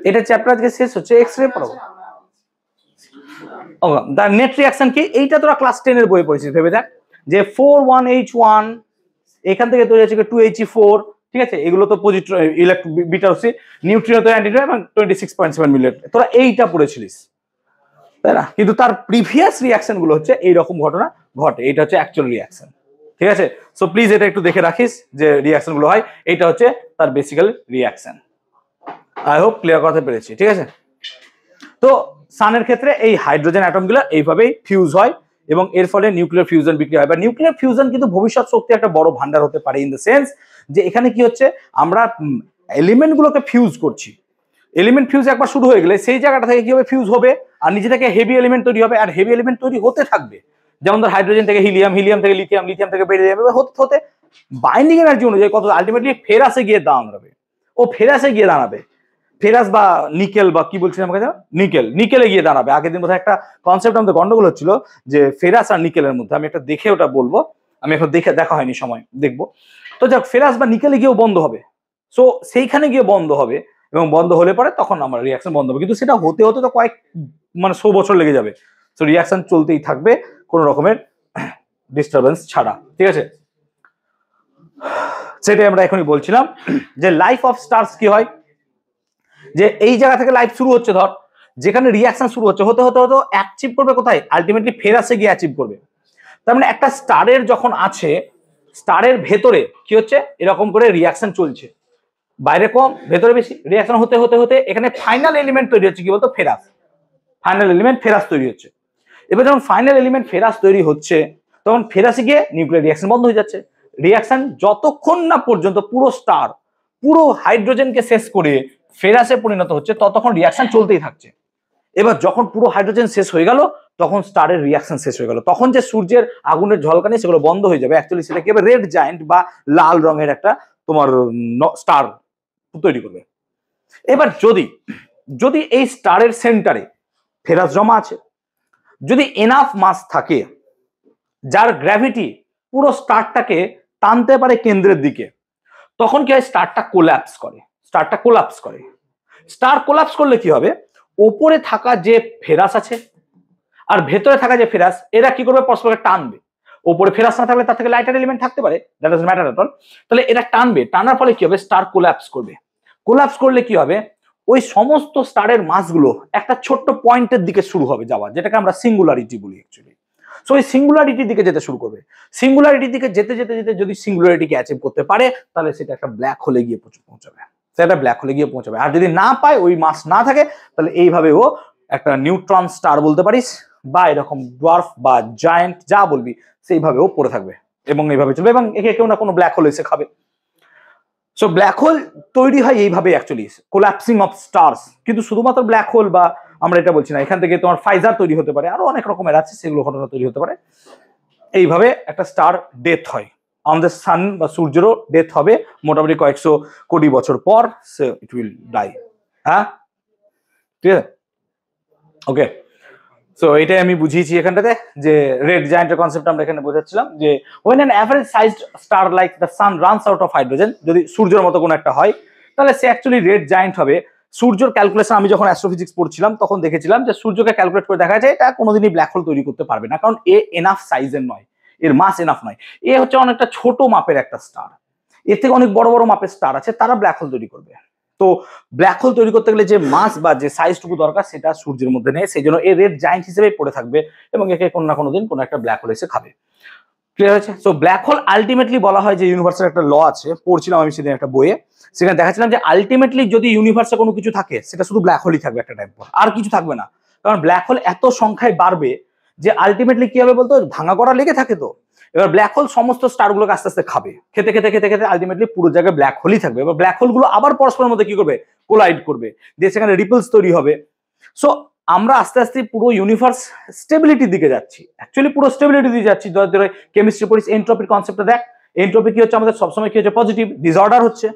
এটা চ্যাপ্টার আজকে শেষ হচ্ছে, এক্স-রে পড়াবো। দ্য নেট রিঅ্যাকশন কি, এইটা তোরা ক্লাস 10 এর বইয়ে পড়েছিস, ভেবে দেখ যে 41H1 এখান থেকে তৈরি হচ্ছে 2He4, ঠিক আছে? এগুলো তো পজিটিভ বিটা-সি, নিউট্রিনো তো অ্যান্টিনিউট্রিনো এবং 26.7 মিলিয়ন, তোরা এইটা পড়েছিলিস, তাই না? কিন্তু তার প্রিভিয়াস রিঅ্যাকশন গুলো হচ্ছে এইরকম ঘটনা ঘটে, এটা হচ্ছে অ্যাকচুয়াল রিঅ্যাকশন, ঠিক আছে? সো প্লিজ এটা একটু দেখে রাখিস যে রিঅ্যাকশন গুলো হয়, এইটা হচ্ছে তার vesicle reaction. I hope clear করতে পেরেছি, ঠিক আছে? তো সানের ক্ষেত্রে এই হাইড্রোজেন অ্যাটমগুলো এইভাবেই ফিউজ হয় এবং এর ফলে নিউক্লিয়ার ফিউশন বিক্রিয়া হয়। বা নিউক্লিয়ার ফিউশন কিন্তু ভবিষ্যৎ শক্তি একটা বড় ভান্ডার হতে পারে, ইন দ্য সেন্স যে এখানে কি হচ্ছে, আমরা এলিমেন্ট গুলোকে ফিউজ করছি, এলিমেন্ট ফিউজ একবার শুরু হয়ে গেলে সেই জায়গাটা থেকে কি হবে, ফিউজ হবে আর নিজে থেকে হেভি এলিমেন্ট তৈরি হবে, আর হেভি এলিমেন্ট তৈরি হতে থাকবে, যেমন ধর হাইড্রোজেন থেকে হিলিয়াম, হিলিয়াম থেকে লিথিয়াম, লিথিয়াম থেকে বেরিলিয়াম, হতে হতে বাইন্ডিং এনার্জি অনুযায়ী কত আলটিমেটলি ফেরাসে গিয়ে দাঁড়াবে, ও ফেরাসে গিয়ে দাঁড়াবে, ফেরাস বা নিকেল বা কি বলছিলাম আমাকে, নিকেলে গিয়ে দাঁড়াবে। আগের দিন বোধহয় একটা কনসেপ্ট আমাদের গন্ডগোল হচ্ছিল যে ফেরাস আর নিকেলের মধ্যে, আমি একটা দেখে ওটা বলবো, আমি এখন দেখা হয়নি, সময় দেখবো। তো যাক, ফেরাস বা নিকেলে গিয়েও বন্ধ হবে, সো সেইখানে গিয়ে বন্ধ হবে এবং বন্ধ হলে পরে তখন আমার রিঅ্যাকশন বন্ধ হবে, কিন্তু সেটা হতে হতে তো কয়েক 100 বছর লেগে যাবে, সো রিঅ্যাকশন চলতেই থাকবে কোনো রকমের ডিস্টারবেন্স ছাড়া, ঠিক আছে? সেটাই আমরা এখনই বলছিলাম যে লাইফ অফ স্টারস কি হয়, যে এই জায়গা থেকে লাইফ শুরু হচ্ছে, ধর যেখানে রিঅ্যাকশন শুরু হচ্ছে, হতে হতে হতে অ্যাচিভ করবে কোথায়, আলটিমেটলি ফেরাসে গিয়ে অ্যাচিভ করবে। তার মানে একটা স্টারের যখন আছে, স্টারের ভেতরে কি হচ্ছে, এরকম করে রিঅ্যাকশন চলছে, বাইরে কম ভেতরে বেশি, রিঅ্যাকশন হতে হতে হতে এখানে ফাইনাল এলিমেন্ট তৈরি হচ্ছে, কি বলতো, ফেরাস, ফাইনাল এলিমেন্ট ফেরাস তৈরি হচ্ছে। এবার যখন ফাইনাল এলিমেন্ট ফেরাস তৈরি হচ্ছে, তখন ফেরাসে গিয়ে নিউক্লিয়ার রিঅ্যাকশন বন্ধ হয়ে যাচ্ছে। রিঅ্যাকশন যতক্ষণ না পর্যন্ত পুরো স্টার পুরো হাইড্রোজেনকে শেষ করে ফেরাসে পরিণত হচ্ছে, ততক্ষণ রিঅ্যাকশন চলতেই থাকছে। এবার যখন পুরো হাইড্রোজেন শেষ হয়ে গেল, তখন স্টারের রিঅ্যাকশন শেষ হয়ে গেল, তখন যে সূর্যের আগুনের ঝলকানি সেগুলো বন্ধ হয়ে যাবে, অ্যাকচুয়ালি সেটা কি হবে, রেড জায়ান্ট বা লাল রঙের একটা তোমার স্টার তৈরি করবে। এবার যদি এই স্টারের সেন্টারে ফেরাস জমা আছে, যদি এনাফ মাস থাকে যার গ্র্যাভিটি পুরো স্টারটাকে টানতে পারে কেন্দ্রের দিকে, তখন কি হয়, স্টারটা কোল্যাপস করে, স্টার কোল্যাপস করলে কি হবে, ওপরে থাকা যে ফেরাস আছে আর ভেতরে থাকা যে ফেরাস, এরা কি করবে, পরস্পরকে টানবে। ওপরে ফেরাস না থাকলে তার থেকে লাইটার এলিমেন্ট থাকতে পারে, that doesn't matter at all, তাহলে এরা টানবে, টানার ফলে কি হবে, স্টার কোল্যাপস করবে। কোল্যাপস করলে কি হবে, ওই সমস্ত স্টারের মাসগুলো একটা ছোট্ট পয়েন্টের দিকে শুরু হবে যাওয়া, যেটাকে আমরা সিঙ্গুলারিটি বলি অ্যাকচুয়ালি। সো এই সিঙ্গুলারিটির দিকে যেতে শুরু করবে, সিঙ্গুলারিটির দিকে যেতে যেতে যেতে যদি সিঙ্গুলারিটিকে অ্যাচিভ করতে পারে, তাহলে সেটা একটা ব্ল্যাক হোলে গিয়ে পৌঁছাবে, সেটা ব্ল্যাক হোলে গিয়ে পৌঁছাবে। আর যদি না পায়, ওই মাস না থাকে, তাহলে এইভাবে ও একটা নিউট্রন স্টার বলতে পারিস, বা এরকম ডোয়ার্ফ বা জায়ান্ট যা বলবি, সেইভাবে ও পড়ে থাকবে এবং এইভাবে চলবে, এবং একে কেউ না কোনো ব্ল্যাক হোল এসে খাবে। সো ব্ল্যাক হোল তৈরি হয় এইভাবে অ্যাকচুয়ালি, কোল্যাপসিং অফ স্টারস। কিন্তু শুধুমাত্র ব্ল্যাক হোল বা আমরা এটা বলছি না, এখান থেকে তোমার ফাইজার তৈরি হতে পারে, আরো অনেক রকমের আছে, সেগুলো ঘটনা তৈরি হতে পারে। এইভাবে একটা স্টার ডেথ হয়, আমাদের সান বা সূর্যেরও ডেথ হবে মোটামুটি কয়েকশো কোটি বছর পর, সো ইট উইল ডাই। হ্যাঁ, ঠিক আছে, ওকে। সো এটাই আমি বুঝিয়েছি এখানটাতে, যে রেড জায়ান্টের কনসেপ্ট আমরা এখানে বোঝাচ্ছিলাম, যে when an average sized star like the sun runs out of hydrogen, যদি সূর্যের মতো কোনো একটা হয়, তাহলে সে অ্যাকচুয়ালি রেড জায়ান্ট হবে সূর্যের ক্যালকুলেশন আমি যখন অ্যাস্ট্রোফিজিক্স পড়ছিলাম তখন দেখেছিলাম যে সূর্যকে ক্যালকুলেট করে দেখা যায় এটা কোনোদিনই ব্ল্যাক হোল তৈরি করতে পারবে না, কারণ এ এনাফ সাইজের নয়, এর মাস এনাফ নয়। এ হচ্ছে অনেকটা ছোট মাপের একটা স্টার, এর থেকে অনেক বড় বড় মাপের স্টার আছে, তারা ব্ল্যাক হোল তৈরি করবে। তো ব্ল্যাক হোল তৈরি করতে গেলে যে মাস বা যে সাইজটুকু দরকার সেটা সূর্যের মধ্যে নেই, সেই জন্য এর রেড জায়ান্ট হিসেবেই পড়ে থাকবে এবং একে কোনো না কোনো দিন কোনো একটা ব্ল্যাক হোল এসে খাবে। ক্লিয়ার হয়েছে? সো ব্ল্যাক হোল আলটিমেটলি বলা হয় যে ইউনিভার্সের একটা ল আছে, পড়ছিলাম আমি সেদিন একটা বইয়ে, সেখানে দেখাচ্ছিলাম যে আলটিমেটলি যদি ইউনিভার্সে কোনো কিছু থাকে সেটা শুধু ব্ল্যাক হোলই থাকবে একটা টাইম পর, আর কিছু থাকবে না। কারণ ব্ল্যাক হোল এত সংখ্যায় বাড়বে যে আলটিমেটলি কি হবে বলতো, ভাঙা করা লেগে থাকে। তো এবার ব্ল্যাক হোল সমস্ত স্টারগুলোকে আস্তে আস্তে খাবে, খেতে খেতে খেতে খেতে আলটিমেটলি পুরো জায়গায় ব্ল্যাক হোলই থাকবে। এবার ব্ল্যাক হোলগুলো আবার পরস্পরের মধ্যে কি করবে, কোলাইড করবে, দিয়ে সেখানে রিপলস তৈরি হবে। সো আমরা আস্তে আস্তে পুরো ইউনিভার্স স্টেবিলিটির দিকে যাচ্ছি, অ্যাকচুয়ালি পুরো স্টেবিলিটির দিকে যাচ্ছি। ধরে কেমিস্ট্রি পড়িস, এন্ট্রপির কনসেপ্টটা দেখ, এন্ট্রপি কি হচ্ছে আমাদের সবসময় কি হচ্ছে, পজিটিভ, ডিসঅর্ডার হচ্ছে।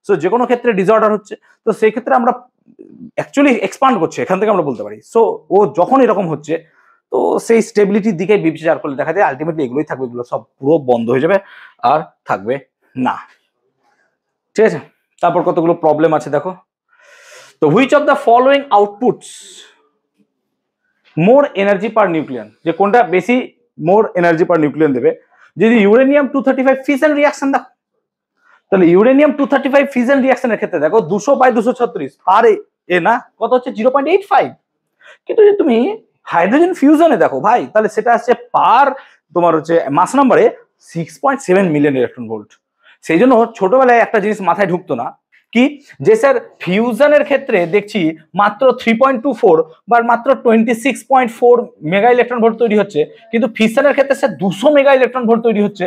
সো যে কোনো ক্ষেত্রে ডিসঅর্ডার হচ্ছে, তো সেই ক্ষেত্রে আমরা অ্যাকচুয়ালি এক্সপান্ড করছে, এখান থেকে আমরা বলতে পারি। সো ও যখন এরকম হচ্ছে তো সেই স্টেবিলিটির দিকে বিচার করলে দেখা যায় আলটিমেটলি এগুলোই থাকবে, এগুলো সব পুরো বন্ধ হয়ে যাবে আর থাকবে না। ঠিক আছে, তারপর কতগুলো প্রবলেম আছে দেখো। তো which of the following outputs more energy per nucleon, যে কোনটা বেশি মোর এনার্জি পার নিউক্লিয়ন দেবে। যদি ইউরেনিয়াম 235 ফিশন রিঅ্যাকশন দেখো, তাহলে ইউরেনিয়াম 235 ফিশন রিঅ্যাকশনের ক্ষেত্রে দেখো 200/236 পার এ না কত হচ্ছে 0.85, কিন্তু যদি তুমি হাইড্রোজেন ফিউশনে দেখো ভাই, তাহলে সেটা আসছে পার তোমার হচ্ছে মাস নাম্বারে 6.7 মিলিয়ন ইলেকট্রন ভোল্ট। সেই জন্য ছোটবেলায় একটা জিনিস মাথায় ঢুকতো না, কি যে স্যার ফিউশনের ক্ষেত্রে দেখছি মাত্র 3.24 বা মাত্র 26.4 মেগা ইলেকট্রন ভোল্ট তৈরি হচ্ছে, কিন্তু ফিশনের ক্ষেত্রে স্যার 200 মেগা ইলেকট্রন ভোল্ট তৈরি হচ্ছে।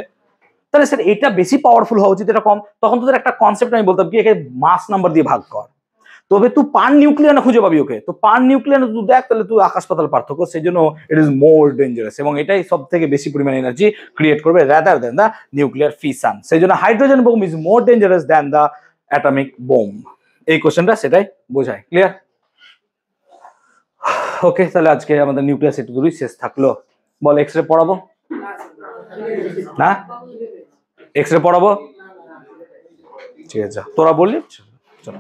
তাহলে স্যার এটা বেশি পাওয়ারফুল হওয়া উচিত, এটা কম। তখন তোদের একটা কনসেপ্ট আমি বলতাম কি, একে মাস নাম্বার দিয়ে ভাগ কর, তবে তুই পার নিউক্লিয়ানে খুঁজে পাবি ওকে। তো পার নিউক্লিয়ানে তুই দেখ, তাহলে তুই আকাশ পাতাল পার্থক্য। সেই জন্য ইট ইজ মোর ডেঞ্জারাস এবং এটাই সব থেকে বেশি পরিমাণ এনার্জি ক্রিয়েট করবে rather than the nuclear fission. সেই জন্য hydrogen bomb is more dangerous then the atomic bomb. এই কোশ্চেনটা সেটাই বোঝায়। ক্লিয়ার? ওকে, তাহলে আজকে আমাদের নিউক্লিয়াস একটু দূরই শেষ থাকলো। বল এক্স রে পড়াবো না? এক্স রে পড়াবো? ঠিক আছে, তোরা বললি চলো।